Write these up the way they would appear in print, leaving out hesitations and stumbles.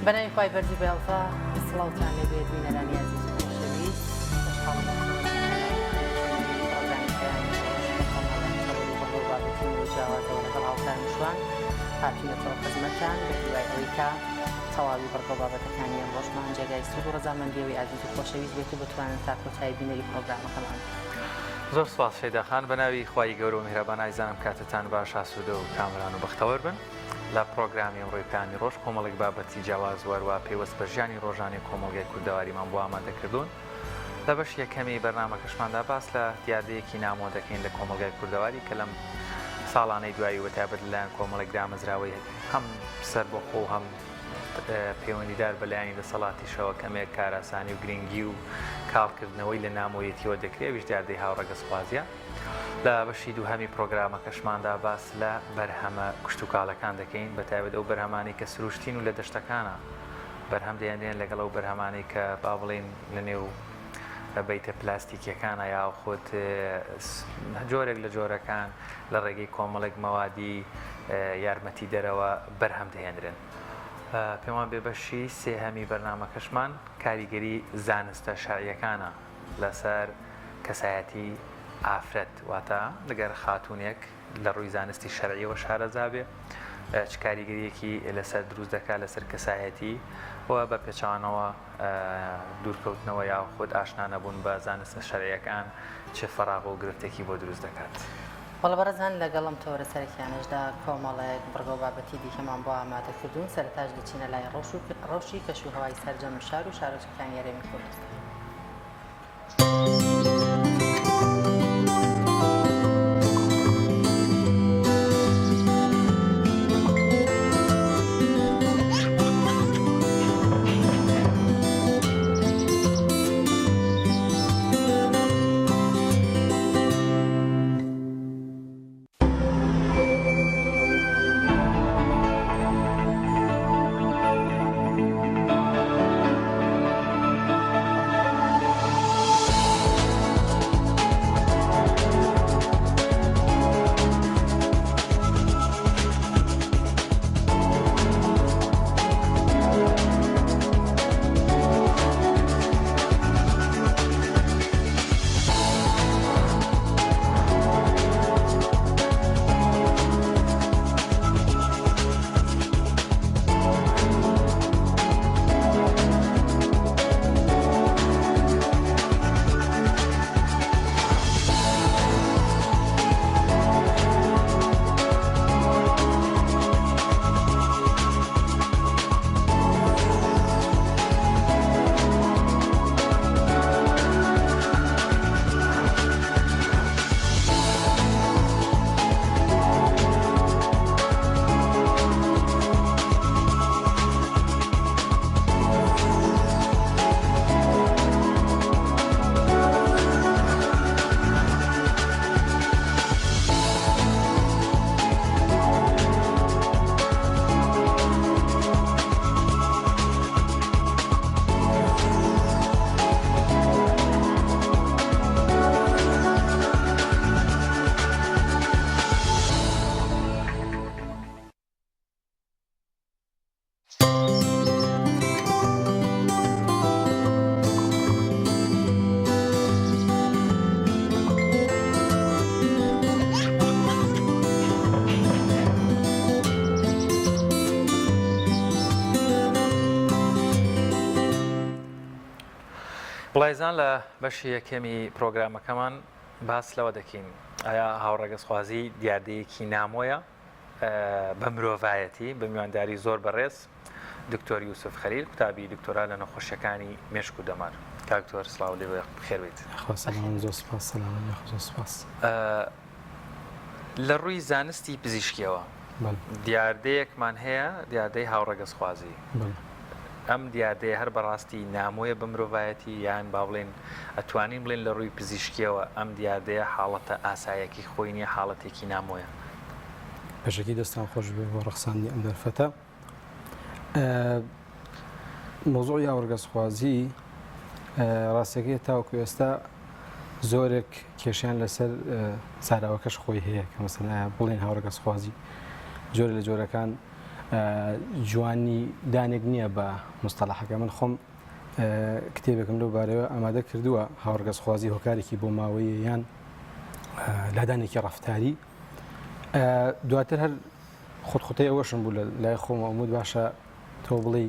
بەناوی خی بەرزی بێڵتا سڵاوتان لەبێت بینەرانی عزیز و خۆشەویست جیاوازەوە لەگەڵ هاوکارنشوان هاتوونەتەوە خزمەتتان بە هیوای ئەوەی کە تەواوی بەڕگەڵ بابەتەکانی ئەم ڕۆژمان جێگای سوود و ڕەزامەندیەوەی عزیز و خۆشەویست بێت و بتوانن تا کۆتایی بینەری پرۆگرامەکەمان. زۆر سوپاس شەیداخان بەناوی خوای گەورە و میهرەبان ئایزانم کاتتان باش ئاسوودە و کامران و بەختەوەر بن لە پرۆگرامی ئەمڕۆی پەیامی ڕۆژ کۆمەڵێک بابەتی جیاواز وەروە پێوەست بە ژیانی ڕۆژانی کۆمەڵگەی کوردەواریمان بۆ ئامادەکردوون. لە بەش یەکەمی بەرنامەکەشماندا باس لە دیاردەیەکی نامۆ دەکەین لە کۆمەڵگەی کوردەواری کە لەم ساڵانەی دوایی وەتابەت لەلایەن کۆمەڵێک دامەزراوەی هەم سەربەخۆ و هەم پەیوەندیدار بەلایانی دەسەڵاتیشەوە کەمێک کاراسانی و گرنگی و کاڵکردنەوەی لە نامۆیەتیەوە دەکرێت ویش دیاردەی هاوڕەگە سوپازیە. لە بەشی دووهەمی پرۆگرامەکەشماندا باس لە بەرهەمە کشت و کاڵەکان دەکەین بەتایبەت ئەو بەرهەمانی کە سروشتین و لە دەشتەکانە بەرهەم دەیاندێن لەگەڵ ئەو بەرهەمانی کە با بڵێن لە نێو بەیتە پلاستیکیەکانە یا خۆت جۆرێک لە جۆرەکان لە ڕێگەی کۆمەڵێک مەوادی یارمەتی دەرەوە بەرهەم دەهێنرن. پێمان بێ بەشی سێهەمی بەرنامەکەشمان کاریگەری زانستە شەرعیەکانە لەسەر کەسایەتی ئافرەت واتە لەگەر خاتوونێک لە ڕووی زانستی شەرعیەوە شارەزا بێ چ کاریگەریەکی لەسەر دروست دەکات لەسەر کەسایەتی و بە پێچوانەوە دوورکەوتنەوە یا خۆت ئاشنا نەبوون بە زانستە شەرعیەکان چه فەراغ و گرفتێکی بۆ دروست دەکات. وەڵە بەڕێزان لەگەڵم تۆرە سەرەکیانەشدا کۆمەڵێک بڕگە بابەتی دیکەمان بۆ ئامادەکردوون سەرتاش دەچینە لای ڕەوشی کەشوهەوای سەرجەم شار و شارۆچکەکانی یاریمی کوردستان. بڵایزان لە بەشی یەکەمی پرۆگرامەکەمان باس لەوە دەکەین ئایا هاوڕەگەسخوازی دیاردەیەکی نامۆیە بە مرۆڤایەتی بە میوانداری زۆر بەڕێز دکتۆر یوسف خەلیل قوتابی دکتۆرا لە نەخۆشیەکانی مێشک و دەمار. کاکتۆر سڵاو لێ بخێر بیت. لە ڕووی زانستی پزیشکیەوە دیاردەیەکمان هەیە دیاردەی هاوڕەگەسخوازی. ئەم دیاردەیە هەر بەڕاستی نامۆیە بە مرۆڤایەتی یان با بڵێن ئەتوانین بڵێن لە ڕووی پزیشکیەوە ئەم دیاردەیە حاڵەتە ئاسایەکی خۆی نیە حاڵەتێکی نامۆیە. پێشەکی دەستان خۆش بێ بۆ ڕەخساندنی ئەم دەرفەتە. مۆزوعی هاوڕەگەسخوازی ڕاستیەکەی تاوەکو ئێستا زۆرێک کێشیان لەسەر ساراوەکەش خۆی هەیە کە مەسەلا بڵێن هاوڕەگەسخوازی جۆر لە جۆرەکان جوانی دانێک نییە بە مستەلاحەکە من خۆم کتێبێکم لەو بارەوە ئامادە کردووە هاوڕگەزخوازی هۆکارێکی بۆ ماوەیە یان لادانێکی ڕەفتاری دواتر هەر خودخوتەی ئەوەشم بوو لە لای خۆم ئەمود باشە تۆ بڵێ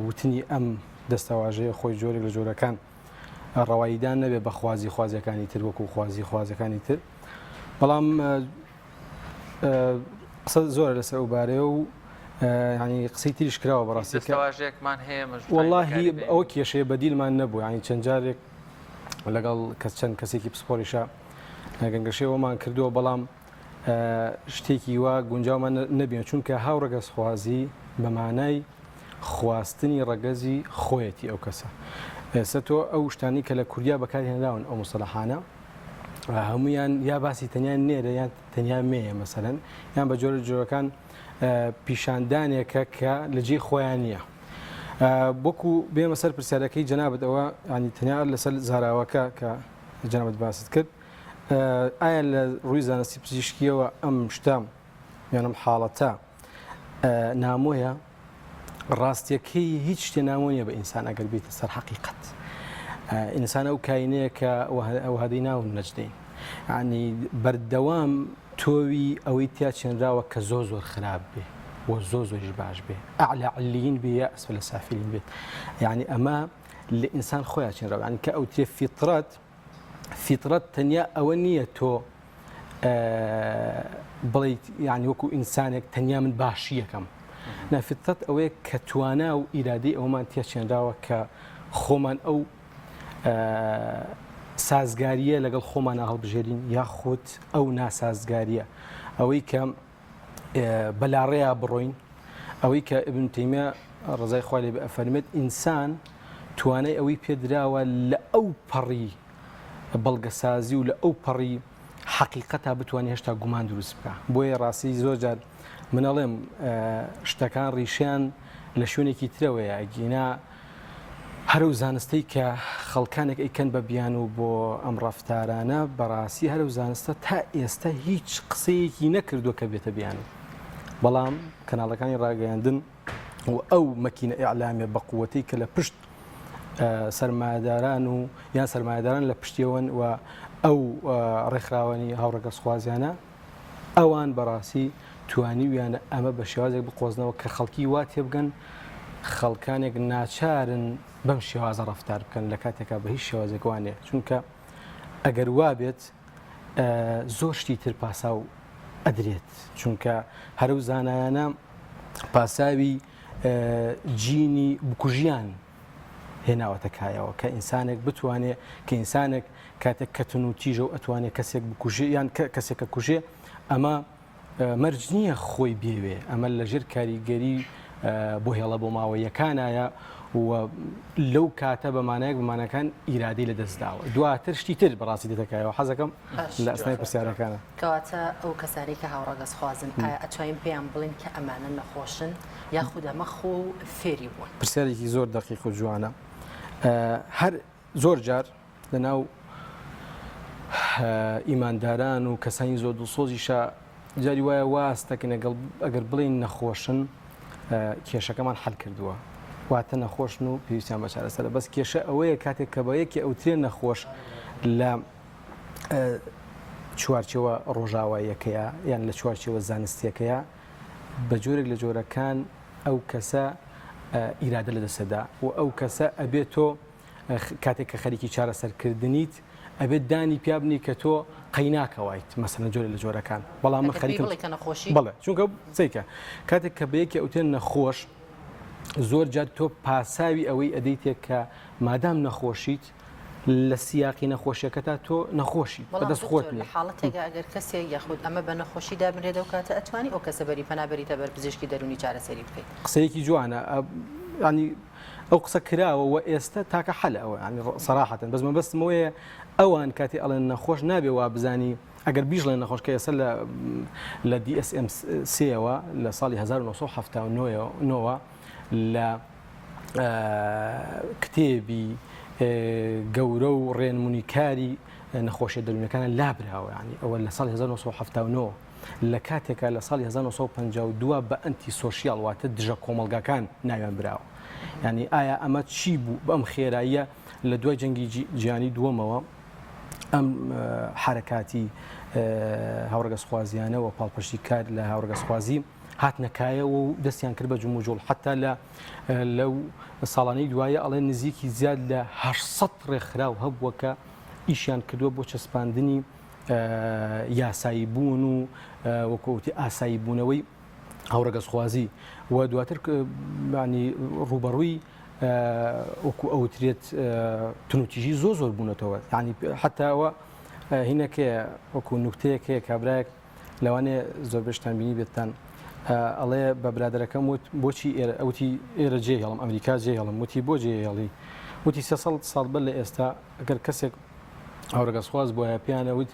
وتنی ئەم دەستەواژەیە خۆی جۆرێک لە جۆرەکان ڕەواییدان نەبێ بە خوازی خوازیەکانی تر وەکو خوازی خوازەکانی تر بەڵام قسە زۆرە لەسەر ئەو بارەیە و ینی قسەی تریش کراوە بەڕاستی دەستەواژەیەکمان هەیە واللهی ئەوە کێشەیە بەدیلمان نەبوو ینی چەند جارێک لەگەڵ چەند کەسێکی پسپۆریشە گەنگەشەوەمان کردووە بەڵام شتێکی وا گونجاومان نەبیێن چونکە هاوڕەگەزخوازی بە مانای خواستنی ڕەگەزی خۆیەتی ئەو کەسە ئێستا تۆ ئەو شتانی کە لە کوردیا بەکارهێنراون ئەو مستەلاحانە هەمویان یا باسی تەنیا نێرە یان تەنیا مێیە مەسەرەن یان بە جۆرە جۆرەکان پیشاندانێکە کە لە جێی خۆیان نییە بۆکو بێمە سەر پرسیارەکەی جەنابەت ئەوە ینی تەنیا لەسەر زاراوەکە کە جەنابەت باست کرد ئایا لە ڕووی زانستی پزیشکیەوە ئەم شتە یانم حاڵەتە نامۆیە ڕاستیەکەی هیچ شتێ نامۆنیە بە ئینسان ئەگەر بێتە سەر حەقیقەت ئینسان ئەو کاینەیە کە ئەو هەدەی ناو نەجدەین ینی بەردەوام تۆوی ئەوەی تیا چێنراوە کە زۆر زۆر خراپ بێ و زۆر زۆریش باش بێ ئەعلا علیین بێ یا ئەسفەلە سافلین بێت یعنی ئەمە لە ئینسان خۆیان چێنراوە ینی کە ئەو تێ فیترەت تەنیا ئەوە نییە تۆ بڵیت یعنی وەکو ئینسانێک تەنیا من باشی یەکەم نافیترەت ئەوەیە کە توانا و ئیرادەی ئەومان تیا چێنراوە کە خۆمان ئەو سازگاریە لەگەڵ خۆمان هەڵبژێرین یاخود ئەو ناسازگاریە ئەوەی کە بەلاڕێیا بڕۆین ئەوەی کە ئیبن تەیمیە ڕزای خوای لێ بێ ئەفەرمێت ئینسان توانای ئەوەی پێدراوە لە ئەو پەڕی بەڵگەسازی و لە ئەو پەڕی حەقیقەتا بتوانێت هێشتا گومان دروست بکە بۆیە ڕاستی زۆر جار منەڵێم شتەکان ڕیشیان لە شوێنێکی ترەوەیە گینا هەرو زانستەی کە خەڵکانێک ئەیکەن بە بیان و بۆ ئەم ڕەفتارانە بەڕاستی هەرو زانستە تا ئێستا هیچ قسەیەکی نەکردووە کە بێتە بیان بەڵام کەناڵەکانی ڕاگەیاندن و ئەو مەکینە ئیعلامێ بە قووەتەی کە لە پشت سەرمایهداران و یان سەرمایهداران لە پشتیەوەن و ئەو ڕێکخراوەنی هاوڕێگەزخوازیانە ئەوان بەڕاستی توانیویانە ئەمە بە شێوازێک بقۆزنەوە کە خەڵکی وا تێبگەن خەڵکانێک ناچارن بەم شێوازە ڕەفتار بکەن لە کاتێکا بە هیچ شێوازێک وانێ چونکە ئەگەر وا بێت زۆر شتی تر پاساو ئەدرێت چونکە هەرو زانایانە پاساوی جینی بکوژیان هێناوەتە کایەوە کە ئینسانێک بتوانێت کە ئینسانێک کاتێک کەتن و تیژە و ئەتوانێت کەسێک بکوژێ یان کەسێکە کوژێ ئەمە مەرج نییە خۆی بێوێ ئەمە لەژێر کاریگەری بۆ هێڵە بۆ ماوەیەکانایە و لەو کاتە بەمانەیەک بمانەکان ئیرادەی لە دەستداوە دواتر شتی تر بەڕاستی دەتەکایەوە حەزەکەم لە ئەسنای پرسیارەکانە کەواتە ئەو کەسانی کە هاوڕەگەزخوازن ئایا ئەتوانین پێیان بڵین کە ئەمانە نەخۆشن یاخود ئەمە خۆ فێری بوون پرسیارێکی زۆر دەقیق و جوانە هەر زۆر جار لەناو ئیمانداران و کەسانی زۆر دڵسۆزیشە جاری وایە واستەکەن ئەگەر بڵین نەخۆشن کێشەکەمان حەل کردووە واتە نەخۆشن و پێویستیان بە چارەسەرە بەس کێشە ئەوەیە کاتێک کە بەیەکی ئەوترێ نەخۆش لە چوارچەوە ڕۆژاواییەکەیە یان لە چوارچەوە زانستیەکەیە بە جۆرێک لە جۆرەکان ئەو کەسە ئیرادە لە دەسەدا و ئەو کەسە ئەبێت تۆ کاتێک کە خەریکی چارەسەرکردنیت ئەبێت دانی پیابنی کە تۆ قەیناکەوایت مەسەلەن جۆرە لە جۆرەکان بەڵام من خەریکم بڵێ چونکە چیکە کاتێک کە بەیەکی ئەوتێن نەخۆش زۆر جار تۆ پاساوی ئەوەی ئەدەیتێک کە مادام نەخۆشیت لە سیاقی نەخۆشیەکەتا تۆ نەخۆشی بەدەست خۆت لە حاڵەتێکە ئەگەر کەسێک یاخود ئەمە بە نەخۆشی دابنرێت و کاتە ئەتوانی ئەو کەسە بەری پەنابەریتە بەر پزیشکی دەرونی چارەسەری بکەیت قسەیەکی جوانە ینی ئەو قسە کراوە و ئێستا تاکە حەل ئەوە ینی سەراحەتەن بەس من بەستمەوەیە ئەوان کاتی ئەڵێن نەخۆش نابێ وا بزانی ئەگەر بیژڵێن نەخۆش کە ئێستا لە DSM-3ەوە لە ساڵی 1979 لە کتێبی گەورە و ڕێنمونیکاری نەخۆشیە دەرونەکانە لابراوە ینی ئەوە لە ساڵی 1970 لە کاتێکە لە ساڵی 1952 بە ئەنتی سۆشیال واتە دژە کۆمەلگاکان ناویان براوە ینی ئایا ئەمە چی بوو بەم خێراییە لە دوای جەنگی جیهانی دووەمەوە ئەم حرەکاتی هاوڕێگەسخوازیانە و پاڵپەشتی کار لە هاوڕێگەسخوازی هاتنەکایەوە و دەستیان کرد بە جموجۆڵ حتا لەو ساڵانەی دوایە ئەڵێ نزیکی زیاد لە 800 ڕێکخراو هەبووە کە ئیشیان کردووە بۆ چەسپاندنی یاسایی بوون و وەکوتی ئاسایی بوونەوەی هاوڕێگەسخوازی و دواتر ڕوبەڕووی وەکو ئەوترێت تونوتیژی زۆر بوونەتەوە ینی حتاوە هینەکە وەکو نوکتەیەکەیە کابراایك لەوانێ زۆر بەشتان بینی بێتتان ئەڵێ بە برادەرەکەم بۆچی ئەوتی ئێرە جێ هێڵم ئەمریکا جێ هێڵم وتی بۆ جێ هێڵی وتی 300 ساڵ بەر لە ئێستا ئەگەر کەسێک هاوڕێگەسخواز بۆیە پیانەوت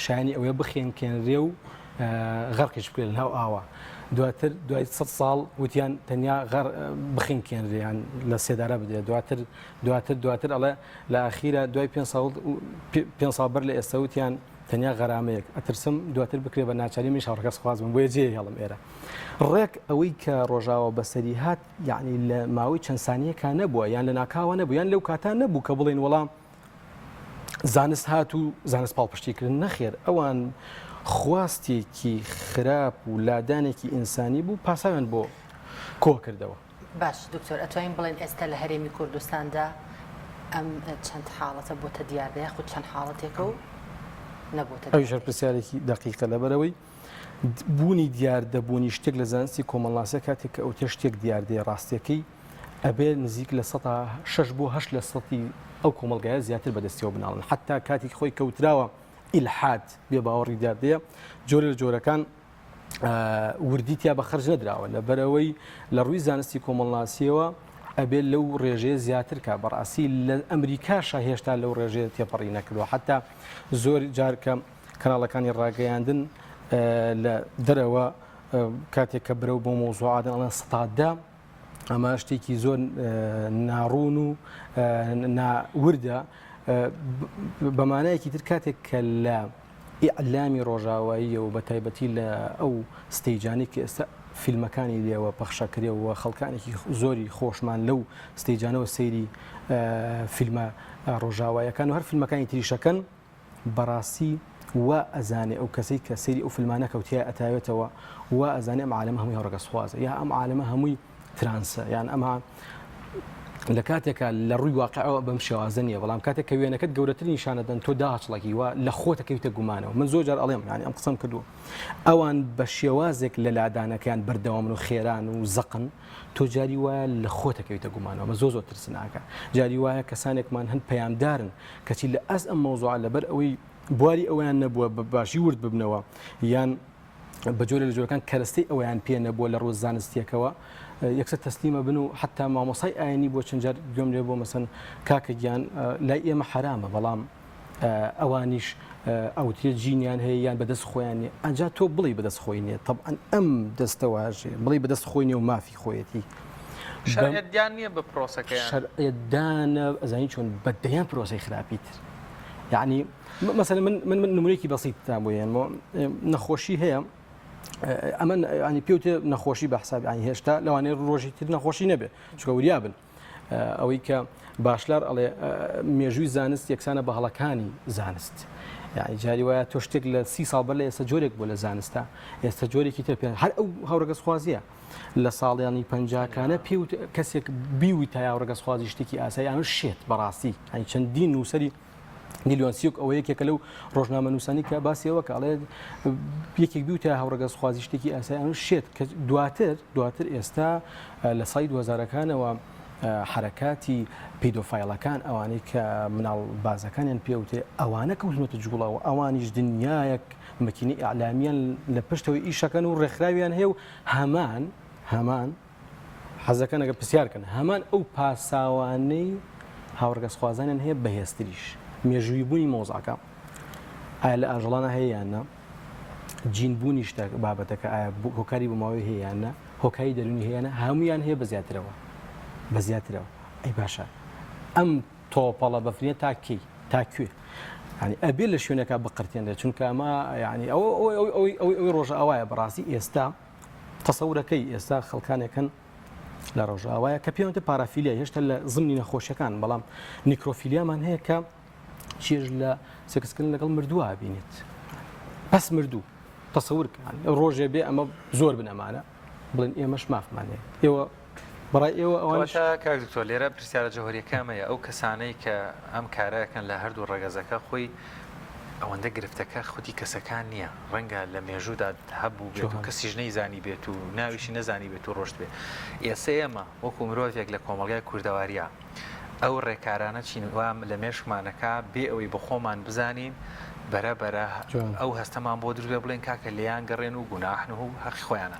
شایانی ئەوەیە بخێنکێنرێ و غەرقیش بکرێت لە ناو ئاوە دواتر دوای 100 ساڵ وتیان تەنیا بخێنکێنرێیان لە سێدارە بدێت دواتر ئەڵێ لە ئاخیرە دوای 5 ساڵ بەر لە ئێستا وتیان تەنیا غەرامەیەک ئەترسم دواتر بکرێ بە ناچاری من هاوڕێگەسخواز بم بۆیە جێ هێڵم ئێرە ڕێک ئەوەی کە ڕۆژاوە بەسەری هات یعنی لە ماوەی چەند سانیەکە نەبووە یان لە ناکاوە نەبوو یان لەو کاتان نەبوو کە بڵێن وەڵام زانست هات و زانست پاڵپشتیکردن نەخێر ئەوان خواستێکی خراپ و لادانێکی ئینسانی بوو پاساویان بۆ کۆ کردەوە. باش دکتۆر ئەتوانین بڵێن ئێستا لە هەرێمی کوردستاندا ئەم چەند حاڵەتە بۆتە دیاردەیە خود چەند حاڵەتێکە و نەبووتە ئەویش پرسیارێکی دقیقە لەبەرەوەی بوونی دیاردەبوونی شتێک لە زانستی کۆمەڵناسیە کاتێک کە ئەو تێ شتێک دیاردەیە ڕاستیەکەی ئەبێ نزیک لە 6 بۆ 8 لە سەدی ئەو کۆمەلگایە زیاتر بەدەستیەوە بناڵن حتا کاتێک خۆی کەوتراوە ئیلحاد بێ باوەڕی دیاردەیە جۆرە لە جۆرەکان وردی تیا بە خەرج نەدراوە لەبەرەوەی لە ڕووی زانستی کۆمەڵناسیەوە ئەبێ لەو ڕێژەیە زیاتر کا بەڕاستی لە ئەمریکاشە هێشتا لەو ڕێژەیە تێپەڕی نەکردووە حتا زۆر جار کە کەناڵەکانی ڕاگەیاندن لە دەرەوە کاتێک کە برەو بۆ مۆزوعادن ئەڵێن ستاددا ئەمە شتێکی زۆر ناڕوون و ناوردە بەمانایەکی تر کاتێک کە لە ئیعلامی ڕۆژاواییە و بە تایبەتی لە ئەو ستەیجانی کە ئێستا فیلمەکانی لێوە پەخشەکرێەوە خەڵکانێکی زۆری خۆشمان لەو ستەیجانەوە سەیری فیلمە ڕۆژاواییەکان و هەر فیلمەکانی تریشەکەن بەڕاستی وا ئەزانێ ئەو کەسەی کە سەیری ئەو فیلمانە کەوتیە ئەتاوێتەوە وا ئەزانێ ئەم عالەمە هەمووی هاوڕێگەسخوازە یا ئەم عالەمە هەمووی ترانسە یان ئەمە لە کاتێکە لە ڕووی واقعەوە بەم شێوازە نیە بەڵام کاتێک کە وێنەکەت گەورەترین نیشانەدەن تۆ داهەچڵێکی وە لە خۆتەکەویتە گومانەوە من زۆر جار ئەڵێم یانی ئەم قسەم کردووە ئەوان بە شێوازێک لە لادانەکەیان بەردەوامن و خێران و زەقن تۆ جاری وایە لە خۆتەکەویتە گومانەوە مە زۆر ترسناکە جاری وایە کەسانێکمان هەند پەیامدارن کەچی لە ئەس ئەم مۆزوعە لەبەر ئەوەی بواری ئەویان نەبووە بە باشی ورد ببنەوە یان بە جۆرە لە جۆرەکان کەرەستەی ئەویان پێ نەبووە لە ڕۆژ زانستیەکەوە یەکسەر تەسلیمە بن و حتا مامۆسای ئاینی بۆ چەند جار گوێم لێ بۆ مەسەن کاکە گیان لای ئێمە حرامە بەڵام ئەوانیش ئەوترێت ژینیان هەیە یان بەدەست خۆیان نیە ئەنجا تۆ بڵێ بەدەست خۆی نیە طبعاً ئەم دەستەواژێ بڵێ بەدەست خۆی نیە و مافی خۆیەتی شەرعیەتدان نییە بە پرۆسەکەیان شەرعیەتدانە ئەزانی چۆن بەدەیان پرۆسەی خراپیتر یعنی مثلا من نمونەیەکی بەسیطتان بۆ هێنمەوە نەخۆشی هەیە ئەمە ینی پێوتێ نەخۆشی بە حساب ینی هێشتا لەوانەیە ڕۆژی تر نەخۆشی نەبێ چکە وریابن ئەوەی کە باشلار ئەڵێ مێژووی زانست یەکسانە بە هەڵەکانی زانست یعنی جاری وایە تۆ شتێک لە 30 ساڵ بەر لە ئێستا جۆرێک بۆ لە زانستە ئێستا جۆرێکی تر پێ هەر ئەو هاوڕێگەسخوازیە لە ساڵیانی 50کانە پێ کەسێک بیوی تا هاوڕێگەسخوازی شتێکی ئاسایی ئەمە شێت بەڕاستی ینی چەندین نووسەری نیلیۆنسیۆک ئەوە یەکێکە لەو ڕۆژنامە نووسانی کە باسیەوە کە ئەڵێ یەکێک بیوتە هاوڕێگەسخوازی شتێکی ئاسایی شێت کە دواتر ئێستا لە سای 2000ەکانەوە حرەکاتی پیدۆفایلەکان ئەوانەی کە مناڵ بازەکانیان پێوتێ ئەوانە کەوتنەوەتە جوڵەوە ئەوانیش دنیایەک مەکینی ئیعلامیان لە پشتەوەی ئیشەکەن و ڕێکخراویان هەیە و هەمان حەزەکەن ئەگە پرسیارکەن هەمان ئەو پاساوانەی هاوڕێگەسخوازانیان هەیە بەهێزتریش مێژووی بوونی مۆزاکە ئایا لە ئاژەڵانە هەیەیانە جینبوونی شتە بابەتەکە ئایا هۆکاری بماوەی هەیەیانە هۆکایی دەرونی هەیەیانە هەمویان هەیە بە زیاترەوە ئەی باشە ئەم تۆپەڵە بەفرینە تاکەی تاکوێ ینی ئەبێ لە شوێنەکە بقرتێنێت چونکە ئەمە ینی ئەوەی ڕۆژئاوایە بەڕاستی ئێستا تەسەورەکەی ئێستا خەڵکانێکن لە ڕۆژئاوایە کە پێوەتە پارافیلیا هێشتا لە زمانی نەخۆشیەکان بەڵام نیکرۆفیلیامان هەیە کە چێژ لە سێکسکردن لەگەڵ مردووە بینێت بەس مردوو تەسەورکان ڕۆژێ بێ ئەمە زۆر بنەمانە بڵێن ئێمەش مافمانەیە ئێوە بەڕای ئێوە ئەوانش کاک دکتۆر لێرە پرسیارە جەوهریەکەمەیە ئەو کەسانەی کە ئەم کارەکەن لە هەردوو ڕێگەزەکە خۆی ئەوەندە گرفتەکە خودی کەسەکان نییە ڕەنگە لە مێژوودا هەبوو بێت و کەسیش نەیزانی بێت و ناویشی نەزانی بێت و ڕۆشت بێت ئێستا ئێمە وەکو مرۆڤێک لە کۆمەڵگای کوردەواریە ئەو ڕێکارانە چین وام لە مێشکمانەکە بێ ئەوەی بە خۆمان بزانین بەرەبەرە ئەو هەستەمان بۆ دروێ بڵێن کاکە لیان گەڕێن و گوناحن و حەقی خۆیانە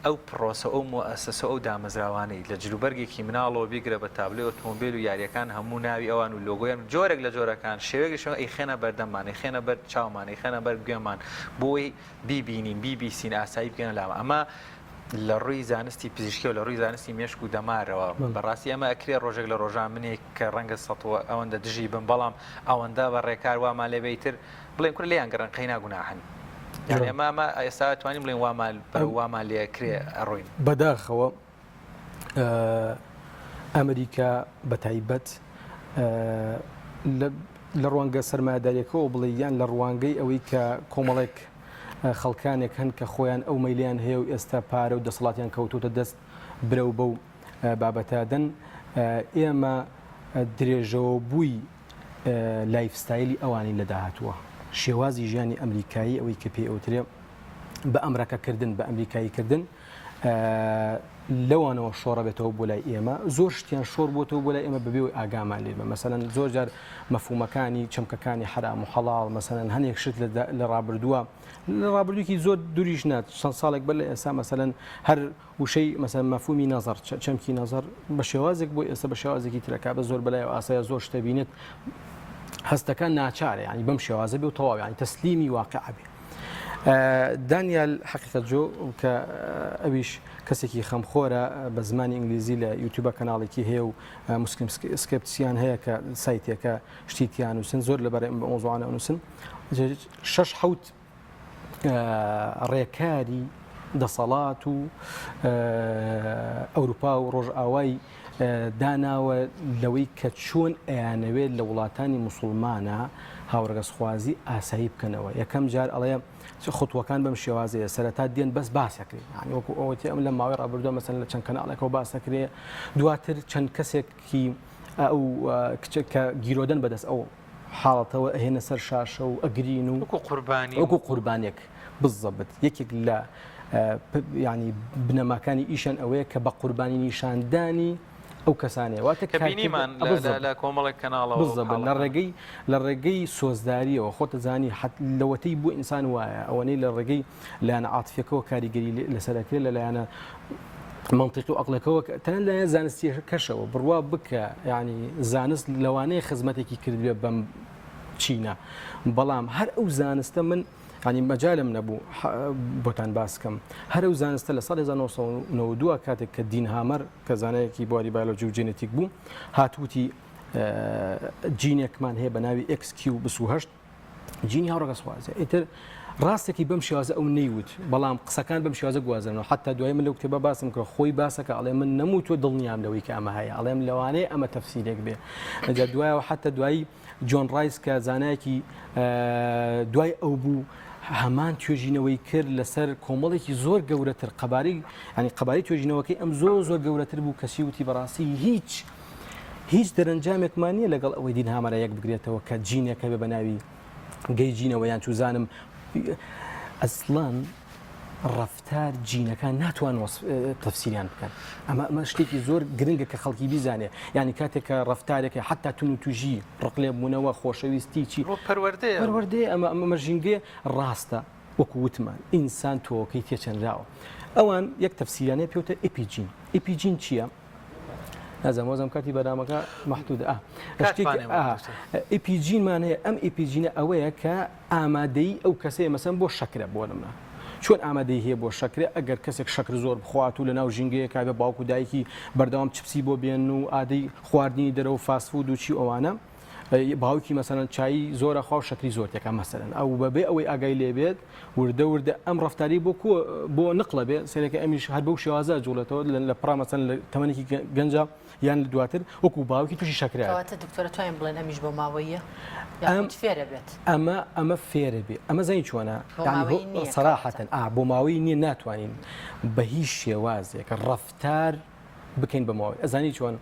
ئەو پرۆسە ئەو مؤسسە ئەو دامەزراوانەی لە جلوبەرگێکی مناڵەوە بیگرە بە تابلێ ئۆتۆمۆبیل و یاریەکان هەموو ناوی ئەوان و لۆگۆیان جۆرێک لە جۆرەکان شێوەیەکیشەوە ئەی خێنە بەردەممان ئەی خێنە بەر چاومان ئەی خێنە بەر گوێمان بۆی بیبینین بیبیسین ئاسایی بکەنە لاوە ئەمە لە ڕووی زانستی پزیشکی و لە ڕووی زانستی مێشک و دەمارەوە بەڕاستی ئەمە ئەکرێ ڕۆژێک لە ڕۆژان منێک کە ڕەنگە سەوە ئەوەندە دژی بن بەڵام ئەوەندە بە ڕێکار وامان لێبیتر بڵێن کور لیان گەڕن قەینا گوناحن یعنی ئەمە ئێستا توانین بڵێن وامان لێکرێ ئەڕۆین بەداخەوە ئەمریکا بە تایبەت لە ڕوانگە سەرمایه‌داریەکەەوە بڵێ یان لە ڕوانگەی ئەوەی کە کۆمەڵێک خەڵکانێک هەن کە خۆیان ئەو مەلیان هەیە و ئێستا پارە و دەسەڵاتیان کەوتوتە دەست برە و بەو بابەتادەن ئێمە درێژەوە بووی لایفستایلی ئەوانی لە داهاتووە شێوازی ژیانی ئەمریکایی ئەوەی کە پێی ئەوترێ بە ئەمریکاکردن بە ئەمریکاییکردن لەوانەوە شۆڕە بێتەوە بۆ لای ئێمە زۆر شتیان شۆڕ بۆتەوە بۆ لای ئێمە بەبێ و ئاگامان لێمە مەسەلەن زۆر جار مەفهومەکانی چەمکەکانی حرام و حەڵاڵ مەسەلەن هەنێک شت لە ڕابردووە لە ڕابردووکی زۆر دووریش نات چەند ساڵێک بەر لە ئێستا مەسەلەن هەر وشەی مەسەلەن مەفهومی نەزەر چەمکی نەزەر بە شێوازێک بۆ ئێستا بە شێوازێکی ترەکە بە زۆر بەلای ئاسایە زۆر شتە بینێت هەستەکان ناچارە ینی بەم شێوازە بێ و تەواو ینی تەسلیمی واقع بێ دانیال حقیقەت جۆ کە ئەویش کەسێکی خەمخۆرە بە زمانی ئینگلیزی لە یوتیوبە کەناڵێکی هەیە و مسلم سکپسیان هەیە کە سایتێکە شتیتیان نووسن زۆر لەبەرە بە مۆزوعانە نووسن 6-7 ڕێکاری دەسەڵات و ئەوروپا و ڕۆژئاوای داناوە لەوەی کە چۆن ئەیانەوێت لە وڵاتانی موسڵمانە هاوڕێگەسخوازی ئاسایی بکەنەوە یەکەم جار ئەڵێ خوتوەکان بەم شێوازەیە سەرەتا دێن بەس باسەکرێ وەکو ئەوەتی ئەم لە ماوەی ڕابردووە مەسەن لە چەند کەناڵێکەوە باسەکرێ دواتر چەند کەسێکی ئەو کچێکە گیرۆدەن بەدەست ئەو حاڵەتەوە ئەهێنە سەر شاشە و ئەگرین و وەکو قوربانێک بزەبت یەکێک لە ینی بنەماکانی ئیشان ئەوەیە کە بە قوربانی نیشاندانی ئەو کەسانەیە واتە کەبینیمان لە کۆمەڵێک کەناڵەوە لە ڕێگەی سۆزداریەوە خۆتە زانی لەوەتەی بۆ ئینسان وایە ئەوەنەی لە ڕێگەی لایەنە عاتفیەکەەوە کاریگەری لەسەرەکرێت لە لایەنە منطق و عقلەکەەوە تەنە لایەن زانستی کەشەوە بڕوا بکە ینی زانست لەوانەیە خزمەتێکی کردوێ بەم چینە بەڵام هەر ئەو زانستە من ینی مەجالم نەبوو بۆتان باسکەم هەر ئەو زانستە لە ساڵ 1992 کاتێک کە دین هامەر کە زانایەکی بواری بایۆلۆجی و جێنێتیک بوو هاتووتی جینێکمان هەیە بە ناوی XQ28 جینی هاوڕێگەسخوازە ئیتر ڕاستێکی بەم شێوازە ئەو نەیوت بەڵام قسەکان بەم شێوازە گوازنەوە حتا دوای من لەو کتێبە باسم کرد خۆی باسەکە ئەڵێ من نەموتوە دڵنیام لەوەی کە ئەمە هەیە ئەڵێم لەوانەیە ئەمە تەفسیرێک بێ ئەجا دوایەوە حتا دوایی جۆن ڕایس کە زانایەکی دوای ئەو بوو هەمان توێژینەوەی کرد لەسەر کۆمەڵێکی زۆر گەورەتر قەباری ینی قەباری توێژینەوەکەی ئەم زۆر گەورەتر بوو کەسی وتی بەڕاستی هیچ دەرەنجامێکمان نییە لەگەڵ ئەوەی دین هامەرە یەک بگرێتەوە کە جینێکە بێ بە ناوی گەی جینەوە یان چوزانم ئەسڵان ڕەفتار جینەکان ناتوان تەفسیریان بکەن ئەمە شتێکی زۆر گرنگە کە خەڵکی بیزانێ ینی کاتێک کە ڕەفتارێکی حتا تون و توژی ڕقلێ بوونەوە خۆشەویستی چی پەروەردەیە ئەمە مەژینگێ ڕاستە وەکو وتمان ئینسان تۆکەی تێچەندراوە ئەوان یەک تەفسیرانەیە پێوتە ئیپیجین چییە؟ نازەمۆزم کاتی بەرامەکە مەحدودە ئیپیجینمان هەیە ئەم ئیپیجینە ئەوەیە کە ئامادەی ئەو کەسەیە مەسەن بۆ شەکرە بۆ لەمە چۆن ئامادەی هەیە بۆ شەکرێ ئەگەر کەسێک شەکر زۆر بخوات و لە ناو ژینگەیە کابێ باوکو دایکی بەردەوام چپسی بۆ بێن و ئادەی خواردنی دەرەوە فاستفود و چی ئەوانە باوکی مەسەرەن چایی زۆرە خوا شکری زۆر تێکە مەسەرەن ئەو بەبێ ئەوەی ئاگای لێ بێت وردە ئەم ڕفتاری بۆ نقڵە بێ سێرەکە ئەمیش هەر بەو شێوازە جوڵێتەوە لە پڕا مەسەن لە تەمەنێکی گەنجە یان لە دواتر وەکو باوکی تووشی شکرایە. کەواتە دکتۆرە توانین بڵێن ئەمیش بۆ ماوەیە فێرە بێت ئەمە فێرە بێ ئەمە زەنی چۆنە سەراحەتەن بۆ ماوەی نییە ناتوانین بە هیچ شێوازێک ڕفتار بکەین بەماوەی ئەزانی چۆن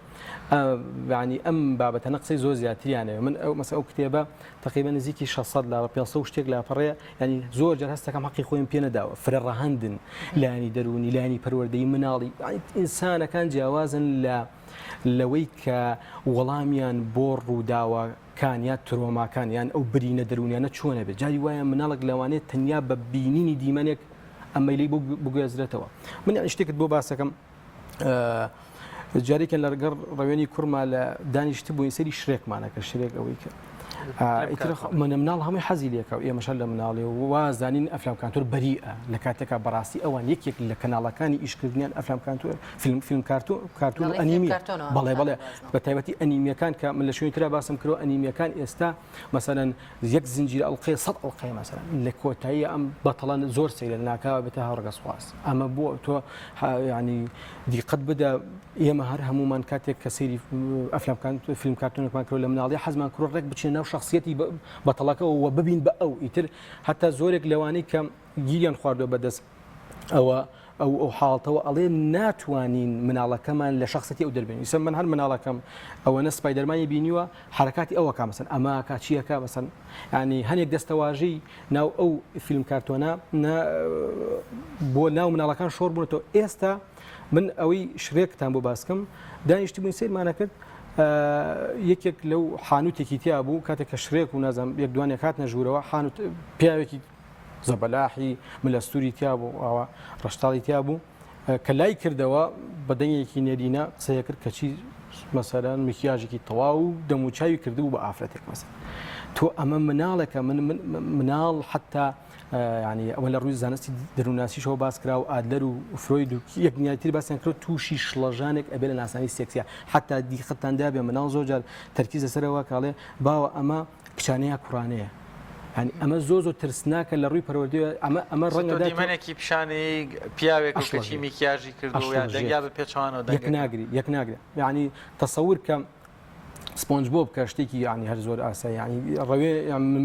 ینی ئەم بابەتە نەقسەی زۆر زیاتریانەوە من ئەو کتێبە تقریبا نزیکی 600 لا 500 شتێک لاپەڕەیە ینی زۆر جار هەستەکەم حەقی خۆیان پێ نەداوە فرە ڕەهەندن لانی دەرونی لانی پەروەردەی مناڵی ئینسانەکان جیاوازن لەوەی کە وەڵامیان بۆ ڕووداوەکان یا ترۆماکان یان ئەو برینە دەرونیانە چۆنە بێت جاری وایە مناڵک لەوانێت تەنیا بە بینینی دیمەنێک ئەمەی بۆ بگوێزرێتەوە من شتێکت بۆ باسەکەم جارێکە لەرگەڕ ڕەوێنی کوورما لە دانیشت بووین سەری شرێکمانەکە شرێک ئەوەی کە منە مناڵ هەمووی حەزی لێکە و ئێمەشە لە مناڵێ وازانین ئەفلام کانتۆر بەریئە لە کاتێکا بەڕاستی ئەوان یەکێک لە کەناڵەکانی ئیشکردنیان ئەفلام کانتۆر فیلم کارتون ئەنیمی بەڵێ بە تایبەتی ئەنیمیەکان کە من لە شوێنی ترا باسم کردەوە ئەنیمیەکان ئێستا مەسەرەن یەک زنجیرە ئەڵقەیە 100 ئەڵقەیە مەسەرەن لە کۆتایی ئەم بەتەڵان زۆر سەیرە ناکاوە بێتە هاوڕەگە سوپاس ئەمە بۆ تۆ ینی دیقەت بدە ئێمە هەر هەمومان کاتێک کە سەیری ئەفلام فیلم کارتونێکمان کردو لە مناڵی حەزمان کڕ ڕێک بچێن ناو شخصیەتی بەتەڵەکەەوە ببین بە ئەو ئیتر حتا زۆرێک لەوانەی کە گیریان خواردوە بەدەست ئەو حاڵتەوە ئەڵێ ناتوانین مناڵەکەمان لە شخصەتی ئەو دەربێن ئیسە من هەر مناڵەکەم ئەوە نە سپایدەرمانی بینیوە حرکاتی ئەوە کا مەسەن ئەمە کاچیەکە بەسەن ینی هەنێک دەستەواژەی ناو ئەو فیلم کارتۆنە بۆ ناو مناڵەکان شۆڕ بوونەوە ئێستا من ئەوەی شرێکتان بۆ باسکەم دانیشتی بووین سیرمانە کرد یەکێک لەو حانوتێکی تیا بوو کاتێک کە شرێک و نازم یەک دوانێک هاتنە ژوورەوە حانوت پیاوێکی زەبەلاحی ملەستوری تیا بوو ئەوە ڕەشتاڵی تیا بوو کە لای کردەوە بە دەنگێکی نێرینە قسەیە کرد کەچی مەسەرەن مکیاژێکی تەواو و دەموچاوی کردبوو بە ئافرەتێک مەسەر تۆ ئەمە مناڵێکە مناڵ حتا ینی ئەوە لە ڕووی زانستی دەرووناسیشەوە باس کرا و ئادلەر و فرۆید و یەکنیاتر باسییان کرد تووشی شڵەژانێک ئەبێ لە ناسانی سێکسیا حتا دیخەتاندا بێ مناڵ زۆر جار تەرکیز لەسەرەوە کاڵێ باوە ئەمە کچانەیە کوڕانەیە ئەمە زۆ ترسناکە لە ڕووی پەروەردەوە ئەمە ڕەنگەدا دیمەنێکی پیشانەی پیاوێک کەچی میکیاژی کردو دەنگیا بە پێچوانەوە یەک ناگرێت یعنی تەسەور کە سپۆنج بۆ بکە شتێکی ینی هەر زۆر ئاسایی ینی ڕەوێ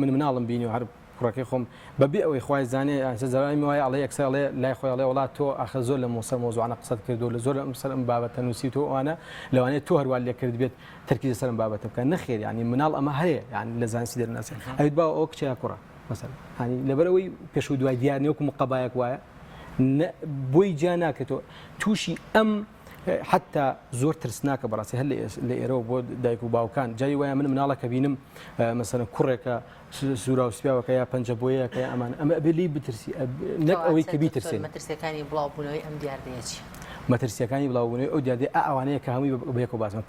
من مناڵم بینی و هەر کوڕەکەی خۆم بەبێ ئەوەی خوای زانێ زەرای وایە ئەڵێ یەکسەڵێ لای خۆی ئەڵێ وڵات تۆ ئاخە زۆر لە مۆسە مۆزوعانە قسەت کردو لە زۆر ئەم بابەتە نووسی تۆ ئەوانە لەوانێت تۆ هەروە لێ کرد بێت تەرکیز سەرم بابەتە بکە نەخێر ینی مناڵ ئەمە هەیە یان لە زانستی دەرناسی ئەویت باوە ئەو کچەیە کوڕە مەسەن ینی لەبەرەوەی پێش و دوای دیار نێوەکو مقەبایەک وایە بۆی جا ناکەێتەوە تووشی ئەم حتا زۆر ترسناکە بەڕاستی هەر لە ئێرەوە بۆ دایک و باوکان جای وایە من مناڵەکە بینم مەسەن کوڕێکە سوورا و سپیاوەکە یا پەنجە بۆیەکە ئەمان ئەمە ئەبێ لی بترسی نەک ئەوەی کە بیترسێن مەترسیەکانی بڵاوبوونەوەی ئەم دیاردەیە چی مەترسیەکانی بڵاوبوونەوەی ئەو دیاردەیە ئەوانەیە کە هەمووی بەیەک و باسمە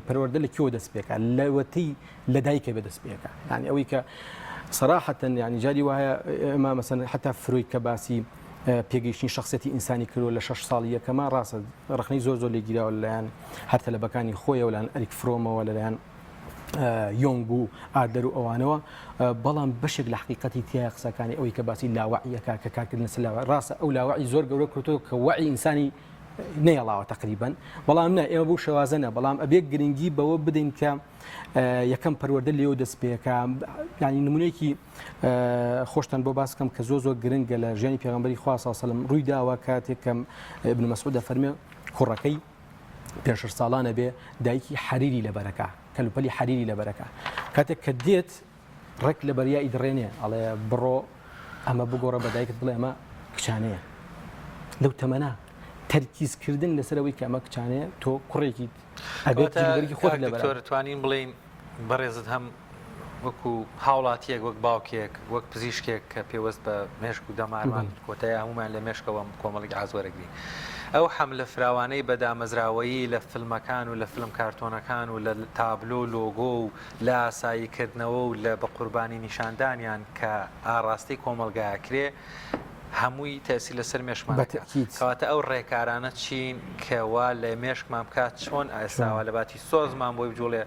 پەروەردە لە کێوە دەست پێکە لەوەتی لە دایکە بێ دەست پێکە یعنی ئەوەی کە صراحة يعني جاري وهي ما مثلا حتى فرويد كباسي پێگەیشتنی شخصەتی ئینسانی کردو لە 6 ساڵیە کەما ڕاستە ڕخنەی زۆر زۆر لێگیراوە لەلایەن هەر تەلەبەکانی خۆیەوە لەلایەن ئەریک فرۆمەوە لەلایەن یۆنگ و ئادەر و ئەوانەوە بەڵام بەشێک لە حقیقەتی تیای قسەکانی ئەوەی کە باسی لاوەعیەکە کە کارکردن لەسەر لاوەعی ڕاستە ئەو لاوەعی زۆر گەورە کردووە کە وەعی ئینسانی نەیەڵاوە تقریبا بەڵام نە ئێمە بۆ شێوازەنە بەڵام ئەبێ گرنگی بەوە بدەین کە یەکەم پەروەردە لێو دەست پێەکە ینی نمونەیەکی خۆشتان بۆ باسکەم کە زۆر گرنگە لە ژیانی پێغەمبەری خوا صلی الله علیه و سلم ڕووی داوە کاتێکم ابن مسعود دەفەرمێ کوڕەکەی پێ 6 ساڵانە بێ دایکی حەریری لەبەرەکە کەلوپەلی حەریری لەبەرەکە کاتێک کە دێت ڕێک لە بەریایی دڕێنێ ئەڵێ بڕۆ ئەمە بگۆڕە بە دایکت بڵێ ئەمە کچانەیە لەو تەمەنا تەرکیزکردن لەسەرەوەی کە ئەمە کچانەیە تۆ کوڕێکی ئەبێت خۆت لەبەر توانین بڵین بەڕێزت هەم وەکو هاوڵاتیەک وەک باوکێک وەک پزیشکێک کە پێوەست بە مێشک و دەمارمان کۆتای هەمومان لە مێشکەوە کۆمەڵێک ئازوەرەگری ئەو حەملە فراوانەی بەدامەزراوەیی لە فیلمەکان و لە فیلم کارتۆنەکان و لە تابلۆ لۆگۆ و لە ئاساییکردنەوە و لە بە قوربانی نیشاندانیان کە ئاڕاستی کۆمەلگایە کرێ هەمووی تەسی لەسەر مێشمان کەواتە ئەو ڕێکارانە چین کەوا لە مێشکمان بکات چۆن ئێستاوە لە باتی سۆزمان بۆی بجوڵێ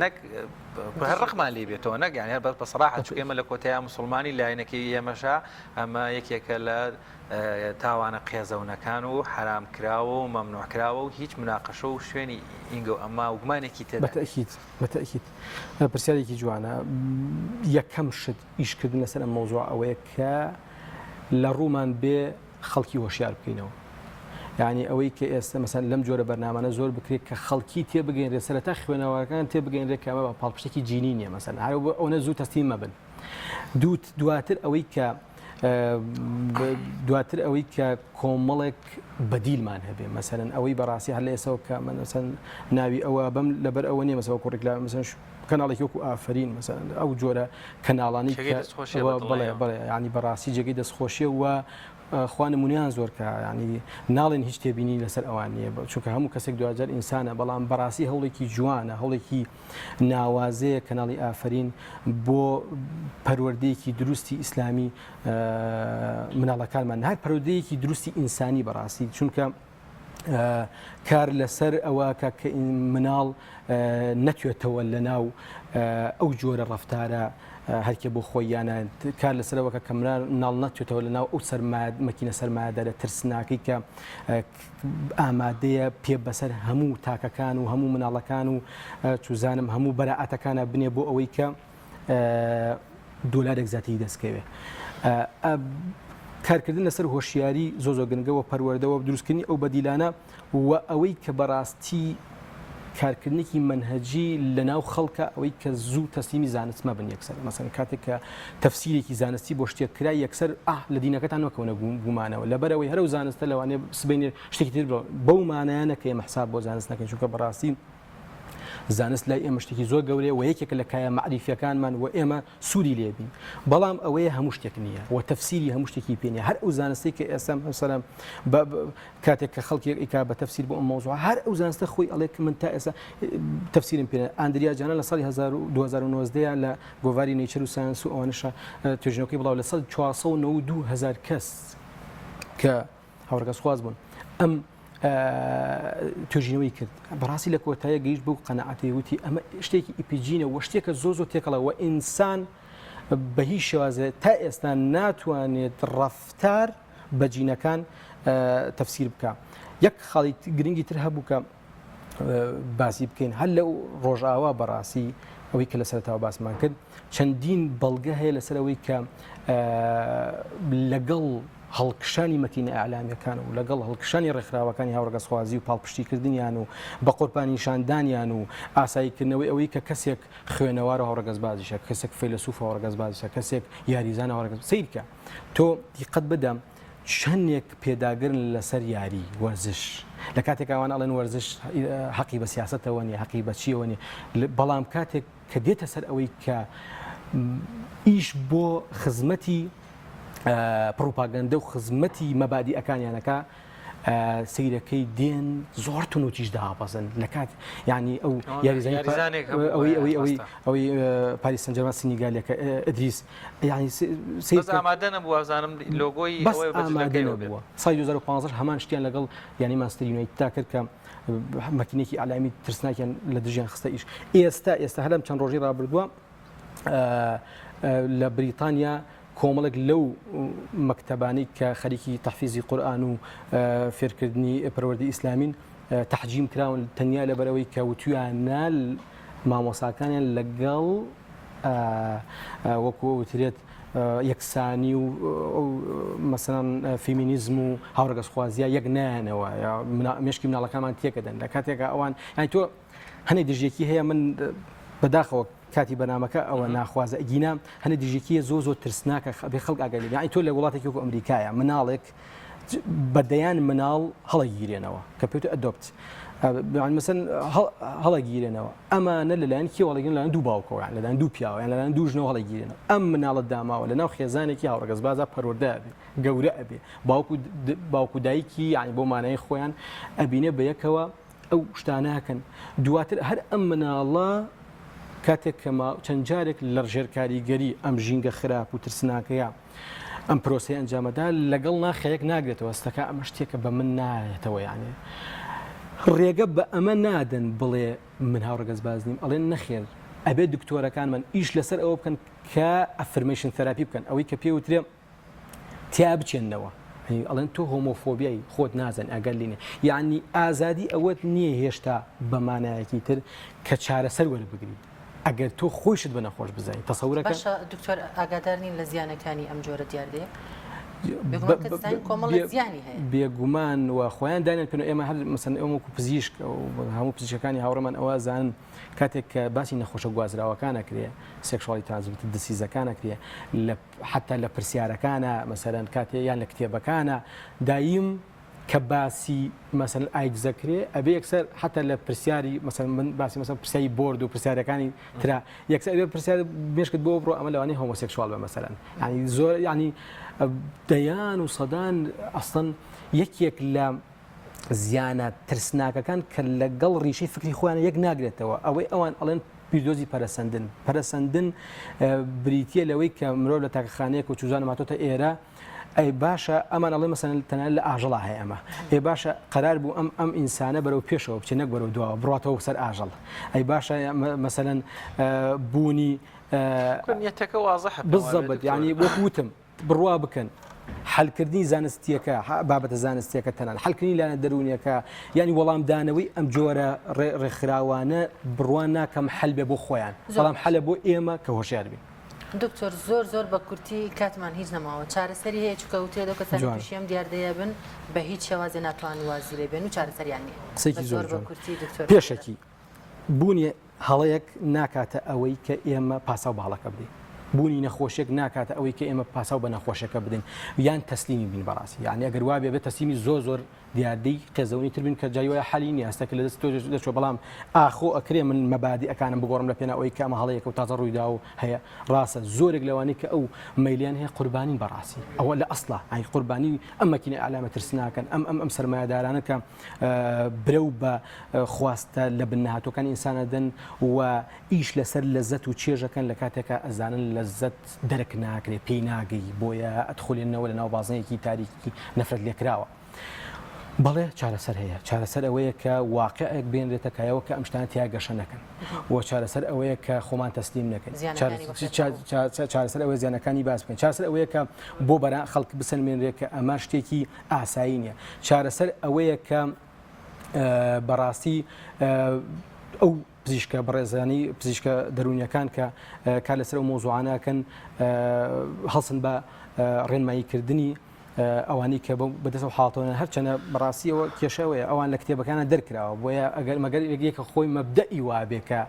نەک هەر ڕقمان لێ بێتەوە نەگەیان هەر بەسەراحە چکە ئێمە لە کۆتایی مسلمانی لایەنەکەی ئێمەشا ئەمە یەکێکە لە تاوانە قێزەونەکان و حرام کراوە و مەمنوع کراوە و هیچ مناقەشە و شوێنی ئینگە ئەمە وگمانێکی تێدا بەتەئکید پرسیارێکی جوانە یەکەم شت ئیشکردن لەسەر ئەم مەوزوع ئەوەیە کە لە ڕوومان بێ خەڵکی هۆشیار بکەینەوە یعنی ئەوەی کە ئێستا مەسەن لەم جۆرە بەرنامانە زۆر بکرێت کە خەڵکی تێبگەینرێت سەرەتا خوێنەوەکان تێبگەینرێت کە ئەمە بە پاڵپشتێکی جینی نییە مەسەن هەروە ئەوە زوو تەستیم مەبن دواتر ئەوەی کە دواتر ئەوەی کە کۆمەڵێک بەدیلمان هەبێ مەسەرەن ئەوەی بەڕاستی هەر لە ئێسەوە کە مەسەن ناوی ئەوە بەم لەبەر ئەوە نیە مەسەوە کوڕێک لە مەسەن کەناڵێکی وەکو ئافرین مەسەن ئەو جۆرە کەناڵانی بڵێ ینی بەڕاستی جێگەی دەستخۆشیە وە خوا نمونیان زۆر کە ینی ناڵێن هیچ تێبینی لەسەر ئەوان نیە چونکە هەموو کەسێک دوجار ئینسانە بەڵام بەڕاستی هەوڵێکی جوانە هەوڵێکی ناوازەیە کەناڵی ئافرین بۆ پەروەردەیەکی دروستی ئیسلامی مناڵەکانمان هەر پەروەردەیەکی دروستی ئینسانی بەڕاستی چونکە کار لەسەر ئەوە کە مناڵ نەتوێتەوە لە ناو ئەو جۆرە ڕەفتارە هەرکێ بۆ خۆیانە کار لەسەرەوەکە کە مناڵ ناتوێتەوە لە ناو ئەو مەکینە سەرمادەرە ترسناکەی کە ئامادەیە پێ بەسەر هەموو تاکەکان و هەموو مناڵەکان و چوزانم هەموو بەراعەتەکانە بنێ بۆ ئەوەی کە دۆلارێک زیاتری دەستکەوێ کارکردن لەسەر هۆشیاری زۆ گرنگەوە پەروەردەوە دروستکردنی ئەو بەدیلانە و ئەوەی کە بەڕاستی کارکردنێکی منهجی لە ناو خەڵکە ئەوەی کە زوو تەسلیمی زانستمە بن یەکسەر مەسەن کاتێک کە تەفسیرێکی زانستی بۆ شتێک کرا یەکسەر لە دینەکەتان وەکەونە گومانەوە لەبەرەوەی هەرو زانستە لەوانێ سبینێ شتێکی تر بەو مانایانە کە ئێمە حساب بۆ زانست نەکەین چونکە بەڕاستی زانست لای ئێمە شتێکی زۆر گەورەیە و یەکێک لە کایە معریفیەکانمان و ئێمە سووری لێبین بەڵام ئەوەیە هەموو شتێک نییە و تەفسیری هەموو شتێکی پێنیە هەر ئەو زانستی کە ئێستا مثلا کاتێک کە خەڵکی ئیکا بە تەفسیر بۆ ئەم مەوزوع هەر ئەو زانستە خۆی ئەڵێ من تا ئێستا تەفسیرم پێ ئاندریا جانە لە ساڵی 2019 لە گۆڤاری نیچر و ساینس و ئەوانشە توێژنەوەکەی بڵاو لە ساڵ 492,000 کەس کە هاوڕێگە سوخواز بوون ئەم توێژینەوەی کرد بەڕاستی لە کۆتایە گەیشت بوو قەنەعەتی وتی ئەمە شتێکی ئیپیجینە و شتێکە زۆ تێکەڵەوە ئینسان بە هیچ شێوازە تا ئێستا ناتوانێت ڕەفتار بە جینەکان تەفسیر بکە یەک خاڵی گرنگی تر هەبوو کە باسی بکەین هەر لەو ڕۆژئاوا بەڕاستی ئەوەی کە لەسەرتاوە باسمان کرد چەندین بەڵگە هەیە لەسەرەوەی کە لەگەڵ هەڵکشانی مەکینە ئەعلامیەکان و لەگەڵ هەڵکشانی ڕێکخراوەکانی هاوڕێگەسوازی و پاڵپشتیکردنیان و بە قوربانیشاندانیان و ئاساییکردنەوەی ئەوەی کە کەسێک خوێنەوار و هاوڕێگەز بازیشە کەسێک فەیلسوف و هاوڕێگەز بازیشە کەسێک یاریزان هاوڕێگەز سیرکە تۆ دیقەت بدەم چەندێک پێداگرن لەسەر یاری وەرزش لە کاتێک ئەوان ئەڵێن وەرزش حەقی بە سیاسەتەوە نیە حەقی بە چیەوە نیە بەڵام کاتێک کە دێتە سەر ئەوەی کە ئیش بۆ خزمەتی پروپاگەندە و خزمەتی مەبادی ئەکانیانەکە سیرەکەی دێن زۆر تونوتیش داهاپەسن لە کات یعنی ئەو ئەوەی پاریس سەن ژەرمان سینیگالێکە ئەدریس ئامادە نەبووە زانم لۆگۆی بووە ساڵی 2015 هەمان شتیان لەگەڵ ینی ماستەر یونایتدا کرد کە مەکینێکی ئالامی ترسناکیان لە دژیان خستە ئیش ئێستا هەلم چەند ڕۆژی ڕابردووە لە بریتانیا کۆمەڵێک لەو مەکتەبانی کە خەریکی تەحفیزی قورئان و فێرکردنی پەروەردەی ئیسلامین تەحجیم کراون تەنیا لەبەرەوەی کە وتویانە مامۆساکانیان لەگەڵ وەکو وترێت یەکسانی و مەسەڵەن فیمینیزم و هاوڕێگەسخوازیە یەک نایەنەوە مێشکی مناڵەکانمان تێکەدەن لە کاتێکە ئەوان یانی تۆ هەنێک دژێکی هەیە من بەداخەوە کاتی بەنامەکە ئەوە ناخوازە ئەگینا هەنێ دژێکیە زۆ ترسناکە بێ خەڵک ئاگەلی یانی تۆ لە وڵاتێکی وەکو ئەمریکایە مناڵێک بەدەیان مناڵ هەڵەگیرێنەوە کە پێوتە ئەدۆپت مەسەن هەڵەگیرێنەوە ئەمانە لەلایەن کێوەڵەگەن لەلایەن دوو باوکەوە لەلایەن دوو پیاوە یان لەلایەن دوو ژنەوە هەڵەگیرێنەوە ئەم مناڵە داماوە لەناو خێزانێکی هاوڕێگەز بازە پەروەردە ئەبێ گەورە ئەبێ باوکو دایکی یعنی بۆ مانای خۆیان ئەبینێ بەیەکەوە ئەو شتانەکەن دواتر هەر ئەم مناڵە کاتێک کەما چەند جارێک لە ژێرکاریگەری ئەم ژینگە خراپ و ترسناکەیە ئەم پرۆسی ئەنجامەدا لەگەڵ ناخەیەک ناگرێتەوە ئەستەکە ئەمە شتێکە بە من نایێتەوە یانێ ڕێگە بە ئەمە نادەن بڵێ من هاوڕێگەز باز نیم ئەڵێن نەخێر ئەبێ دکتۆرەکانمان ئیش لەسەر ئەوە بکەن کە ئەفرمیشن تەراپی بکەن ئەوەی کە پێوترێ تیا بچێنەوە ئەڵێن تۆ هۆمۆفۆبیایی خۆت نازان ئەگەر لینێ یعنی ئازادی ئەوەت نییە هێشتا بەمانایەکی تر کە چارەسەر وەربگریت ئەگەر تۆ خۆشت بە نەخۆش بزانین تەسەورەکە باشە دکتۆر ئاگادار نین لە زیانەکانی ئەم جۆرە دیاردەیە کۆمەڵ زیانی هەیە بێگومان و خۆیان دانێن پێ ئێمە هەر مەسەن ئەوەکو پزیشک هەموو پزیشکەکانی هاوڕێمان ئەوە زانن کاتێک کە باسی نەخۆشە گوازراوەکانە کرێ سێکشوالی ترانسمیتد دسیزەکانە کرێ حتا لە پرسیارەکانە مەسەرەن کاتێ یان لە کتێبەکانە دایم کە باسی مەسەن ئایدزەکرێ ئەبێ یەکسەر حتا لە پرسیاری مەسەن من باسی مەسەن پرسیاری بۆرد و پرسیارەکانی ترا یەکسەر ئەبێ پرسیار مێشکت بۆ بڕۆ ئەمە لەوانەیە هۆمۆسێکشوال بە مەسەرەن ینی زۆر ینی دەیان و سەدان ئەستن یەکێک لە زیانە ترسناکەکان کە لەگەڵ ڕیشەی فکری خۆیان یەک ناگرێتەوە ئەوەی ئەوان ئەڵێن پیرۆزی پەرەسەندن بریتە لەوەی کە مرۆڤ لە تاقیخانەیەک و چوزانە ماتۆتە ئێرە ئەی باشە ئەمان ئەڵێ مەسەن تەنانەت لە ئاژەڵا هەیە ئەمە ئێ باشە قەرار بوو ئەم ئینسانە بەرەو پێشەوە بچێ نەک بەرەو دووە بڕاتەوە سەر ئاژەڵ ئەی باشە مەسەلەن بوونی بالضبط ینی وەکوتم بڕوا بکەن حلکردنی زانستیەکە بابەتە زانستیەکە تەنان حلکردنی لاەنە دەرونیەکە ینی وەڵامدانەوەی ئەم جۆرە ڕێکخراوانە بڕوان ناکەم حل بێ بۆ خۆیان بەڵام حلە بۆ ئێمە کە هۆشیار بین دکتۆر زۆر بە کورتی کاتمان هیچ نەماوە چارەسەری هەیە چکەوتێ دەو کەسانی تووشیم دیاردەیە بن بە هیچ شێوازێ ناتوانن وازیرێ بێن و چارەسەریان نییە زۆر بە کورتی دکتۆر پێشەکی بوونی هەڵەیەک ناکاتە ئەوەی کە ئێمە پاساو باڵەکە بدەین بوونی نەخۆشێک ناکاتە ئەوەی کە ئێمە پاساو بە نەخۆشەکە بدەین یان تەسلیمی بین بەڕاستی یعنی ئەگەر وا بێ تەسلیمی زۆر دیاردەی قێزەونی تر بین کە جایوە حەلی نیە هەستە کە لە دەست تۆ دەچۆ بەڵام ئاخۆ ئەکرێ من مەبادی ئەکانم بگۆڕم لە پێنا ئەوەی کە ئەمە هەڵەیەک و تازە ڕوویدا و هەیە ڕاستە زۆرێک لەوانەیە کە ئەو مەیلیان هەیە قوربانی بەڕاستی ئەوە لە ئەسڵا ئای قوربانی ئەم مەکینە ئالامە ترسناکەن ئەم سەرمایه‌دارانە کە برەو بە خواستە لە بنهاتۆکانی ئینسانە دەن و ئیش لەسەر لەزەت و چێژەکەن لە کاتێکە ئەزانن لەزەت دەرک ناکرێ پێی ناگەی بۆیە ئەدخولێنەوە لە ناو بازنەیەکی تاریکی نەفرەت لێکراوە بەڵێ چارەسەر هەیە چارەسەر ئەوەیە کە واقعێک بێنرێتە کایەوە کە ئەم شتانە تیا گەشە نەکەن و چارەسەر ئەوەیە کە خۆمان تەسلیم نەکەن چارەسەر ئەوەی زیانەکانی باس بکەن چارەسەر ئەوەیە کە بۆ بەرا خەڵک بسەلمێنرێت کە ئەمە شتێکی ئاسایی نییە چارەسەر ئەوەیە کە بەڕاستی ئەو پزیشکە بەڕێزانی پزیشکە دەرونیەکان کە کار لەسەر ئەو مۆزوعانەکەن هەڵسن بە ڕێنماییکردنی ئەوانی کە بەدەست و حاڵەتەوە هەرچەنە بەڕاستیەوە کێشەوەیە ئەوان لە کتێبەکانە دەرکراوە بۆیە ئەگەر مەگەر یەکە خۆی مەبدەئی وابێ کە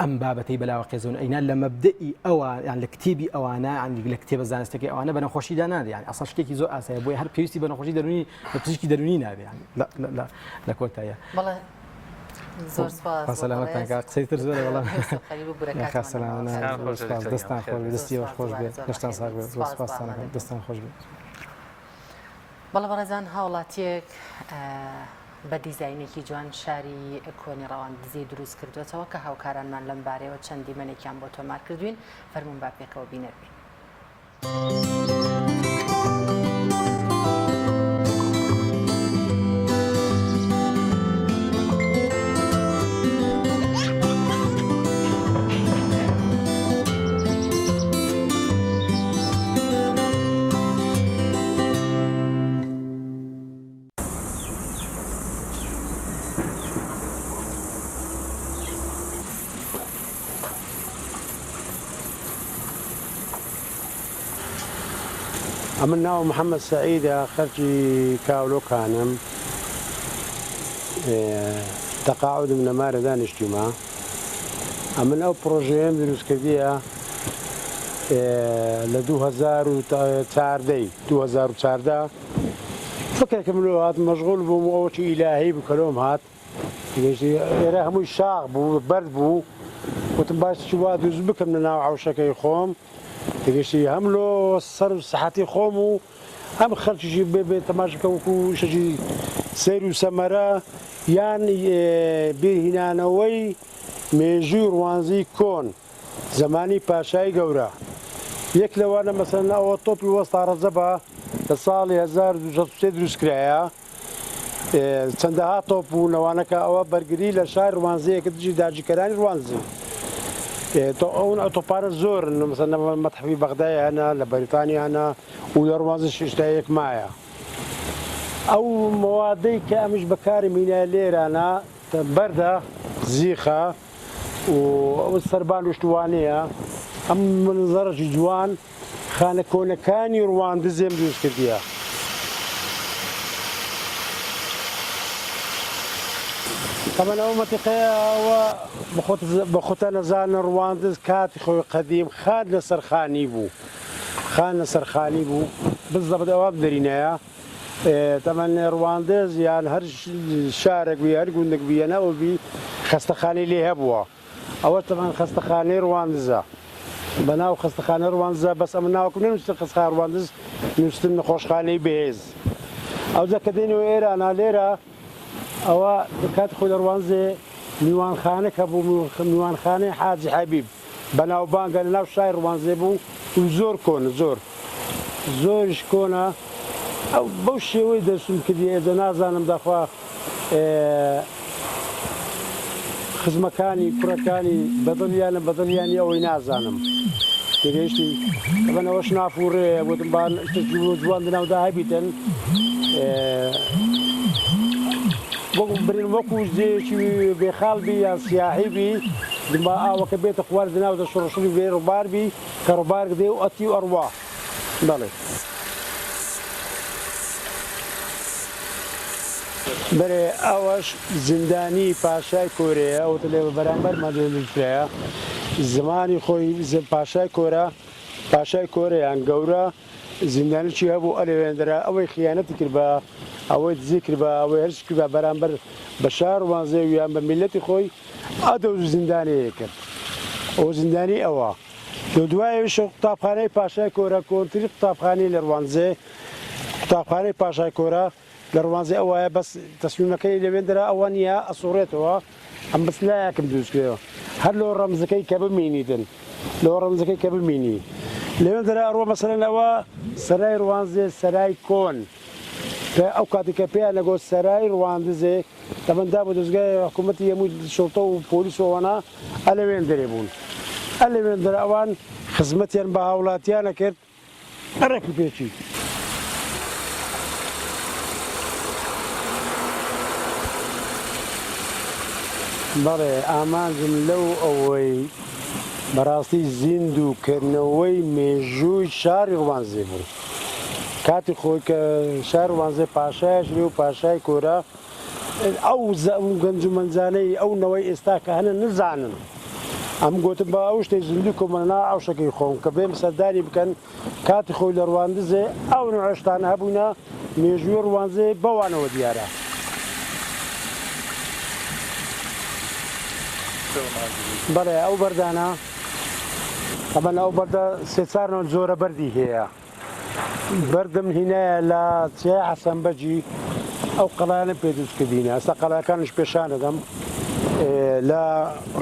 ئەم بابەتەی بەلاوە قێزەون ئەینا لە مەبدەئی ئەوە یان لە کتێبی ئەوانە لە کتێبە زانستەکەی ئەوانە بە نەخۆشیدا نادێ یان ئەسڵ شتێکی زۆر ئاسایە بۆیە هەر پێویستی بە نەخۆشی دەرونی لە پزیشکی دەرونی نابێ لە کۆتایە زۆر سپاس سەلامەتان کات قسەیتر زۆرە بەڵام دەستان خۆش دەستیەوە خۆش بێت دەستان ساغ بێت سپاسانەکەم دەستان خۆش بێت بەڵێ بەڕێزان هاوڵاتیەک بە دیزاینێکی جوان شاری کۆنی ڕەوان دزی دروست کردوێتەوە کە هاوکارانمان لەم بارەیەوە چەندی منێکیان بۆ تۆمار کردوین فەرموون با پێکەوە بینەربین ئەمن ناو محەممەد سعیدە خەرجی کاولۆکانم تەقاعدم لە مارە دانیشتیمە ئەمن ئەو پرۆژەیەم دروستکردیە لە 2014 فکرێکم لۆ هات مەشغوڵ بووم ئەوەی ئیلاهی بکەلۆم هات ئێرە هەمووی شاخ بوو بەرد بوو وتم باسی وا دروست بکەم لە ناو عەوشەکەی خۆم تگەشتی هەم لۆ سەر و سەحەتی خۆم و هەم خەرکیشی بێ تەماشەکە وەکو شەژی سەیر و سەمەرە یان بێهینانەوەی مێژووی ڕوانزی کۆن زمانی پاشای گەورە یەک لەوانە مەسەن ئەوە تۆپی وەستا ڕەزە بە لە ساڵی 1970 دروستکرایە چەندەها تۆپ و نەوانەکە ئەوە بەرگری لە شار ڕوانزەیەکە دژی داگیرکەرانی ڕوانزی ئەوون ئۆتۆپارە زۆرن مەسەن مەتحەفی بەغدای هەنا لە بەریتانیا هەنا و لە ڕوانزە شتایەک مایە ئەو مەوادەی کە ئەمیش بەکاری مینە لێرانە بەردە زیخە و ئەو سەربان وشتوانەیە ئەم منزەرەی جوان خانە کۆنەکانی ڕواندزێم دروست کردیە طبعا ئەو مەتیقەیەوە بەخۆتە نەزانە ڕواندز کاتی خۆی قەدیم خان لەسەر خانی بوو خان لەسەر خانی بوو بزەبت ئەوە بدەرینەیە تەمەەن ڕواندز یان هەر شارێک بی هەر گوندێک بیەنەوە بی خەستەخانی لێ هەبووە ئەوە تەمان خەستەخانەی ڕواندزە بەناو خەستەخانە ڕوانزە بەس ئەمە ناوکم نووسە خستخا ڕواندز نووسن نەخۆشخانەی بەهێز ئەوجا کە دێنەوە ئێرانە لێرە ئەوە کاتی خۆی لە ڕوانزێ میوانخانە کە بوو میوانخانەی حاجی حەبیب بەناوبانگە لە ناو شای ڕوانزێ بوو و زۆر کۆن زۆریش کۆنە ئەو بەو شێوەی دەرسوم کردی ئێجا نازانم داخوا خزمەکانی کوڕەکانی بەدڵیانی ئەوەی نازانم تێگەیشتی بەنەوەش نافوڕێ بۆتم جوان دناودا هەبیتن برین وەکو زێکی بێخاڵبی یان سیاحیبی دما ئاوەکە بێتە خوار دناودا شڕشوری بێ ڕووباربی کە ڕووبار دێ و ئەتی و ئەڕوا بەڵێ بەرێ ئەوەش زیندانی پاشای کۆرەیە ئەوتە لێ بەرامبەر مەدەلوفرەیە زمانی خۆی پاشای کۆرە پاشای کۆرەیان گەورە زیندانی چی هەبوو ئەلێوێندرا ئەوەی خیانەتی کرد بە ئەوەی دزی کرد بە ئەوەی هەرچ کرد بە بەرامبەر بە شار وانزێ ویان بە میلەتی خۆی ئەدە زیندانەیە کرد ئەو زیندانی ئەوە دوایەویش قوتابخانەی پاشای کۆرە کۆنتری قوتابخانەی لە ڕوانزێ قوتابخانەی پاشای کۆرە لە ڕوانزێ ئەوایە بەس تەسمیمەکەی لەوێندرا ئەوە نییە ئەسوڕێتەوە ئەم بەسلایەکم دروستکرێەوە هەر لەوە ڕەمزەکەی کە بمینیتن لەوە ڕەمزەکەی کە بمینی لەوێندرا ئەڕۆ مەسەلەن ئەوە سەرای ڕوانزێ سەرای کۆن ئەو کاتێککە پێیان لەگۆ سەرای ڕواندزێ تەمەندا بۆ دەستگای حکوومەتی هەمووی شڵتە و پۆلیسەوەنا ئەلەوێن دەرێ بوون ئەلەوێندرا ئەوان خزمەتیان بە هاوڵاتیانە کرد ئەڕێکی پێچی بەڵێ ئامانجم لەو ئەوەی بەڕاستی زیندووکردنەوەی مێژووی شاری ڕوانزێ بوو کاتی خۆی کە شار ڕوانزێ پاشایش لێ و پاشای کۆرە ئەو گەنج و مەنجانەی ئەو نەوەی ئێستا کە هەنە نزانن ئەم گوتم بە ئەو شتەی زیندوو کۆمەنا ئەو شەکەی خۆم کە بێم سەردانی بکەن کاتی خۆی لە ڕواندزێ ئەو نوعشتانە هەبووینە مێژووی ڕوانزێ بەوانەوە دیارە بەڵێ ئەو بەردانە ئەمە ئەو بەردە سێچارنەوە زۆرە بەردی هەیە بەردم هینایە لە چیای حەسەنبەجی ئەو قەڵایانە پێ دروستکردینە ئەستا قەڵایەکانش پێشان دەدەم لە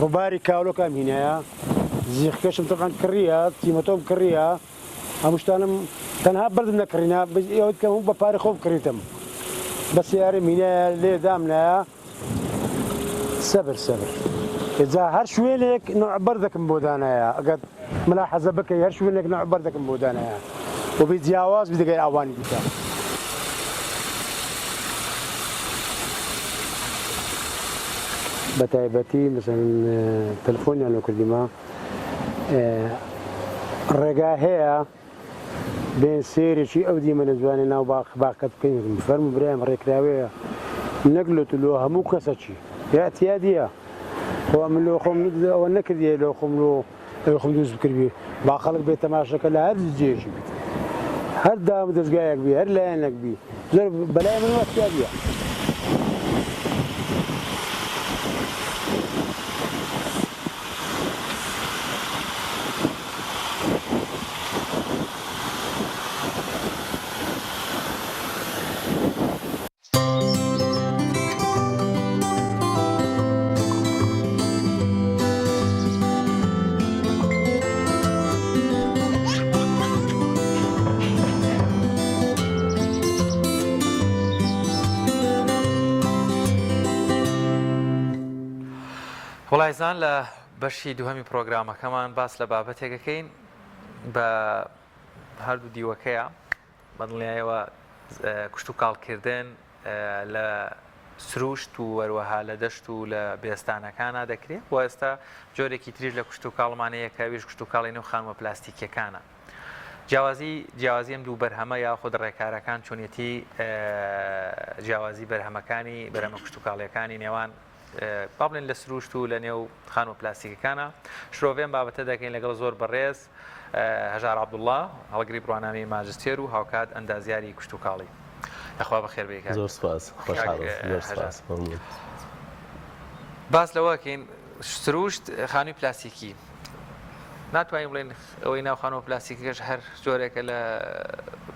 ڕووباری کاولۆکان هینایە زیخکەشم تەقان کڕیە تیمەتۆم کڕیە هەموو شتانم تەنها بەردم نەکڕینە ئەوەی کە هەموو بە پارەی خۆم کڕیتم بە سیارە مینایە لێ دامنایە سەبر جا هەر شوێنێک نوعبەر دەکەم بۆ دانایە ئەگەر ملا حەزە بکەی هەر شوێنێک نوعبەر دەکەم بۆ دانایە بۆ بێ جیاواز بی دەگەی ئاوانی دیکە بە تایبەتی مەسەن تەلەفۆنیان لۆ کردیمە ڕێگا هەیە بێن سێرێکی ئەو دیمەنە جوانی ناو باقەت بکەین فەرمو برایم ڕێکراوەیە نەک لە تلۆ هەموو کەسەچی یاتیادیە خۆ من لۆ خۆم ئەوە نەکردیە لۆ خۆم لۆ خۆم دروست بکردی با خەڵک بێت تەماشەکە لە هەر جێژی بیت هەر دام دەستگایەک بی هەر لایەنێک بی زۆر بەلای من وەختیادیە وڵایزان لە بەشی دووهەمی پرۆگرامەکەمان باس لە بابەتێکەکەین بە هەردوو دیوەکەیە بەدڵنیایەوە کوشت و کاڵکردن لە سروشت و وەروەها لە دەشت و لە بێستانەکانە دەکرێت و ئێستا جۆرێکی تریش لە کوشت و کاڵمانەیە کە ویش کوشت و کاڵی نێو خانوە پلاستیکیەکانە. جیاوازی ئەم دوو بەرهەمە یاخود ڕێکارەکان چۆنیەتی جیاوازی بەرهەمەکانی بەرهەمە کوشت و کاڵیەکانی نێوان با بڵێن لە سروشت و لە نێو خانوە پلاستیکەکانە شرۆڤێن بابەتە دەکەین لەگەڵ زۆر بەڕێز هەژار عەبدوڵڵا هەڵگری بڕوانامی ماجستێر و هاوکات ئەندازیاری کوشت و کاڵی. ئەخوا بەخێر بێکات. زۆر سپاس زۆر سپاس. باس لەوەکەین سروشت خانووی پلاستیکی ناتوانین بڵێن ئەوەی ناو خانوە پلاستیکەکەش هەر جۆرێکە لە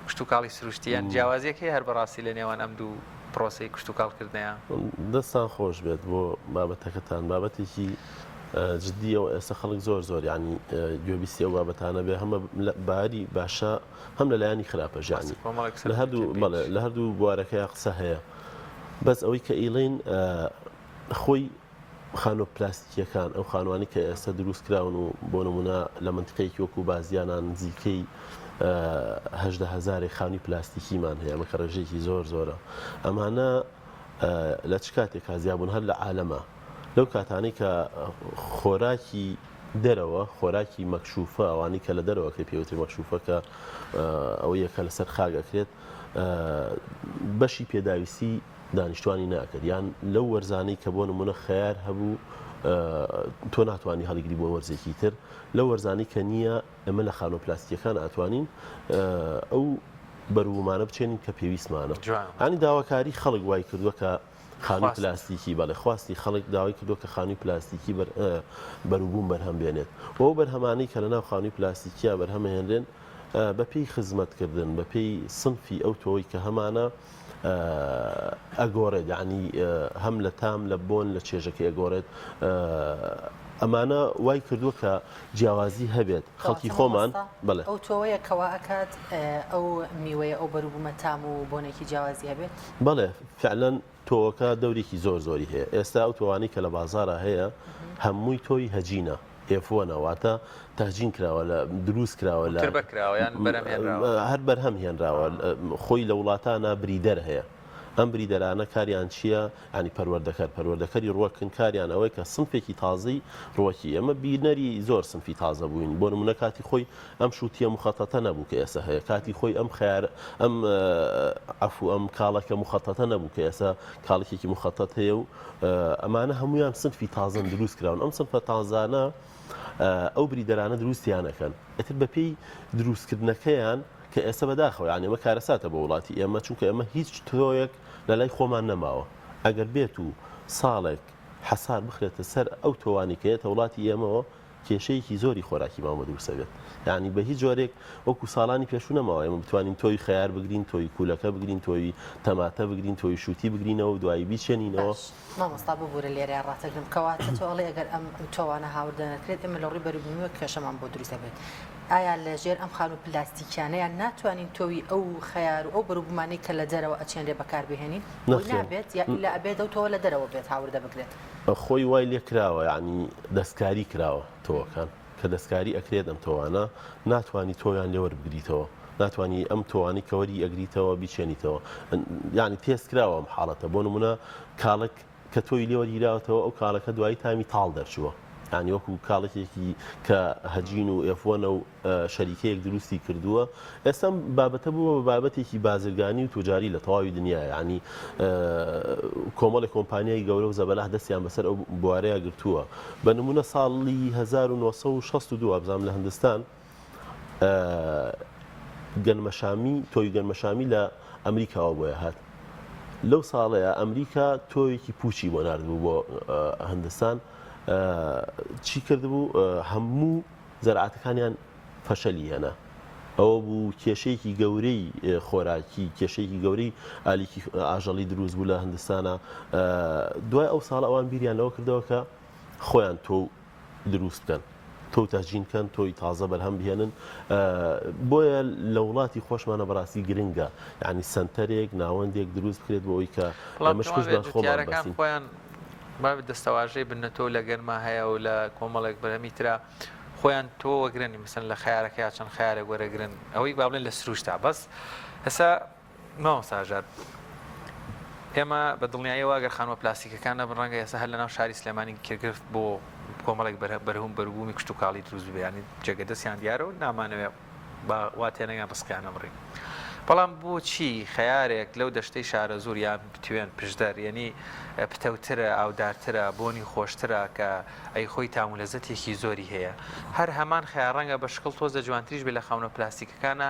کوشت و کاڵی سروشتیان جیاوازیەکەی هەر بەڕاستی لە نێوان ئەم دوو پرۆسی کوشت و کاڵکردنیان دەستان خۆش بێت بۆ بابەتەکەتان بابەتێکی جددیەوە ئێستا خەڵک زۆر ینی گوێبیستی ئەو بابەتانە بێ هەمە باری باشە هەم لە لایانی خراپە ژانی لە هەردوو بوارەکەی قسە هەیە بەس ئەوەی کە ئیڵین خۆی خانوە پلاستیکیەکان ئەو خانوانی کە ئێستا دروست کراون و بۆ نمونە لە منتقەیەکی وەکو بازیانان نزیکەی 18,000 خانووی پلاستیکیمان هەیە ئەمە کە ڕێژەیەکی زۆرە ئەمانە لە چ کاتێک کازیابوون هەر لە عالەمە لەو کاتانەی کە خۆراکی دەرەوە خۆراکی مەکشوفە ئەوانی کە لە دەرەوە کە پێوتری مەکشوفە کە ئەوە یەکە لەسەر خاگەکرێت بەشی پێداویستی دانیشتوانی ناکرد یان لەو وەرزانەی کە بۆ نمونە خەیار هەبوو تۆ ناتوانانی هەڵگری بۆ وەرزێکی تر لەو وەرزانەی کە نییە ئەمە لە خانوە پلاستیکەکان ئاتوانین ئەو بەروومانە بچێنین کە پێویستمانە هەنی داواکاری خەڵک وای کردووە کە خانووی پلاستیکی بەڵێ خواستی خەڵک داوای کردووە کە خانووی پلاستیکی بەروبووم بەرهەم بێنێت بۆ بەرهەمانەی کە لەناو خانووی پلاستیکیا بەرهەمهێنرێن بەپێی خزمەتکردن بەپێی سنفی ئەو تۆی کە هەمانە ئەگۆڕێت یعنی هەم لە تام لە بۆن لە چێژەکە ئەگۆڕێت ئەمانە وای کردووە کە جیاوازی هەبێت خەڵکی خۆمان بڵێ ئەو تۆوەیە کەوا ئەکات ئەو میوەیە ئەو بەروبوومە تام و بۆنێکی جیاوازی هەبێت بەڵێ فعلەن تۆوەکە دەورێکی زۆری هەیە ئێستا ئەو تۆوانی کە لە بازارە هەیە هەمووی تۆی هەجینە ئێفۆنەواتە تاجین کراوە لە دروست کراوە لە هەر بەرهەم هێنراوە خۆی لە وڵاتانە بریدەر هەیە ئەم بریدەرانە کاریان چییە ینی پەروەردەکەری ڕوەکن کاریان ئەوەی کە سنفێکی تازەی ڕوەکی ئەمە بینەری زۆر سنفی تازە بووین بۆ نمونە کاتی خۆی ئەم شووتە مخەتەتە نەبوو کە ئێستا هەیە کاتی خۆی ئەم خیار ئەم عفو ئەم کاڵەکە مخەتەتە نەبوو کە ئێستا کاڵێکی مخەتەت هەیە و ئەمانە هەمویان سنفی تازەن دروست کراون ئەم سنفە تازانە ئەو بریدەرانە دروستیانەکەن ئەتر بەپێی دروستکردنەکەیان کە ئێستا بەداخەوە یعنی ئەمە کارەساتە بە وڵاتی ئێمە چونکە ئەمە هیچ تۆیەک لە لای خۆمان نەماوە ئەگەر بێت و ساڵێک حەسار بخرێتە سەر ئەو تۆوانی کەیەتە وڵاتی ئێمەوە کێشەیەکی زۆری خۆراکی مامە دروسەبێت یعنی بە هیچ جۆرێک وەکو ساڵانی پێشوو نەماوە ئێمە بتوانین تۆی خەیار بگرین تۆی کوولەکە بگرین تۆی تەماتە بگرین تۆی شووتی بگرینەوە دوایی بیچێنینەوە مامۆستا ببوورە لێرە ڕاتەگرم کەواتە تۆڵێ ئەگەر ئەم تۆوانە هاوردەنەکرێت ئێمە لە ڕووی بەروبوومیەوە کێشەمان بۆ دروستە بێت ئایا لەژێر ئەم خانوو پلاستیکیانەیە ناتوانین تۆوی ئەو خەیار و ئەو بەروبوومانەی کە لە دەرەوە ئەچێنرێ بەکاربهێنین نابێت لە ئەبێت ئەو تۆوە لە دەرەوە بێت هاوردە بکرێت خۆی وای لێ کراوە یعنی دەستکاری کراوە تۆوەکان کە دەستکاری ئەکرێت ئەم تۆوانە ناتوانانی تۆیان لێوەربگریتەوە ناتوانانی ئەم تۆوانی کەوەری ئەگریتەوە بیچێنیتەوە یعنی تێست کراوە ئەم حاڵەتە بۆ نمونە کاڵک کە تۆی لێوەریراوەتەوە ئەو کاڵەکە دوایی تامی تاڵ دەرچووە ینی وەکو کاڵێکێکی کە هەجین و ئێفۆنە و شەریکەیەک دروستی کردووە ئێستا بابەتە بووە بە بابەتێکی بازرگانی و توجاری لە تەواوی دنیا ینی کۆمەڵی کۆمپانیای گەورە و زەبەلاح دەستیان بەسەر ئەو بوارەیە گرتووە بە نمونە ساڵی 1962 بزانام لە هەندستان گەنمەشامی تۆی گەنمەشامی لە ئەمریکاوە بۆیە هات لەو ساڵەیە ئەمریکا تۆیەکی پوچی بۆ ناردبوو بۆ هەندستان چی کردبوو هەموو زەرعاتەکانیان فەشەلی هێنا ئەوە بوو کێشەیەکی گەورەی خۆراکی کێشەیەکی گەورەی ئالیکی ئاژەڵی دروست بوو لە هەندستانە دوای ئەو ساڵ ئەوان بیریان لەوە کردەوە کە خۆیان تۆ دروست بکەن تۆ تاجینکەن تۆی تازە بەرهەم بهێنن بۆیە لە وڵاتی خۆشمانە بەڕاستی گرنگە یعنی سنتەرێک ناوەندێک دروست بکرێت بۆ ئەوی کە ئەمەش پشت بە خۆمان بەسین با دەستەواژەی بنەتۆ لە گەرما هەیە و لە کۆمەڵێک بەرهەمی ترا خۆیان تۆ وەگرنی مثلەن لە خیارەکە چەند خیارێک وەرەگرن ئەوەی با بڵێن لە سروشتا بەس ئێستا ماوەساژات ئێمە بە دڵنیاییەوە ئەگەر خانوە پلاستیکەکانە بڕەنگە ئێستا هەر لەناو شاری سلێمانی کێگرفت بۆ کۆمەڵێک بەرهەم بەرگومی کشت و کاڵی دروست بێ ینی جێگە دەستیان دیارەوە نامانەوێت وا تێنەگەیان بەسقیانە بڕی بەڵام بۆچی خەیارێک لەو دەشتەی شارە زۆر یان بتوێن پشدەر یعنی پتەوترە ئاودارترە بۆنی خۆشترە کە ئەی خۆی تامولەزەتێکی زۆری هەیە هەر هەمان خیاڕەنگە بە شکڵ تۆزە جوانتریش بێ لە خاونە پلاستیکەکانە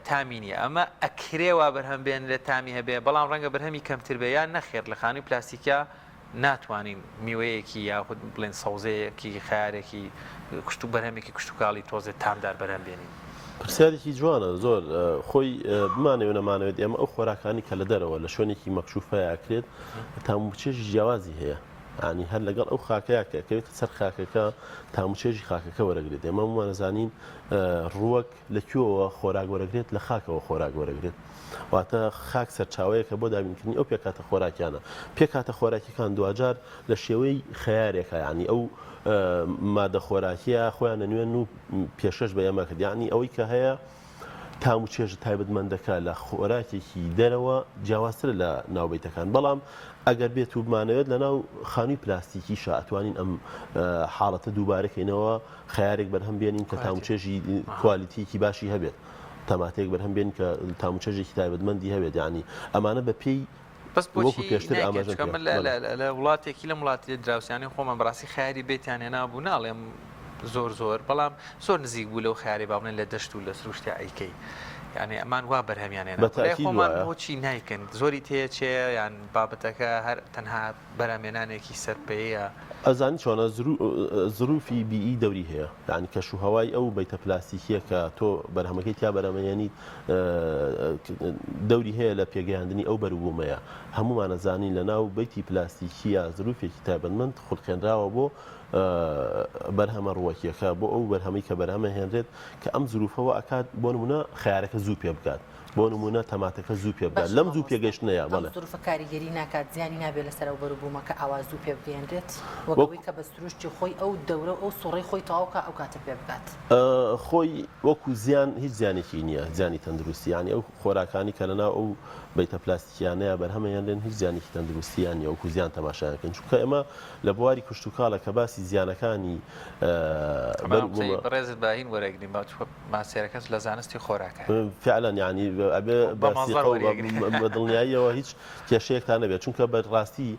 تامینیە ئەمە ئەکرێوە بەرهەم بێن لە تامی هەبێ بەڵام ڕەنگە بەرهەمی کەمتر بێ یان نەخێر لە خانووی پلاستیکە ناتوانین میوەیەکی یاخود بڵێن سەوزەیەکی خیارێکی کشت و بەرهەمێکی کشت و کاڵی تۆزێت تامدار بەرهەم بێنین پرسیارێکی جوانە زۆر خۆی بمانەوێ نەمانەوێت ئێمە ئەو خۆراکانی کە لە دەرەوە لە شوێنێکی مەکشوفەیەکرێت تاموچێژی جیاوازی هەیە ینی هەر لەگەڵ ئەو خاکەیەکەوێتە سەر خاکەکە تاموچێژی خاکەکە وەرەگرێت ئێمە وانەزانین ڕووەک لەکوێوە خۆراک وەرەگرێت لە خاکەوە خۆراک وەرەگرێت واتە خاک سەرچاوەیەکە بۆ دابینکردنی ئەو پێکاتە خۆراکیانە پێکاتە خۆراکیەکان دوجار لە شێوەی خەیارێکە ینی ئەو مادە خۆراکیە خۆیان نوێن و پێشەش بە ئێمە کرد یعنی ئەوەی کە هەیە تاموچێژ تایبەتمەندەکە لە خۆراکێکی دەرەوە جیاوازتر لە ناوبەیتەکان بەڵام ئەگەر بێت و بمانەوێت لە ناو خانووی پلاستیکی شاتوانین ئەم حاڵەتە دووبارەکەینەوە خەیارێک بەرهەم بێنین کە تاموچێژی کوالیتیکی باشی هەبێت تەماتێک بەرهەم بێن کە تاموچێژێکی تایبەتمەندی هەبێت ینی ئەمانە بە پێی بەس بۆچی پێشتر لە وڵاتێکی لە وڵاتی دراوسیانی خۆمان بەڕاستی خیاری بێتیان هێنا بوو ناڵێم زۆر بەڵام زۆر نزیک بوو لەو خیاری باڵێن لە دەشت و لە سروشتی ئایکەی یعنی ئەمان وا بەرهەمیان هێنا خۆمان بۆچی نایکەن زۆری تێچێ یان بابەتەکە هەر تەنها بەرامێنانێکی سەرپەیە ئەزانی چۆنە زروفی بیئی دەوری هەیە یعنی کەش و هەوای ئەو بەیتە پلاستیکیە کە تۆ بەرهەمەکەی تا بەرەمەیانی دەوری هەیە لە پێگەیاندنی ئەو بەروبوومەیە هەمومان ئەزانین لە ناو بەیتی پلاستیکیە زروفێکی تایبەتمەند خوڵقێنراوە بۆ بەرهەمە ڕووەکیەکە بۆ ئەو بەرهەمی کە بەرهەمە هێنرێت کە ئەم زروفەوە ئەکات بۆ نمونە خیارەکە زوو پێ بکات بۆ نمونە تەماتەکە زوو پێ بکات لەم زوو پێگەشتنەیە بەڵێ زروفە کاریگەری ناکات زیانی نابێت لەسەر ئەو بەروبوومەکە ئاوا زوو پێ بگەێنرێت وەکەوەی کە بە سروشتی خۆی ئەو دەورە ئەو سوڕی خۆی تەواوکە ئەو کاتە پێ بکات خۆی وەکو زیان هیچ زیانێکی نییە زیانی تەندروستی ینی ئەو خۆراکانی کە لەناو ئەو بەیتە پلاستیکیانەیە بەرهەمەیانێن هیچ زیانێکی تەندروستیان نیە وەکو زیان تەماشایەکەن چونکە ئێمە لە بواری کشت و کاڵە کە باسی زیانەکانی ڕێزت باهین وەرەگرین ماسێرەکەس لە زانستی خۆراکە فعلەن ینی ئەبێ بەدڵنیاییەوە هیچ کێشەیەکتان نەبێت چونکە بەڕاستی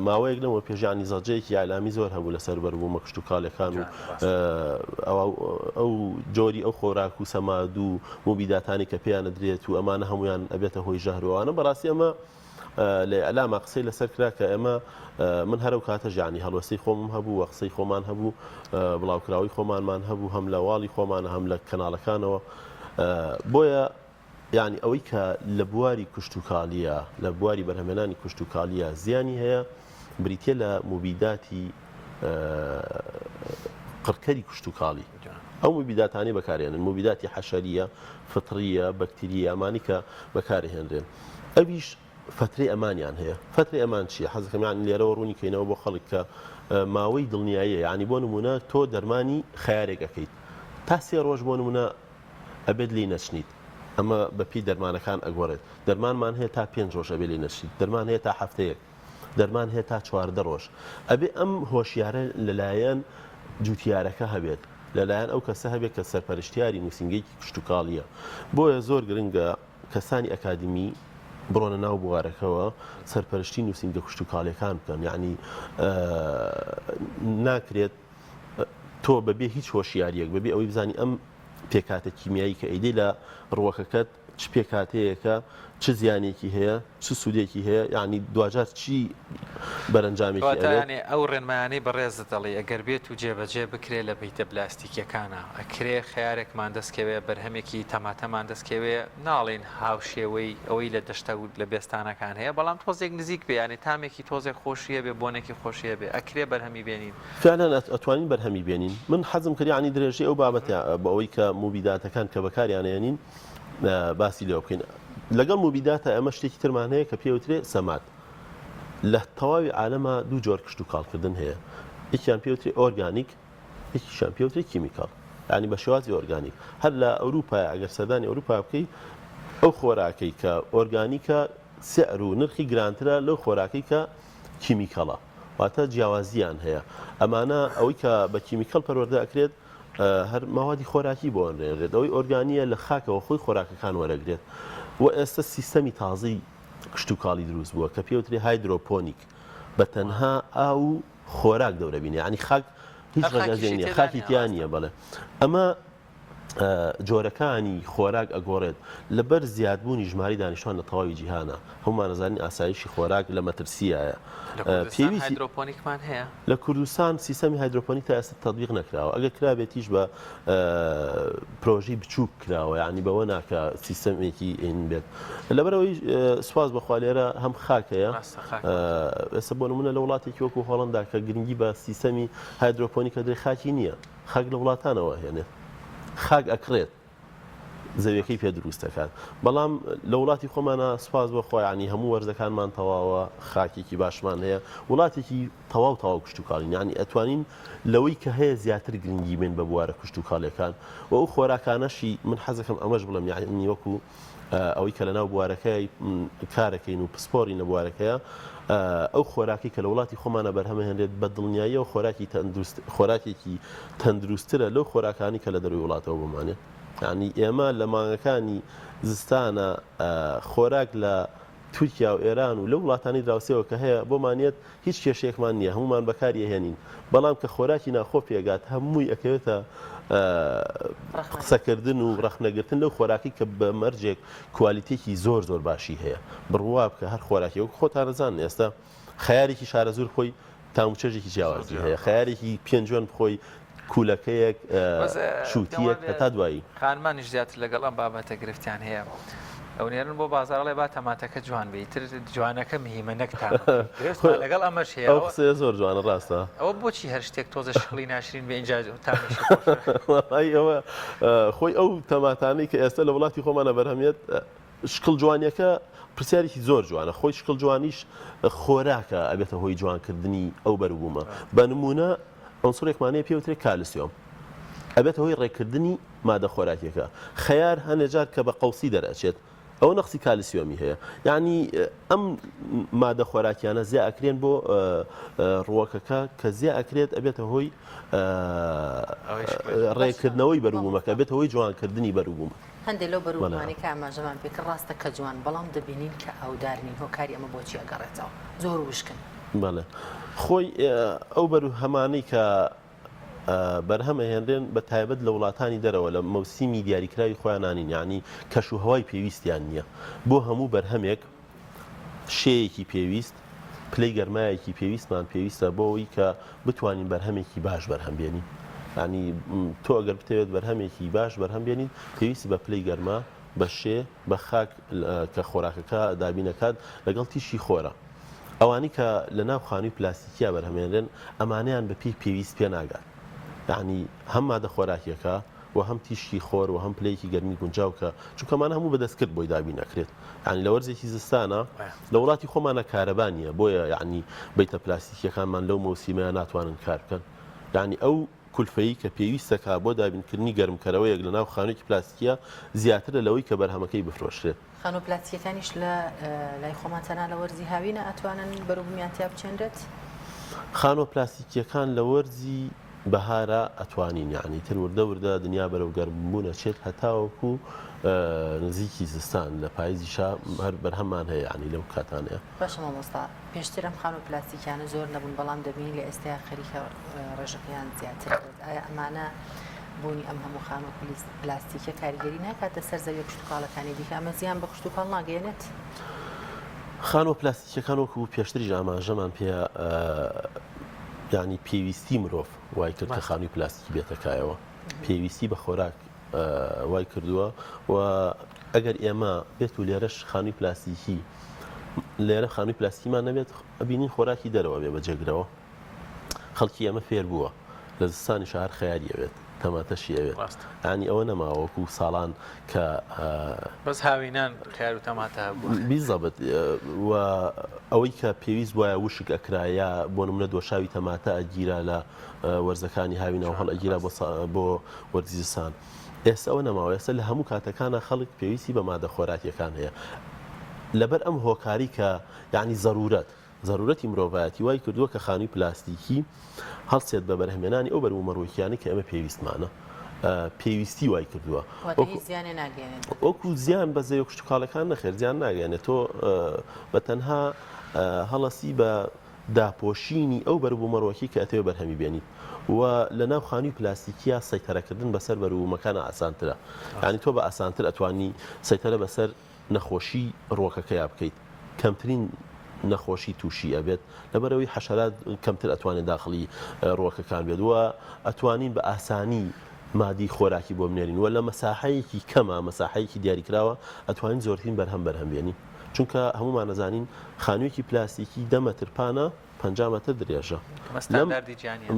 ماوەیەک لەمە پێژانی زەجەیەکی یالامی زۆر هەبوو لەسەر بەربوومە کشت و کاڵەکان و ئەو جۆری ئەو خۆراک و سەماد و موبیداتانی کە پێیان درێت و ئەمانە هەمویان ئەبێتە هۆی ژەهرەوەوانە بەڕاستی ئەمە لە ئەلامە قسەی لەسەر کرا کە ئێمە من هەرو کاتە ژانی هەڵوەستەی خۆم هەبوو وە قسەی خۆمان هەبوو بڵاوکراوی خۆمانمان هەبوو هەم لە واڵی خۆمانە هەم لە کەناڵەکانەوە بۆیە یعنی ئەوەی کە لە بواری کشت و کاڵیە لە بواری بەرهەمێنانی کشت و کاڵیە زیانی هەیە بریتە لە موبیداتی قڕکەری کشت و کاڵی ئەو موبیداتانی بەکارێنن موبیداتی حەشەریە فتریە بەکتریە ئەمانی کە بەکارهێنرێن ئەویش فترەی ئەمانیان هەیە فترەی ئەمان چیە حەزەکەمیان لێرەوە ڕوونی کەینەوە بۆ خەڵک کە ماوەی دڵنیاییە ینی بۆ نمونە تۆ دەرمانی خەیارێک ئەەکەیت تا 3 ڕۆژ بۆ نمونە ئەبێت لی نەچنیت ئەمە بەپی دەرمانەکان ئەگۆڕێت دەرمانمان هەیە تا 5 ڕۆژ ئەبێ لی نەچیت دەرمان هەیە تا هەفتەیەک دەرمان هەیە تا 14 ڕۆژ ئەبێ ئەم هۆشیارە لەلایەن جوتیارەکە هەبێت لەلایەن ئەو کەسە هەبێت کە سەرپەرشتیاری نووسنگەیەکی کشت و کاڵیە بۆیە زۆر گرنگە کەسانی ئەکادمی بڕۆنە ناو بوارەکەەوە سەرپەرشتی نووسنگە کشت و کاڵەکان بکەن یعنی ناکرێت تۆ بەبێ هیچ هۆشیاریەک بەبێ ئەوەی بزانی ئەم پێکاتە کیمیایی کە ئەیدی لە ڕووەکەکەت چ پێکاتەیەکە چ زیانێکی هەیە چ سوودێکی هەیە یعنی دوجار چی بەرەنجامێکی ئەو ڕێنمایانەی بەڕێزت دەڵێ ئەگەر بێت و جێبەجێ بکرێ لە بەیتە پلاستیکیەکانە ئەکرێ خیارێکمان دەستکەوێ بەرهەمێکی تەماتەمان دەستکەوێ ناڵێن هاوشێوەی ئەوەی لە دەشتە و لە بێستانەکان هەیە بەڵام تۆزێک نزیک بێ ینی تامێکی تۆزێک خۆشیە بێ بۆنێکی خۆشیە بێ ئەکرێ بەرهەمی بێنین فعلا ئەتوانین بەرهەمی بێنین من حەزم کرد ینی درێژەی ئەو بابەتە بە ئەوەی کە موبیداتەکان کە بەکاریانێنین باسی لێوە بکەین لەگەڵ موبیداتە ئەمە شتێکی ترمان هەیە کە پێوترێ سەماد لە تەواوی عالەمە دوو جۆر کشت و کاڵکردن هەیە یەکیان پێوتری ئۆرگانیک یەکیشان پێوتری کیمیکال ینی بە شێوازی ئۆرگانیک هەر لە ئەوروپای ئەگەر سەردانی ئەوروپا بکەی ئەو خۆراکەی کە ئۆرگانیکە سعر و نرخی گرانترە لەو خۆراکەی کە کیمیکەڵە واتە جیاوازیان هەیە ئەمانە ئەوەی کە بە کیمیکەل پەروەردە ئەکرێت هەر ماوادی خۆراکی بۆ ئەنرێنرێت ئەوەی ئۆرگانیە لە خاکەوە خۆی خۆراکەکان وەرەگرێت و ئێستا سیستەمی تازەی کشت و کاڵی دروست بووە کە پێوتری هایدرۆپۆنیک بە تەنها ئاو خۆراک دەورەبینێ ینی خاک هیچ ڕێگەزێک نییە خاکی تیان نییە بەڵێ ئەمە جۆرەکانی خۆراک ئەگۆڕێت لەبەر زیادبوونی ژماری دانیشتوان لە تەواوی جیهانە هەمومان نەزانین ئاسایشی خۆراک لە مەترسیایە پێویستی هایدرۆپۆنیکمان هەیە لە کوردستان سیستەمی هایدرۆپۆنیک تا ئێستا تەطبیق نەکراوە ئەگەر کرابێتیش بە پرۆژەی بچووک کراوە ینی بەوە ناکە سیستەمێکی ئین بێت لەبەرەوەی سواز بەخوا لێرە هەم خاکەیە ئێستا بۆ نمونە لە وڵاتێکی وەکو هۆڵەندا کە گرنگی بە سیستەمی هایدرۆپۆنیکە درێ خاکی نییە خاک لە وڵاتانەوە هێنێت خاک ئەکرێت زەویەکەی پێ دروست دەکات بەڵام لە وڵاتی خۆمانە سپاس بۆ خۆیانی هەموو وەرزەکانمان تەواوە خاکێکی باشمان هەیە وڵاتێکی تەواو کشت و کاڵین ینی ئەتوانین لەوەی کە هەیە زیاتر گرنگی بێن بە بوارە کشت و کاڵیەکان و ئەو خۆراکانەشی من حەزەکەم ئەمەش بڵم یعنی وەکو ئەوەی کە لەناو بوارەکەی کارەکەین و پسپۆری نەبوارەکەیە ئەو خۆراکی کە لە وڵاتی خۆمانە بەرهەمە هێنرێت بە دڵنیایی و خۆراکێکی تەندروسترە لەو خۆراکانی کە لە دەروی وڵاتەوە بمانێت ینی ئێمە لە مانگەکانی زستانە خۆراک لە تورکیا و ئێران و لە وڵاتانی دراوسێەوە کە هەیە بۆمانێت هیچ کێشەیەکمان نییە هەمومان بەکاری هێنین بەڵام کە خۆراکی ناخۆ پێگات هەمووی ئەکەوێتە قسەکردن و ڕەخنەگرتن لەو خۆراکی کە بە مەرجێک کوالیتێکی زۆر باشی هەیە بڕوا بکە هەر خۆراکی وەک خۆتانەزان ئێستا خەیارێکی شارەزور خۆی تاموچەژێکی جیاوازی هەیە خەیارێکی پێنجۆن بخۆی کولەکەیەک شووتیەک هەتا دوایی خانمانیش زیاتر لەگەڵ ئەم بابەتە گرفتیان هەیە ئەو نێرن بۆ بازاڕڵێ با تەماتەکە جوان بێت تر جوانەکە میهمە نەکتان لەگەڵ ئەمەش هەیە ئەو قسەیە زۆر جوانە ڕاستە ئەوە بۆچی هەر شتێک تۆزە شخڵی ناشرین بە اینجا ئەوە خۆی ئەو تەماتانەی کە ئێستا لە وڵاتی خۆمانە بەرهەمیێت شکڵ جوانیەکە پرسیارێکی زۆر جوانە خۆی شکڵ جوانیش خۆراکە ئەبێتە هۆی جوانکردنی ئەو بەروبوومە بە نمونە ئەنسوڕێکمانەیە پێوترێت کالسیۆم ئەبێتە هۆی ڕێکردنی مادە خۆراکیەکە خەیار هەنێجار کە بە قەوسی دەرەچێت ئەو نەخسی کالسیۆمی هەیە یعنی ئەم مادە خۆراکیانە زیە ئەکرێن بۆ ڕووەکەکە کە زیە ئەکرێت ئەبێتە هۆی ڕێکردنەوەی بەروبوومەکە بێتە هۆی جوانکردنی بەروبووم هەندێک لەو بەروبوومانی کە ئاماژەمان پێکە ڕاستە کە جوان بەڵام دەبینین کە ئەودارنین هۆکاری ئەمە بۆچی ئەگەڕێتەوە زۆر وشکن بەڵێ خۆی ئەو بەرو هەمانەی کە بەرهەمە هێنرێن بە تایبەت لە وڵاتانی دەرەوە لە مەوسیمی دیاریکراوی خۆیانانی ینی کەش و هەوای پێویستیان نییە بۆ هەموو بەرهەمێک شەیەکی پێویست پلەی گەرمایەکی پێویستمان پێویستە بۆەوەی کە بتوانین بەرهەمێکی باش بەرهەم بێنین ینی تۆ ئەگەر بتەوێت بەرهەمێکی باش بەرهەم بێنین پێویستی بە پلەی گەرما بە شێ بە خاک کە خۆراکەکە دابینەکات لەگەڵ تیشی خۆرە ئەوانی کە لە ناو خانووی پلاستیکیا بەرهەمێنرێن ئەمانیان بە پێویست پێ ناگات یعنی هەم مادە خۆراکیەکە و هەم تیشکی خۆر و هەم پلەیەکی گەرمی گونجاوکە چونکەمانە هەموو بەدەستکرد بۆی دابی نەکرێت ینی لە وەرزێکی زستانە لە وڵاتی خۆمانە کارەبانیە بۆیە یعنی بیتە پلاستیکیەکانمان لەو مەوسیمەیە ناتوانن کار بکەن یعنی ئەو کولفەیی کە پێویستەکە بۆ دابینکردنی گەرمکەرەوەیەک لە ناو خانوویەکی پلاستیکە زیاترە لەوەی کە بەرهەمەکەی بفرۆشرێت خانوو پلاستیکەکانیش لە لای خۆمان تەنها لە وەرزی هاوینە ئەتوانن بەروبوومیان تیا بچێنرێت خانوە پلاستیکیەکان لە وەرزی بەهارە ئەتوانین یعنی تر وردە دنیا بەرەو گەرمبوونە چێت هەتاوەکو نزیکی زستان لە پاییزیشا هەر بەرهەممان هەیە ینی لەو کاتانەیە باشە مامۆستا پێشتر ئەم خانوو پلاستیکیانە زۆر نەبوون بەڵام دەبین لە ئێستایا خەریکە ڕێژەکەیان زیاتر ئایا ئەمانە بوونی ئەم هەموو خانوو پلاستیکە کاریگەری ناکاتە سەر زەویە کشت و کاڵەکانی دیکە ئەمە زیان بە کشت و کاڵ ناگەێنێت خانوە پلاستیکەکان وەکو پێشتریش ئاماژەمان پێ ینی پێویستی مرۆڤ وای کرد کە خانووی پلاستیکی بێتەکایەوە پێویستی بە خۆراک وای کردووە و ئەگەر ئێمە بێت و لێرەش خانووی پلاستیکی لێرە خانووی پلاستیکیمان نەبێت ئەبینین خۆراکی دەرەوە بێ بەجێگرەوە خەڵکی ئێمە فێر بووە لە زستانی شار خەیاریەوێت تەماتەشی ئەوێت ینی ئەوە نەماوەکو ساڵان کە بەس هاوینان خیار و تەماتە بوو بیزەبت و ئەوەی کە پێویست وایە وشک ئەکرایە بۆ نمونە دۆشاوی تەماتە ئەگیرا لە وەرزەکانی هاوینەوە هەڵ ئەگیرا بۆ وەرزیستان ئێستا ئەوە نەماوە ئێستا لە هەموو کاتەکانە خەڵک پێویستی بە مادە خۆراکیەکان هەیە لەبەر ئەم هۆکاری کە یعنی ضرورەتی مرۆڤایەتی وای کردووە کە خانووی پلاستیکی هەڵسێت بە بەرهەمێنانی ئەو بەرومەڕۆکیانی کە ئەمە پێویستمانە پێویستی وای کردووە وەکو زیان بە زەوی کشتتوکاڵەکان نەخێر زیان ناگەێنێت تۆ بە تەنها هەڵەسی بە داپۆشینی ئەو بەرومەڕۆکی کە ئەتەوێ بەرهەمی بێنیت و لە ناو خانووی پلاستیکیا سەیتەرەکردن بەسەر بەرومەکانە ئاسانترە ینی تۆ بە ئاسانتر ئەتوانی سەیتەرە بەسەر نەخۆشی ڕۆکەکەیا بکەیت کەمترین نەخۆشی تووشی ئەبێت لەبەرەوەی حەشەرات کەمتر ئەتوانێت داخلی ڕۆکەکان بێت وە ئەتوانین بە ئاسانی مادی خۆراکی بۆ بنێرین وە لە مەساحەیەکی کەمە مەساحەیەکی دیاریکراوە ئەتوانین زۆرترین بەرهەم بێنین چونکە هەمومان نەزانین خانوویەکی پلاستیکی 10 مەتر پانە 50 مەتر درێژە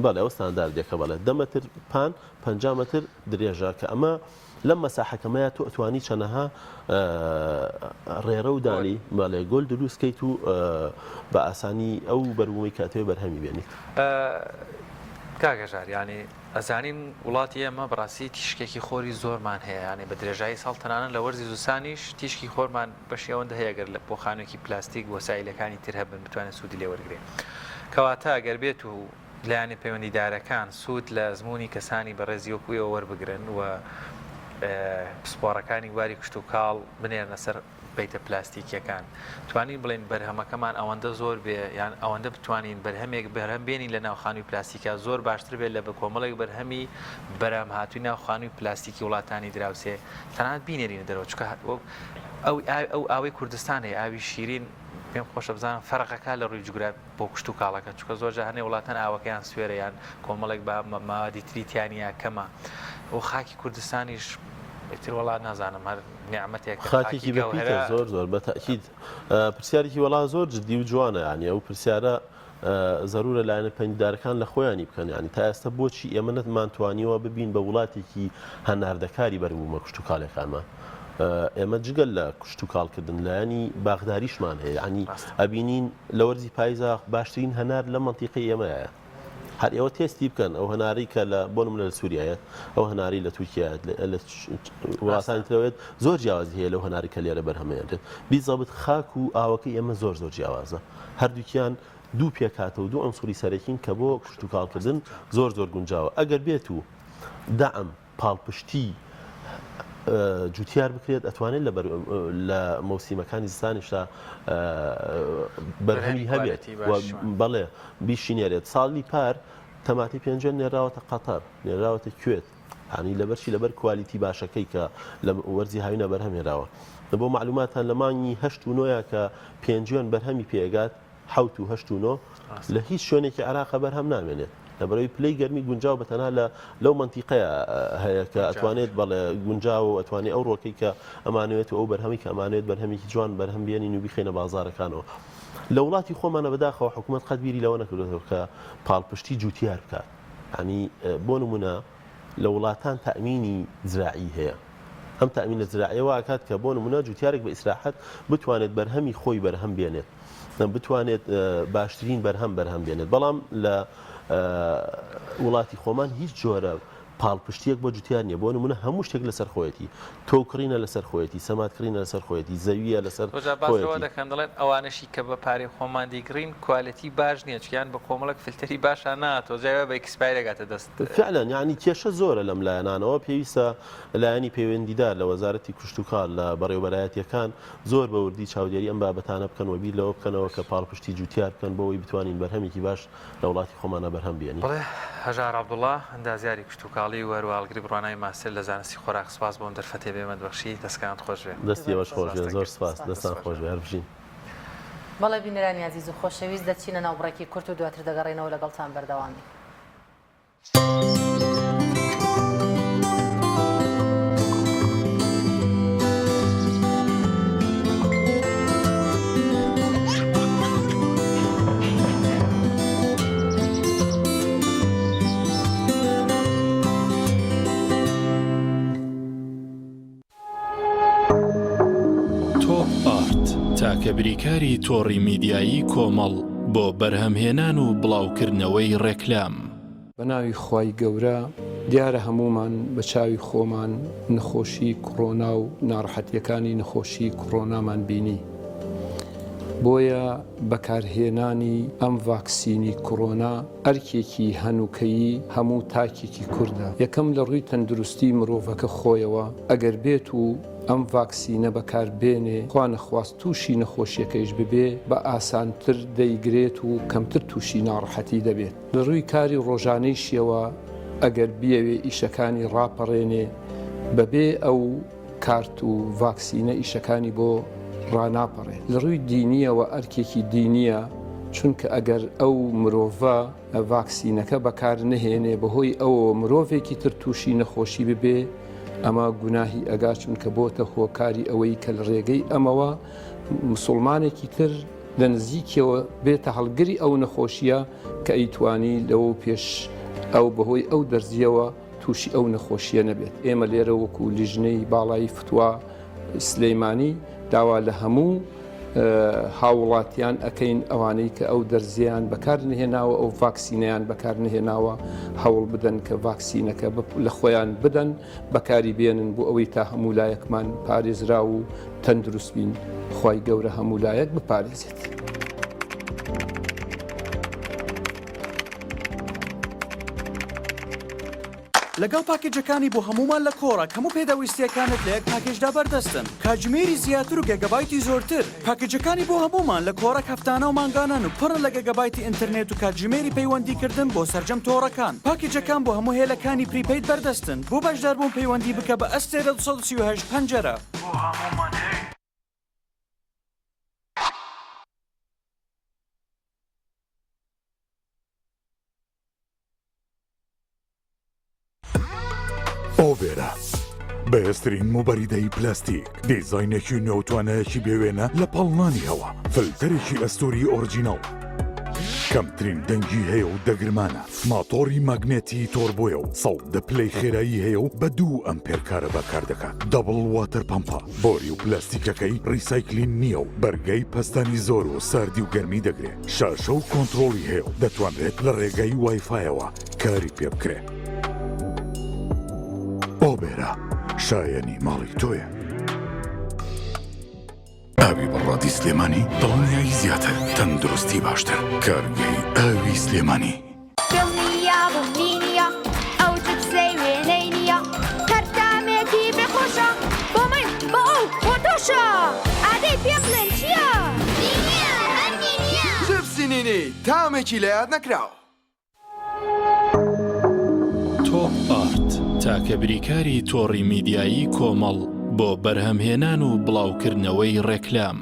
بەڵێ ئەوە ستانداردێکە بەڵێ 10 مەتر پان 50 مەتر درێژە کە ئەمە لەم مەساحەکەمەیە تۆ ئەتوانی چەنەها ڕێرە و دانی ماڵێ گۆل دروستکەیت و بە ئاسانی ئەو بەروومەی کاتێ بەرهەمی بێنیت کاگەژار ینی ئەزانین وڵاتی ئەمە بەڕاستی تیشکێکی خۆری زۆرمان هەیە ینی بە درێژایی ساڵ تەنانە لە وەرزی زوسانیش تیشکی خۆرمان بەشی ئەوەندە هەیەگەر لە بۆ خانوویەکی پلاستیک وەسایلەکانی تر هەبن بتوانێت سوودی لێ وەرگێ کەواتە ئەگەر بێت و لایەنی پەیوەندیدارەکان سوود لە زمانی کەسانی بەڕێزی وەکویەوە وەربگرن و پسپۆڕەکانی واری کشت و کاڵ بنێرنە سەر بیتە پلاستیکیەکان توانین بڵێن بەرهەمەکەمان ئەوەندە زۆر بێ یان ئەوەندە بتوانین بەرهەمێک بەرهەم بێنین لە ناو خانووی پلاستیکا زۆر باشتر بێت لە بە کۆمەڵێک بەرهەمی بەرهەم هاتووی ناو خانووی پلاستیکی وڵاتانی دراوسێ تەنانەت بینێرینە دەرەوە چکە ئەو ئاوی کوردستان هەیە ئاوی شیرین پێم خۆشە بزانم فەرقەکە لە ڕووی جوگرات بۆ کشت و کاڵەکە چکە زۆرجار هەنێ وڵاتان ئاوەکەیان سوێرە یان کۆمەڵێک بە ماوەدی تریتیانیا کەمە و خاکی کوردستانیش ئیتر وڵات نازانم هەر نیعمەتێک خاکێکی بەپیتە زۆر بە تاکید پرسیارێکی وڵات زۆر جددی و جوانە ینی ئەو پرسیارە ضرورە لایەنە پەیوەندیدارەکان لە خۆیانی بکەن ینی تا ئێستا بۆچی ئێمە نەتمانتوانیەوە ببین بە وڵاتێکی هەناردەکاری بەروومە کشت و کاڵەکانمان ئێمە جگەل لە کشت و کاڵکردن لایەنی باغداریشمان هەیە ینی ئەبینین لە وەرزی پاییزە باشترین هەنار لە مەنتیقی ئێمەیە هەر ئێوە تێستی بکەن ئەو هەناری کە لە بۆ نمونە لە سووریایەت ئەو هەناری لە تورکیا لە وڵاتانی ترەوێت زۆر جیاوازی هەیە لەو هەناری کە لێرە بەرهەمەیەێت بیزەبت خاک و ئاوەکەی ئێمە زۆر جیاوازە هەردووکیان دوو پێکاتە و دوو ئەنسوری سەرەکین کە بۆ کشت و کاڵکردن زۆر گونجاوە ئەگەر بێت و دەعم پاڵپشتی جوتیار بکرێت ئەتوانێت لە مەوسیمەکانی زستانیشدا بەرهەمی هەبێت بەڵێ بیشینێرێت ساڵی پار تەماتی پێنجێن نێراوەتە قەتەر نێراوەتە کوێت هەنی لەبەرچی لەبەر کوالیتی باشەکەی کە لە وەرزی هاوینە بەرهەمێراوە بۆ معلوماتان لە مانگی 8 و 9 کە پێنجێن بەرهەمی پێگات 7 و 8 و 9 لە هیچ شوێنێکی عراقە بەرهەم نامێنێت لەبەرەوەی پلەی گەرمی گونجاو بەتەنها لەو منتیقەیە هەیە کە ئەتوانێت بەڵێ گونجاو و ئەتوانێت ئەو ڕۆکەی کە ئەمانوێت و ئەو بەرهەمی کە ئەمانوێت بەرهەمێکی جوان بەرهەم بێنین و بخێنە بازارەکانەوە لە وڵاتی خۆمانە بەداخەوە حکوومەت قەت بیری لەوە نەکردێتەوە کە پاڵپشتی جوتیار بکات ینی بۆ نمونە لە وڵاتان تەئمینی زراعی هەیە ئەم تەئمینە زراعیەوە ئاکات کە بۆ نمونە جوتیارێک بە ئیسراحەت بتوانێت بەرهەمی خۆی بەرهەم بێنێت بتوانێت باشترین بەرهەم بێنێت بەڵام لە وڵاتی خۆمان هیچ جۆرە پاڵپشتیەک بۆ جوتیار نییە بۆ نمونە هەموو شتێک لەسەر خۆیەتی تۆکڕینە لەسەر خۆیەتی سەماتکڕینە لەسەر خۆیەتی زەویە لەسەر دەکەن دەڵێن ئەوانشی کە بە پارەی خۆمان دیگرین کوالەتی باش نییە چیان بە کۆمەڵک فیلتەری باشان ناتۆ جایە بە ئەکسپایرێگاتە دەست فعلا یعنی کێشە زۆرە لەم لایەنانەوە پێویستە لایەنی پەیوەندیدار لە وەزارەتی کشت و کاڵ لە بەڕێوەبەرایەتیەکان زۆر بە وردی چاودێری ئەم بابەتانە بکەن و بیر لەوە بکەنەوە کە پاڵپشتی جوتیار بکەن بۆەوەی بتوانین بەرهەمێکی باش لە وڵاتی خۆمانە بەرهەم بێنین هەژار عەبدوڵڵا ئەندازیاری کشت و کاڵی و هەروەها بڕوانای ماستر لە زانستی خۆراک سپاس بۆم دەرفەتێ بێمەندبەخشی دەستکانت خۆش بێ دەستی ئێوەش خۆش بێ زۆر سپاس دەستان خۆش بێ هەر بژین بەڵێ بینەرانی عەزیز و خۆشەویست دەچینە ناو بڕێکی کورت و دواتر دەگەڕێنەوە لەگەڵتان بەردەوامی تۆپ ئارت تاکە بریکاری تۆڕی میدیایی کۆمەڵ بۆ بەرهەمهێنان و بڵاوکردنەوەی ڕێکلام. بە ناوی خوای گەورە دیارە هەمومان بە چاوی خۆمان نەخۆشی کۆڕۆنا و ناڕەحەتیەکانی نەخۆشی کۆڕۆنامان بینی. بۆیە بەکارهێنانی ئەم ڤاکسینی کۆڕۆنا ئەرکێکی هەنووکەیی هەموو تاکێکی کووردە. یەکەم لە ڕووی تەندروستی مرۆڤەکە خۆیەوە ئەگەر بێت و ئەم ڤاکسینە بەکاربێنێ خوا نەخواست تووشی نەخۆشیەکەیش ببێ بە ئاسانتر دەیگرێت و کەمتر تووشی ناڕەحەتی دەبێت. لە ڕووی کاری ڕۆژانەیشیەوە ئەگەر بیاوێ ئیشەکانی ڕاپەڕێنێ بەبێ ئەو کارت و ڤاکسینە ئیشەکانی بۆ ڕناپەڕێت. لە ڕووی دینیەوە ئەرکێکی دینیە چونکە ئەگەر ئەو مرۆڤە ڤاکسینەکە بەکار نهێنێ بەهۆی ئەوە مرۆڤێکی تر تووشی نەخۆشی ببێ ئەمە گوناهی ئەگا چونکە بۆتە هۆکاری ئەوەی کە لە ڕێگەی ئەمەوە مسلمانێکی تر لە نزیکەوە بێتە هەڵگری ئەو نەخۆشیە کە ئەیتوانی لەوە پێش ئەو بەهۆی ئەو دەرزیەوە تووشی ئەو نەخۆشیە نەبێت. ئێمە لێرە وەکو لیژنەی باڵایی فتووا سلەیمانی داوا لە هەموو هاوڵاتیان ئەەکەین ئەوانەی کە ئەو دەرزیان بەکار نهێناوە ئەو ڤاکسینەیان بەکار نهێناوە هەوڵ بدەن کە ڤاکسینەکە لە خۆیان بدەن بەکاری بێنن بۆ ئەوەی تا هەموو لایەکمان پارێزرا و تەندروست بین. خوای گەورە هەموو لایەک بپارێزێت. لەگەڵ پاکێجەکانی بۆ هەمومان لە کۆڕە هەموو پێداویستیەکانت لە یەک پاکێجدا بەردەستن کاتژمێری زیاتر و گەگەبایتی زۆرتر. پاکێجەکانی بۆ هەمومان لە کۆڕە هەفتانە و مانگانان و پڕن لە گەگەبایتی ئینتەرنێت و کاتژمێری پەیوەندیکردن بۆ سەرجەم تۆڕەکان. پاکێجەکان بۆ هەموو هێلەکانی پریپەید بەردەستن. بۆ بەشداربوون پەیوەندی بکە بە ئەستێرە 238 پەنجەرە. بۆ هەمومان هەیە. ئۆبێرە بەهێزترین موبەریدەی پلاستیک دیزاینێکی نێوتوانەیەکی بێوێنە لە پەڵنانی هەوا فلتەرێکی ئەستۆری ئۆرجینەڵ کەمترین دەنگی هەیە و دەگرمانە ماتۆری ماگنێتی تۆربۆیە و 100 پلەی خێرایی هەیە و بە 2 ئەمپێر کارە بەکار دەکات دەبڵ واتەر پەمپە بۆری و پلاستیکەکەی ڕیسایکلین نییە و بەرگەی پەستانی زۆر و ساردی و گەرمی دەگرێت شاشە و کۆنتڕۆڵی هەیە و دەتوانرێت لە ڕێگەی وایفایەوە کاری پێ بکرێت. ئۆبێرە شایەنی ماڵی تۆیە. ئاوی بەڕادی سلێمانی دڵنیایی زیاتر تەندروستی باشتر کارگەی ئاوی سلێمانی. دڵنیا بووینە ئەو جبسەی وێنەی نییە هەردامێکی بێخۆشە بۆ من بۆ ئەو بۆ تۆشە ئادەی پێم بڵێن چییە؟ دینیە هەردی نییە جبسی نینی تامێکی لە یاد نەکراوە. تۆپ ئارت تاکە بریکاری تۆڕی میدیایی کۆمەڵ بۆ بەرهەمهێنان و بڵاوکردنەوەی ڕێکلام.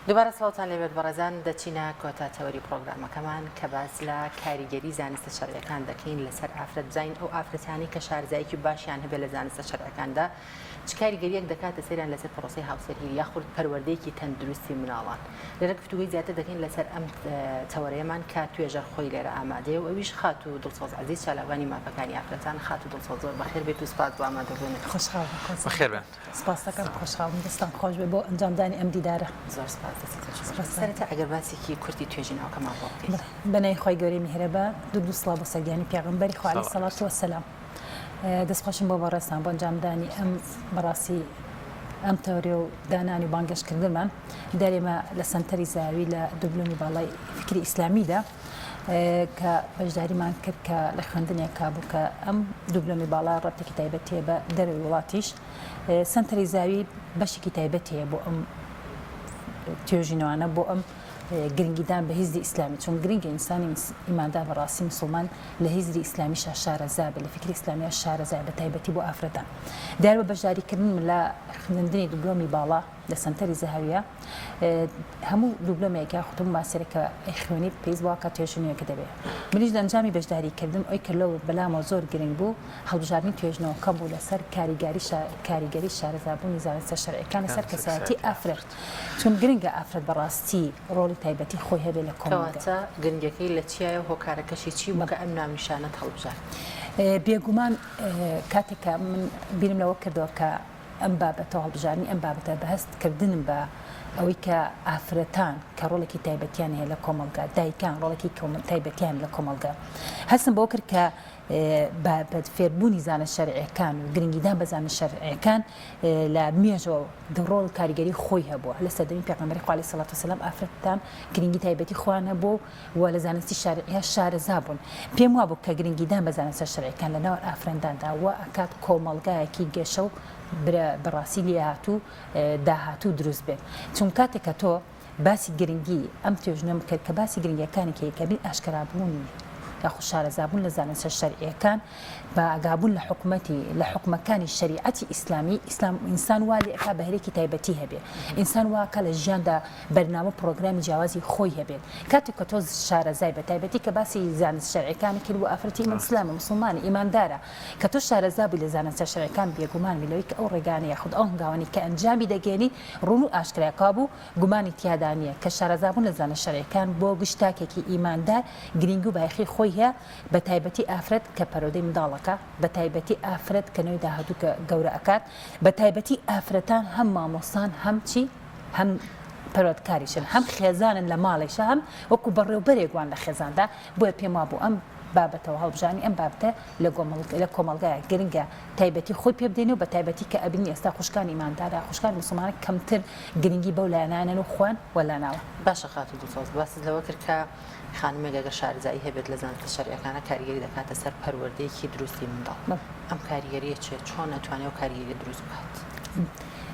دووبارە سڵاوتان لێبێت بەڕێزان دەچینە کۆتا تەوەری پرۆگرامەکەمان کە باس لە کاریگەری زانستە شەڕیەکان دەکەین لەسەر ئافرەت بزین ئەو ئافرەتانی کە شارزایکی باشیان هەبێت لە زانستە شەڕیەکاندا چ کاریگەریەک دەکاتە سەیران لەسەر پرۆسی هاوسەرگیری یاخود پەروەردەیەکی تەندروستی مناڵان. لێرە گفتوگوی زیاتر دەکەین لەسەر ئەم تەوەرەیەمان کە توێژەر خۆی لێرە ئامادەیە و ئەویش خات و دڵسۆز عەزیز چالاوانی مافەکانی ئافرەتان خات و دڵسۆز زۆر بەخێر بێت و سپاس بۆ ئامادەبوونت. خۆشحاڵ بەخێر بن. سپاس دەکەم خۆشحاڵم دەستان خۆش بێ بۆ ئەنجامدانی ئەم دیدارە. زۆر سپاس سەرەتا ئەگەر باسێکی کورتی توێژینەوەکەمان بۆ بکەیت. بەنای خۆی گەورەی میهرەبە دوو سڵاو بۆ سەرگیانی پێغەمبەری خوا عەلەیهی سەڵات وەسەلام. دەستخۆشم بۆ بەڕێستان بۆ ئەنجامدانی ئەم بەڕاستی ئەم تەورێ و دانانی و بانگەشکردنمان دەرێمە لە سەنتەری زاوی لە دوبلومی باڵای فکری ئیسلامیدا کە بەشداریمان کرد کە لە خوێندنێک کابوو کە ئەم دوبلومی باڵا ڕەتێکی تایبەتێ بە دەروی وڵاتیش سەنتەری زاوی بەشێکی تایبەتەیە بۆ ئەم توێژینەوانە بۆ ئەم گرنگیدان بە هیزری ئیسلامی چون گرنگی ئینسانی ئیماندار بەڕاستی مسلمان لە هیزری ئیسلامیشە شارەزا بە لە فکری ئیسلامیە شارەزا بە تایبەتی بۆ ئافرەتان. دیار بە بەشداریکردن لە خوێندنی دوبلۆمی باڵا لە سنتەری زەهاویە هەموو دوبلۆمێکە خوتم ماسیرەکە ئەیخوێنی پێیز وە کە توێژنیەکە دەبێت منیش دەنجامی بەشداریکردن ئەوی کە لەو بەلامەوە زۆر گرنگ بوو هەڵبژاردننی توێژنەوە کەم بوو لەسەر کاریگەری شارەزابوونی زانستە شەرعیەکان لەسەر کەسایەتی ئافرەت چون گرنگە ئافرەت بەڕاستی ڕۆڵی تایبەتی خۆی هەبێت لە کۆمەڵگە گرنگەکەی لە چیایە هۆکارەکەشی چی بوو کە ئەم نامیشانەت هەڵبژارد بێگومان کاتێکە من بیرم لەوە کردەوە کە ئەم بابەتەوە هەڵبژارنی ئەم بابەتە بەهەستکردنم بە ئەوەی کە ئافرەتان کە ڕۆڵێکی تایبەتیان هەیە لە کۆمەلگا دایکان ڕۆڵێکی تایبەتیان لە کۆمەلگا هەستم بۆ کرد کە بە فێربوونی زانە شەرعیەکان و گرنگیدان بە زانە شەرعیەکان لە مێژەوە ڕۆڵ کاریگەری خۆی هەبووە لە سەردەمی پێغەمبەری خوا عەلەیهی سەڵات وسەلام ئافرەتان گرنگی تایبەتی خۆیان هەبوو و لە زانستی شەرعیە شارەزا بوون پێم وا بوو کە گرنگیدان بە زانستە شەرعیەکان لە ناو ئافرەتداندا وە ئەکات کۆمەلگایەکی گەشە و بەڕاستی لێ هاتوو داهاتوو دروست بێت چون کاتێکە تۆ باسی گرنگی ئەم توێژنەم کرد کە باسی گرنگیەکانی کەبین ئاشکرابوونی یاخود شارەزابوون لە زانستە شەرعیەکان بە ئاگابوون لە حکومەکانی شریعەتی ئیسلامی ئینسان وا لێ ئەکا بەهرێکی تایبەتی هەبێت ئینسان واکە لە ژیاندا بەرنامە پرۆگرامی جیاوازی خۆی هەبێت کاتێک کە تۆ شارەزای بە تایبەتی کە باسی زانست شەرعیەکانی کرد و ئافرەتی ئیسلامە مسلمانی ئیماندارە کە تۆ شارەزابی لە زانستە شەرعیەکان بێگومان میلەوەی کە ئەو ڕێگانە یاخود ئەو هەنگاوانی کە ئەنجامی دەگەێنی ڕوون و ئاشکراکا بوو گومانی تیادا نییە کە شارەزابوون لە زانست شەرعیەکان بۆ گشتاکێکی ئیماندار گرنگ و بایخی خۆی هەیە بە تایبەتی ئافرەت کە پەرۆدەی منداڵەکە بە تایبەتی ئافرەت کە نوێی داهاتوو کە گەورە ئەکات بە تایبەتی ئافرەتان هەم مامۆستان هەم چی هەم پەرۆدکاریشن هەم خێزانن لە ماڵیشە هەم وەکو بەڕێوبەرێکوان لە خێزاندا بۆیە پێم وا بوو ئەم بابەتەوە هەڵبژانی ئەم بابەتە لە کۆمەلگایە گرنگە تایبەتی خۆی پێ بدەین و بە تایبەتی کە ئەبینی ئێستا خوشکانی ئیماندارە خوشکانی مسلمانە کەمتر گرنگی بەو لایەنانن و خوان وەلاناوە باشە خاتو دووسۆز باست لەوە کرد کە خانمێکەگە شارەزایی هەبێت لە زانستە شەرعیەکانە کاریگەری دەکاتە سەر پەروەردەیەکی دروستی منداڵ ئەم کاریگەریە چێت چۆن ناتوانێت و کاریگەری دروست بکات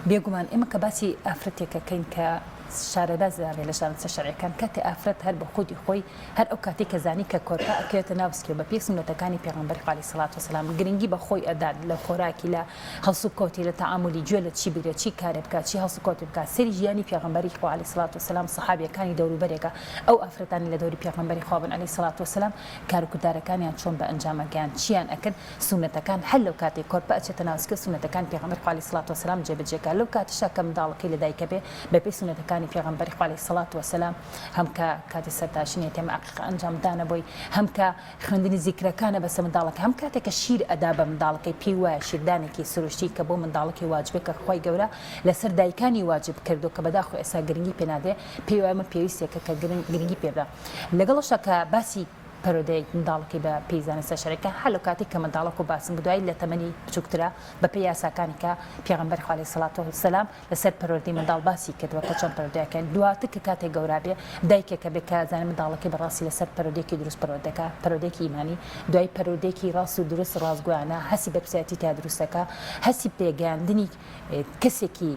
بێگومان ئێمە کە باسی ئافرەتێکەکەین کە شارەباز دەبێت لە زانستە شەرعیەکان کاتی ئافرەت هەر بە خودی خۆی هەر ئەو کاتێک کە زانی کە کۆرپا ئەکەوێتە ناوسکێ بە پێی سنەتەکانی پێغەمبەری خوا عەلەیهی سەڵات وسەلام گرنگی بە خۆی ئەدات لە خۆراکی لە هەڵسو کۆتی لە تەعاملی گوێ لە چی بگرێت چی کارێ بکات چی هەڵسو کۆتی بکات سەری ژیانی پێغەمبەری خوا عەلەیهی سەڵات وسەلام سەحابیەکانی دەوروبەرێکە ئەو ئافرەتانی لە دەوری پێغەمبەری خوا بن عەلەیهی سەڵات وسەلام کار و کردارەکانیان چۆن بە ئەنجامەگەیان چیان ئەکرد سنەتەکان هەر لەو کاتێک کۆرپا ئەچێتە ناوسکە سنەتەکانی پێغەمبەری خوا عەلەیهی سەڵات وسەلام جێبەجێکە لەو کاتەشە کە منداڵەکەی لە دایکە بێ بە پێی سنەتەکانی پێغەمبەری خوا عەلەیهی سەڵات وسەلام هەم کە کاتی سەرتاشینێ تێمە عەقیقە ئەنجامدانە بۆی هەم کە خوێندنی زیکرەکانە بەسەر منداڵەکە هەم کاتێککە شیر ئەدا بە منداڵەکەی پێی وایە شیردانێکی سروشتی کە بۆ منداڵەکەی واجبێکە خۆی گەورە لەسەر دایکانی واجب کردو کە بەداخۆ ئێستا گرنگی پێنادێ پێی وایە مە پێویستێکە کە گرنگی پێبدا لەگەڵەشە کە باسی پەرۆدەیەک منداڵەکەی بە پێی زانستە شەرعیەکان هەر لەو کاتێک کە منداڵەکە و باسم بدوای لە تەمەنی بچووکترە بە پێی یاساکانی کە پێغەمبەری خوا عەلەیهی سەڵات وسەلام لەسەر پەرۆدەی منداڵ باسی کردووە کە چۆن پەرۆدەیەکەن دواتر کە کاتێک گەورا بێ دایکێکە بێ کە زانێ منداڵەکەی بەڕاستی لەسەر پەرۆدەیەکی دروست پەرۆدەکە پەرۆدەیەکی ئیمانی دوای پەرۆدەیەکی ڕاست و دروست ڕازگویانە هەسی بە پرسیاتی تا دروستەکە هەسی پێگەیاندنی کەسێکی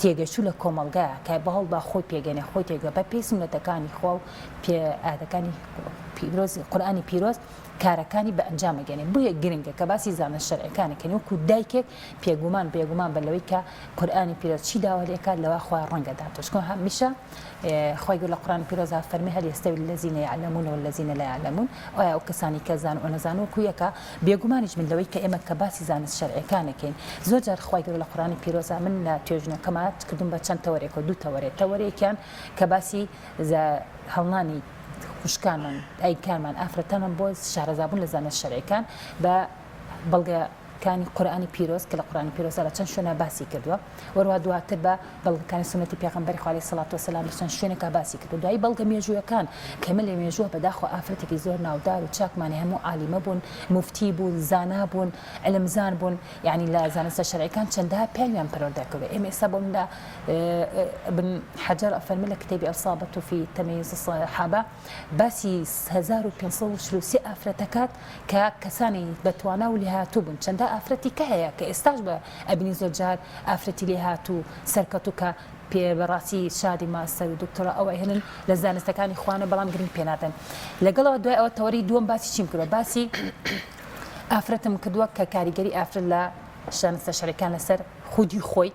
تێگەشوو لە کۆمەلگایە کە بەهەڵ با خۆی پێگەنێ خۆی تێگە بە پێی سنەتەکانی خوا و پێ ئادەکانی قورئانی پیرۆز کارەکانی بە ئەنجامەگەێنێ بۆیە گرنگە کە باسی زانست شەرعیەکانەکەن وەکو دایکێک پێگومان بە لەوەی کە قورئانی پیرۆز چی داوالێکات لەوە خوا ڕەنگە داتۆشکۆ هەمیشە خۆی لە قورئانی پیرۆزا فەرمی هەل یەستەوی الەزینە یعلمون والەزینە لا یعلمون ئایا ئەو کەسانی کە زان و نەزان وەکو یەکە بێگومانیش من لەوەی کە ئێمە کە باسی زانست شەرعیەکانەکەین زۆر جار خۆی لە قورئانی پیرۆزا من لە توێژنەکەمە کردم بە چەند تەوەرێک و دوو تەوەرێکیان کە باسی هەڵنانی خوشکانمان ئایکانمان ئافرەتانمان بۆ شارەزابوون لە زانست شەرعیەکان بە بەڵگەکانی قورئانی پیرۆز کە لە قورئانی پیرۆزە لە چەند شوێنە باسی کردووە وەروە دواتر بە بەڵگەکانی سنەتی پێغەمبەری خوا عەلەیهی سەڵات وسەلام لە چەند شوێنێکا باسی کردو دوای بەڵگە مێژوویەکان کە من لە مێژووە بەداخۆ ئافرەتێکی زۆر ناودار و چاکمانی هەموو عالیمە بوون مفتی بوون زانا بوون علمزان بوون یعنی لە زانستە شەرعیەکان چەندەها پیاویان پەروەردە کردو ئێمە ئێستا بۆ مندا ابن حەجەر ئەفەرمێ لە کتێبی ئەڵسابەت فی تەمەییز الصحابە باسی 1533 ئافرەتەکات کە کەسانی بەتوانا و لێهاتوو بوون چەندە ئافرەتی کە هەیە کە ئێستاش بە ئەبینی زۆر جار ئافرەتی لێهاتوو سەرکەوتوو کە پێبەڕاستی شادی ماستەر و دکتۆرە ئەوە هێنن لە زانستەکانی خوانە بەڵام گرنگ پێنادەن لەگەڵەوە دوای ئەوە تەوەری دووەم باسی چیم کردووە باسی ئافرەتم کردووە کە کاریگەری ئافرەت لە زانستە شەرعیەکان لەسەر خودی خۆی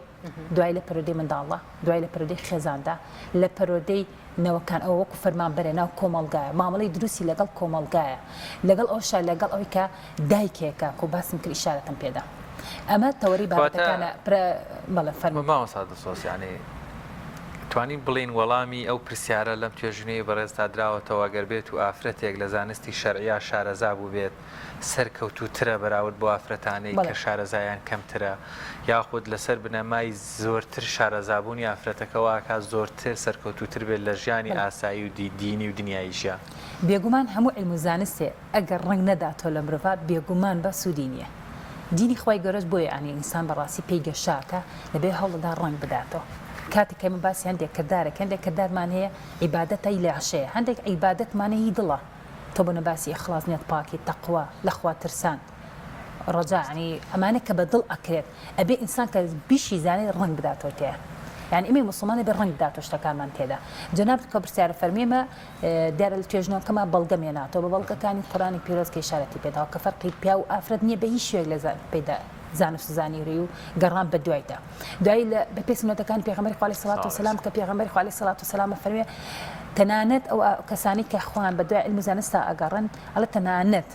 دوای لە پەرۆدەی منداڵە دوای لە پەرۆدەی خێزاندا لە پەرۆدەی نەوەکان ئەو وەکو فەرمان بەرێ ناو کۆمەڵگایە مامەڵی دروستی لەگەڵ کۆمەڵگایە لەگەڵ ئەوشا لەگەڵ ئەوەی کە دایکێکە و باسم کرد ئیشارەتم پێدا ئەمە تەوەری بابەتەکانە بەڵێ فەرمو مامۆستا دەسۆس یعنی توانین بڵین وەڵامی ئەو پرسیارە لەم توێژنەی بەڕێزدا دراوەتەوە گەر بێت و ئافرەتێک لە زانستی شەرعیا شارەزا بوو بێت سەرکەوتوترە بەراورد بۆ ئافرەتانەی کە شارەزایان کەمترە یاخود لەسەر بنەمای زۆرتر شارەزابوونی ئافرەتەکەەوە کا زۆرتر سەرکەوتوتر بێت لە ژیانی ئاسایی و دینی و دنیاییشە بێگومان هەموو علم و زانستێ ئەگەر ڕنگ نەداتۆ لە مرۆڤ بێگومان بە سوودی نییە دینی خی گەورەش بۆیە ئەنی ئینسان بەڕاستی پێیگەشاکە لەبێ هەوڵدا ڕنگ بداتەوە کاتێک من باسی هەندێک کردارێک هەندێک کردارمان هەیە عیبادەتەی لە عشەیە هەندێک عیبادەتمانەی دڵە تۆ بۆ نەباسی ئەخلاصنیەت پاکی تەقوا لەخوا ترسان ڕەجاعنی ئەمانە کە بە دڵ ئەکرێت ئەبێ ئینسان کە بیشی زانێ ڕنگ بداتەوە تەیە یعنی ئەمەی مسلمانە بێ ڕنگ بداتۆ شتەکانمان تێدا جەناب کە پرسیارە فەرمیێمە دیارە لە توێژنەوەکەمە بەڵگە مێناتەوە بە بەڵگەکانی قورآنی پیرۆز کە ئیشارەتی پێداوە کە فەرقی پیا و ئافرەت نییە بە هیچ شوێک لە پێدا زانست زانیوری و گەڕان بە دوایدا دوای بە پێی سنەتەکانی پێغەمبەری خوا عەلەیهی سەڵات وسەلام کە پێغەمبەری خوا عەلەیهی سەڵات وسەلام فەرمێ تەنانەت ئەو کەسانی کە خوان بە دوای علم و زانستا ئەگەڕن ئەڵە تەنانەت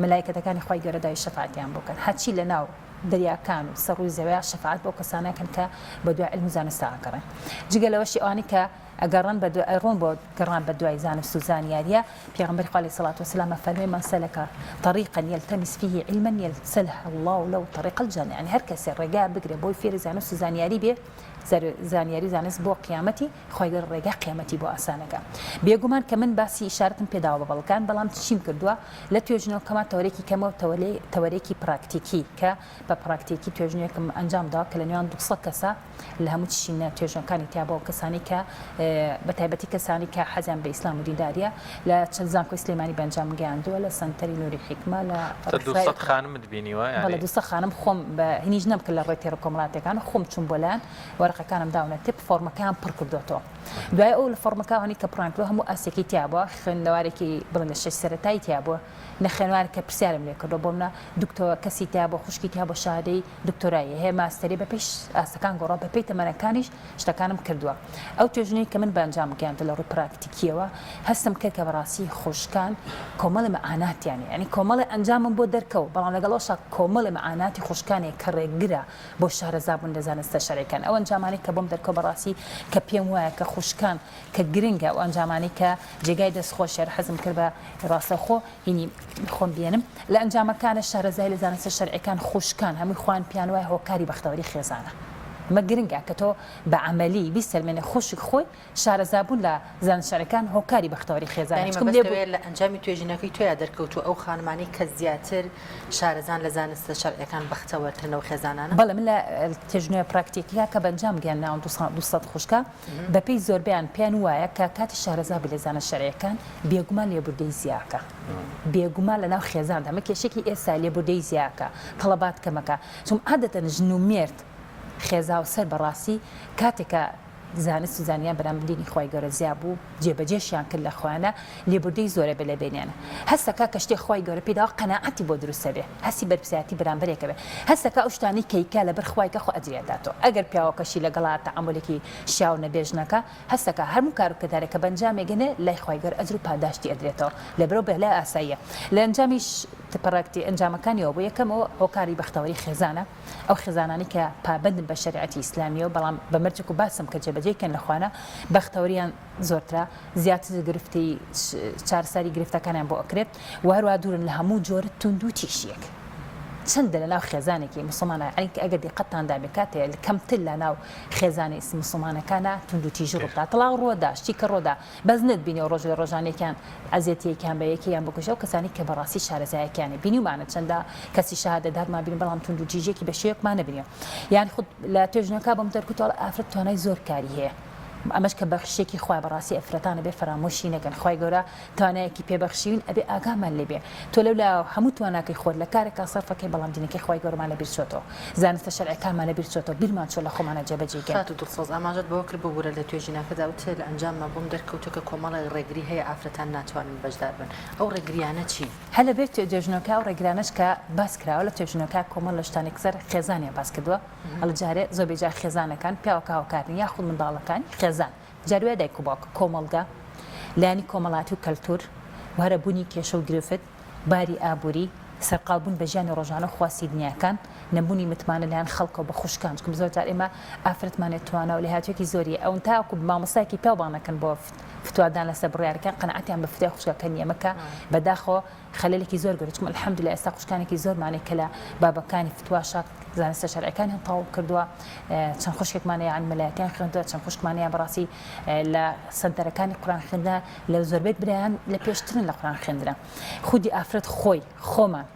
مەلایکەتەکانی خوای گەورە دای شەفاعەتیان بۆکەن هەرچی لە ناو دەریاکان و سەڕووی زەویا شەفاعەت بۆ کەسانەکەن کە بە دوای علم و زانستا ئەگەڕن جگە لەوەشی ئەوانی کە ئەگەڕان بە ڕۆن بۆ گەڕان بە دوای زانست و زانیاریە پێغەمبەری خوا عەلەیهی سەڵات وسەلام فەرمێ من سەلەکە طریقا یلتمس فیه علما یسهل الله له طریق الجنة يعني هەر کەسێ ڕێگا بگرێ بۆی فێری زانست و زانیاری بێ زانیاری زانست بۆ قیامەتی خۆی گەر ڕێگا قیامەتی بۆ ئاسانەکە بێگومان کە من باسی ئیشارەتم پێداوە بە بەڵکان بەڵام چیم کردووە لە توێژنەوەکەمە تەوەرێکی کەمەوە تەوەرێکی پراکتیکی کە بە پراکتیکی توێژنەوەکەم ئەنجامدا کە لە نێوان 200 کەسە لە هەموو چینە توێژنەکانی تیا بۆ کەسانی کە بە تایبەتی کەسانی کە حەزیان بە ئیسلام و دینداریە لە چەند زانکۆی سلێمانی بەنجام گەیاندووە لە سەنتەری نووری حیکمە لە 200 خانمت بینیوە بەڵێ 200 خانم خۆم بە هینیش نەمکرد لە ڕێی تێڕە کۆمەڵاتەکان خۆم چوون بۆلایەن وەرەقەکانم داونە تێ فۆرمەکان پڕ کردوێتەوە دوای ئەو لە فۆرمەکانی کە پڕانکردوە هەموو ئاسێکی تیا بووە خوێندەوارێکی بڵێن لە 6 سەرەتایی تیا بووە نەخێنوارێکە پرسیارم لێ کردو بۆ منە دکتۆر کەسی تیا بۆ خوشکی تیا بۆ شادەی دکتۆرایە هەیە ماستەری بە پێش ئاسەکان گۆڕا بە پێی تەمەنەکانیش شتەکانم کردووە ئەو توێژنەی کە من بەنجام گەیاندە لە ڕووی پراکتیکیەوە هەستم کرد کە بەڕاستی خوشکان کۆمەڵی مەعاناتیانە ینی کۆمەڵی ئەنجامم بۆ دەرکەوت بەڵام لەگەڵەوەشا کۆمەڵی مەعاناتی خوشکانێک کە ڕێگرە بۆ شارەزابوون لە زانستە شەرعیەکان ئەو ئەنجامانی کە بۆم دەرکەوت بەڕاستی کە پێم وایە کە خوشکان کە گرنگە ئەو ئەنجامانی کە جێگای دەستخۆشێر حەزم کرد بە ڕاستەخۆ هینی خۆم بێنم لە ئەنجامەکانە شارەزای لە زانستە شەرعیەکان خوشکان هەمووی خوان پیان وایە هۆکاری بەختەوەری خێزانە مە گرنگە کە تۆ بە عملی بیسەلمێنێ خۆشک خۆی شارەزابوون لە زانشارەکان هۆکاری بەختەوەری خێزانانی لە ئەنجامی توێژینەکەی تۆیا دەرکەوتو ئەو خانمانی کە زیاتر شارەزان لە زانستە شەرعیەکان بەختەوەرترنەوە خێزانانە بەڵێ من لە توێژنەوە پراکتیکیا کە بەنجام گیان ناو 200 خوشکە بەپێی زۆربیان پێیان وایە کە کاتی شارەزابی لە زانە شەرعیەکان بێگومان لێبوردەی زیاکە بێگومان لە ناو خێزاندا مە کێشێکی ئێستا لێبوردەی زیاکە تەڵەبات کەمەکە چون عادەتەن ژن و مێرد خێزا و سەر بەڕاستی کاتێکە زانست و زانیان بەرام دینی خی گەورە زیاب بوو جێبەجێشیان کرد لە خۆیانە لێبوردەی زۆرە بە لە بینیانە هەستەکە کە شتێک خی گەورە پێداوە قەناعەتی بۆ دروستە بێ هەستی بەرپسیاتی بەرامبەرێکە بێ هەستەکە ئەو شتانی کەیکا لەبەر خوایکە خۆ ئەجریێتاتەوە ئەگەر پیاوەکەشی لەگەڵا تەعاملێکی شیاو نەبێژنەکە هەستەکە هەرموو کارکردارێکە بەنجامێگەنێ لای خی گەورە ئەجر و پاداشتی ئەدرێتەوە لەبەرەوە بە لای ئاساییە لە ئەنجامیش پەڕەکتی ئەنجامەکانیەوە بۆ یەکەمەوە هۆکاری بەختەوەری خێزانە ئەو خێزانانی کە پابندن بە شریعەتی ئیسلامیەوە بەڵام بەمەرجێک و باسم کە جێبەجێکەن لە خوانە بەختەوەریان زۆرترا زیاتر گرفتی چارەسەری گرفتەکانیان بۆ ئەکرێت و هەروە دوورن لە هەموو جۆرە تونند و تیشیەک چەندە لە ناو خێزانێکی مسلمانە ئەگەر دیقەتتاندا بکاتێ کەمتر لە ناو خێزانی مسلمانەکانە تونند و تیژ ڕوودا تەڵاو ڕۆدا شتی کە ڕۆدا بەس نت بینی و ڕۆژ لە ڕۆژانێکیان ئەزیەتیەکیان بە یەکیان بکوژە و کەسانی کە بەڕاستی شارەزایەکیانی بینیمانە چەندە کەسی شەهادەدارمان بین بەڵام تونند و تیژێکی بە شێوەکمان نەبینێ یان خود لە توێژنەکە بەم دەرکوتەوە ئافرەت توانای زۆر کاری هەیە ئەمەش کە بەخشێکی خوا بەڕاستی ئەفرەتانە بێ فەرامۆشی نەکەن خی گەورە توانایەکی پێبەخشیون ئەبێ ئاگامان لێبێ تۆ لەو لا هەموو تواناکەی خۆت لە کارێکا سەرفەکەی بەڵام دینەکەی خی گەورەمان لە بیرچۆتەوە زانستە شەرعەکانمان لە بیرچۆتەوە بیرمان چۆ لە خۆمانە جێبەجێگەن و دڵسۆز ئاماژەت بۆ کرد بۆ بورە لە توێژینەکەدا وتە لە ئەنجاممە بۆم دەرکەوتە کە کۆمەڵی ڕێگری هەیە ئافرەتان ناتوانن بەشدار بن ئەو ڕێگریانە چی؟ هەلە بێت توێژنەکە و ڕێگرانش کە باس کراوە لە توێژنەکە کۆمەڵ لە شتانێک سەر خێزانیان باس کردووە ئەڵ جارێ زۆبێجار خێزانەکان پیاوەکە هاوکارن یاخود منداڵەکان خێزان جاروێ دایک و باوکە کۆمەڵگە لانی کۆمەڵاتی و کەلتور وارە بوونی کێشە و گرفت باری ئابووری سەرقالبوون بە ژیانی ڕۆژانە خواسی دنیاکان نەبوونی متمانە لایەن خەڵکە بە خوشکان چکم زۆر جار ئێمە ئافرەتمانێت توانە و لە هاتوێکی زۆری ئەوەن تاکو مامۆستایەکی پێوانەکەن بۆ فتوادان لەسەر بڕیارەکان قەنەعەتیان بە فتوای خوشکەکەن ئێمەکە بەداخۆ خەلەلێکی زۆر گەورە چکم الحەمدولillah ئێستا خوشکانێکی زۆرمانێک کە لە بابەکانی فتواشە زانستە شەرعەکانی هەم تەواو کردووە چەند خوشکێکمانەیە عن مەلایەتیان خوێندووە چەند خوشکمانەیە بەڕاستی لە سەنتەرەکانی قورئان خوێندنە لە زۆربەی برایان لە پێشترن لە قورئان خوێندنە خودی ئافرەت خۆی خۆمان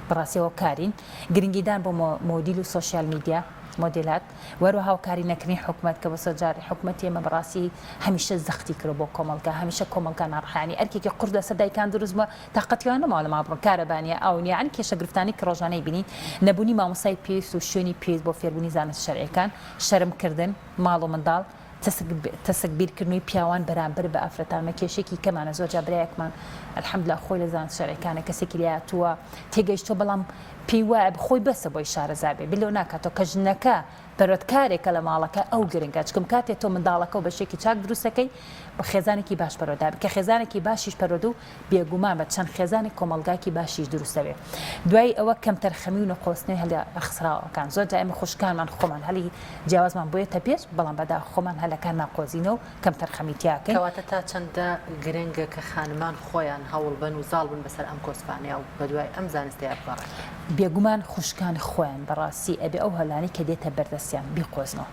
بەڕاستیەوە کارین گرنگیدان بۆ مۆدیل و سۆشیال میدیا مۆدلات وەروە هاوکاری نەکردنی حکومت کە بە سەرجار حکومەتی ئێمە بەڕاستی هەمیشە زەختی کرد بۆ کۆمەڵگە هەمیشە کۆمەڵگە ناڕحانی ئەرکێکی قوردە سەدایکان دروستمە تااقەتیان نەماوە لە مابڕ کارەبانیە ئەوونی عن کێشە گرفتانی کە ڕۆژانەی بینین نەبوونی مامۆسای پێویست و شوێنی پێویست بۆ فێربوونی زانست شەرعیەکان شەرمکردن ماڵ و منداڵ تەسک بیرکردنەوەی پیاوان بەرامبەر بە ئافرەتانمە کێشێکی کەمانە زۆر جابرایەکمان الحەمدلله خۆی لە زانست شەرعیەکانە کەسێکی لایەتووە تێگەیشتۆ بەڵام پێی وایە بخۆی بەسە بۆی شارەزابێ بلۆ ناکاتەوە کە ژنەکە پەرۆتکارێکە لە ماڵەکە ئەو گرنگە چکم کاتێک تۆ منداڵەکە و بەشێکی چاک دروستەکەی بە خێزانێکی باش پەرۆدا کە خێزانێکی باشیش پەرۆدە و بێگومان بە چەند خێزانی کۆمەلگاکی باشیش دروستەوێ دوای ئەوە کەم تەرخەمی و نەخۆستنەوەی هەلە خسراوەکان زۆر جا ئێمە خوشکانمان خۆمان هەلی جیاوازمان بۆیەتە پێش بەڵام بەدا خۆمان هەلەکان ناقۆزینەوە کەم تەرخەمی تیاکەین کەواتە تا چەندە گرنگە کە خانمان خۆیان هەوڵ بن و زاڵ بن بەسەر ئەم کۆسپانیا و بەدوای ئەم زانستەیە بگەڕێن بێگومان خوشکان خۆیان بەڕاستی ئەبێ ئەو هەلانی کە دێتە بەردەستیان بیقۆزنەوە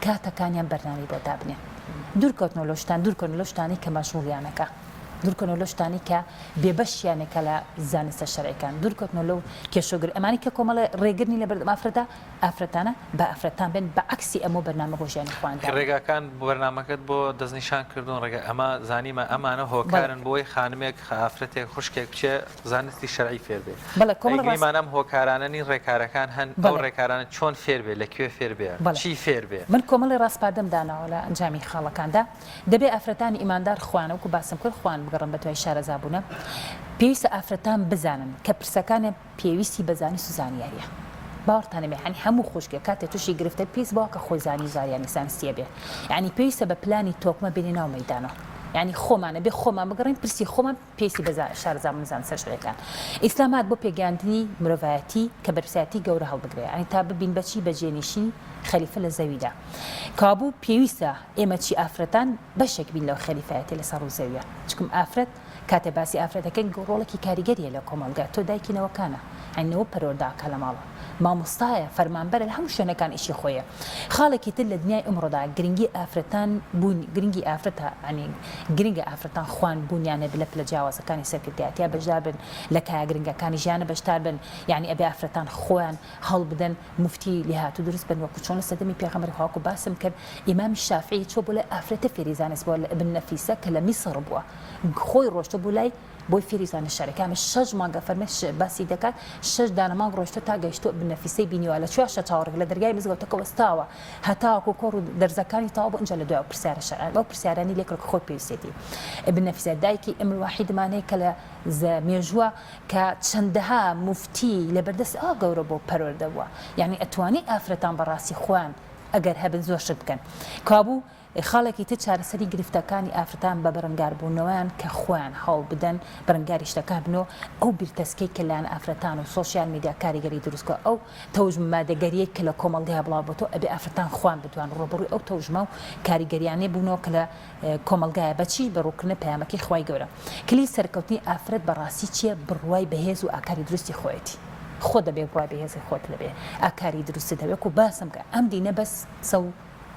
کاتەکانیان بەرنامەی بۆ دابنێن دوورکەوتنەوە لەو شتان دوورکەوتنەوە لەو شتانی کە مەشغوڵیانەکە دوورکەوتنەوە لەو شتانی کە بێبەشیانێکە لە زانستە شەرعیەکان دوورکەوتنەوە لەو کێشەگر ئەمانی کە کۆمەڵە ڕێگرنی لە بەردەم ئافرەتانە بە ئافرەتان بن بە عکسی ئەمە بەرنامە بۆ ژیانی خۆیاندا ڕێگاکان بەرنامەکەت بۆ دەستنیشان کردوون ڕێگە ئەمە زانیمە ئەمانە هۆکارن بۆی خانمێک ئافرەتێک خوشکێک بچێ زانستی شەرعی فێر بێت ئەگریمانەم هۆکارانەنی ڕێکارەکان هەن ئەو ڕێکارانە چۆن فێر بێت لەکوێ فێر بێ چی فێر بێ من کۆمەڵی ڕاستپاردەم داناوە لە ئەنجامی خاڵەکاندا دەبێ ئافرەتانی ئیماندار خوانە وکو باسم کرد خوان بگەڕن بە دوای شارەزابوونە پێویستە ئافرەتان بزانن کە پرسەکانە پێویستی بەزانی سوزانیاریە باوەڕتانەبێ هەنی هەموو خوشکێ کاتێک تووشی گرفتە پێویست بەوە کە خۆی زانی زاریانی زانستیە بێ یعنی پێویستە بە پلانی تۆکمە بێنێ ناو مەیدانەوە یعنی خۆمانە بێ خۆمان بگەڕین پرسی خۆمان پێویستی بە شارەزابوون زانستە شەرعیەکان ئیسلامات بۆ پێگەاندنی مرۆڤایەتی کە بەرپرسایەتی گەورە هەڵبگرێ یعنی تا ببین بەچی بەجێنشینی خەلیفە لە زەویدا کابوو پێویستە ئێمە چی ئافرەتان بەشێک بین لەو خەلیفایەتی لەسەر ڕوو زەویە چکم ئافرەت کاتێ باسی ئافرەتەکەی ڕۆڵێکی کاریگەریە لە کۆمەلگا تۆ دایکینەوەکانە ئەینەوە پەرۆرداکە لە ماڵە مامۆستایە فەرمانبەرە لە هەموو شوێنەکان ئیشی خۆیە خاڵێکی تر لە دنیای ئەمڕۆدا گرنگی ئافرەتان بوون گرنگی ئافرەتە ئەنی گرنگە ئافرەتان خوان بوونیانە بلە پلە جیاوازەکانی سەرکردایەتیا بەشدار بن لە کایە گرنگەکانی ژیانە بەشدار بن یعنی ئەبێ ئافرەتان خۆیان هەڵ بدەن مفتی لێهات و دروست بن وەکو چۆن لە سەدەمی پێغەمبەری خوا باسم کرد ئیمامی شافعی چۆ بۆ لای ئافرەتە فێری زانست بووە لە ئیبن نەفیسە کە لە میسر بووە خۆی ڕۆشتە بوو لای بۆی فێریزانە شارەکەمە 6 مانگە فەرمێش باسی دەکات 6 دانەمانگ ڕۆشتە تا گەیشتۆ بنەفیسەی بینیوە لە چواشە چاوەڕێک لە دەرگای مزگەوتەکە وەستاوە هەتاوەکو کۆڕ و دەرزەکانی تاوا بۆ ئەنجە لە دوای پرسیارە شەرعی ئەو پرسیارانی لێکڕ خۆی پێویستێتی بنەفیسە دایکی ئەم واحیدمانەیە کە لە مێژووە کە چەندەها مفتی لە بەردەست گەورە بۆ پەروەردەبووە یعنی ئەتوانی ئافرەتان بەڕاستی خۆیان ئەگەر هەبن زۆر شت بکەن کابوو خاڵێکی تر چارەسەری گرفتەکانی ئافرەتان بە بەرەنگاربوونەوەیان کە خۆیان هەڵ بدەن بەرەنگاری شتەکان بنەوە ئەو بیرتەسکەی کە لایەن ئافرەتان و سۆشیال میدیا کاریگەری دروستکە ئەو تەوژمەدەگەریەک کە لە کۆمەڵگەیە بڵاوبێتەوە ئەبێ ئافرەتان خوان بتوان ڕۆبڕووی ئەو تەوژمە و کاریگەریانەی بوونەوە کە لە کۆمەلگایە بەچی بەڕووکردنە پەیامەکەی خوای گەورە کلی سەرکەوتنی ئافرەت بەڕاستی چییە بڕوای بەهێز و ئاکاری دروستی خۆیەتی خۆ دەبێ بڕوای بەهێزی خۆت لەبێ ئاکاری دروستی دەبێت و باسم کە ئەم دینە بەس سەو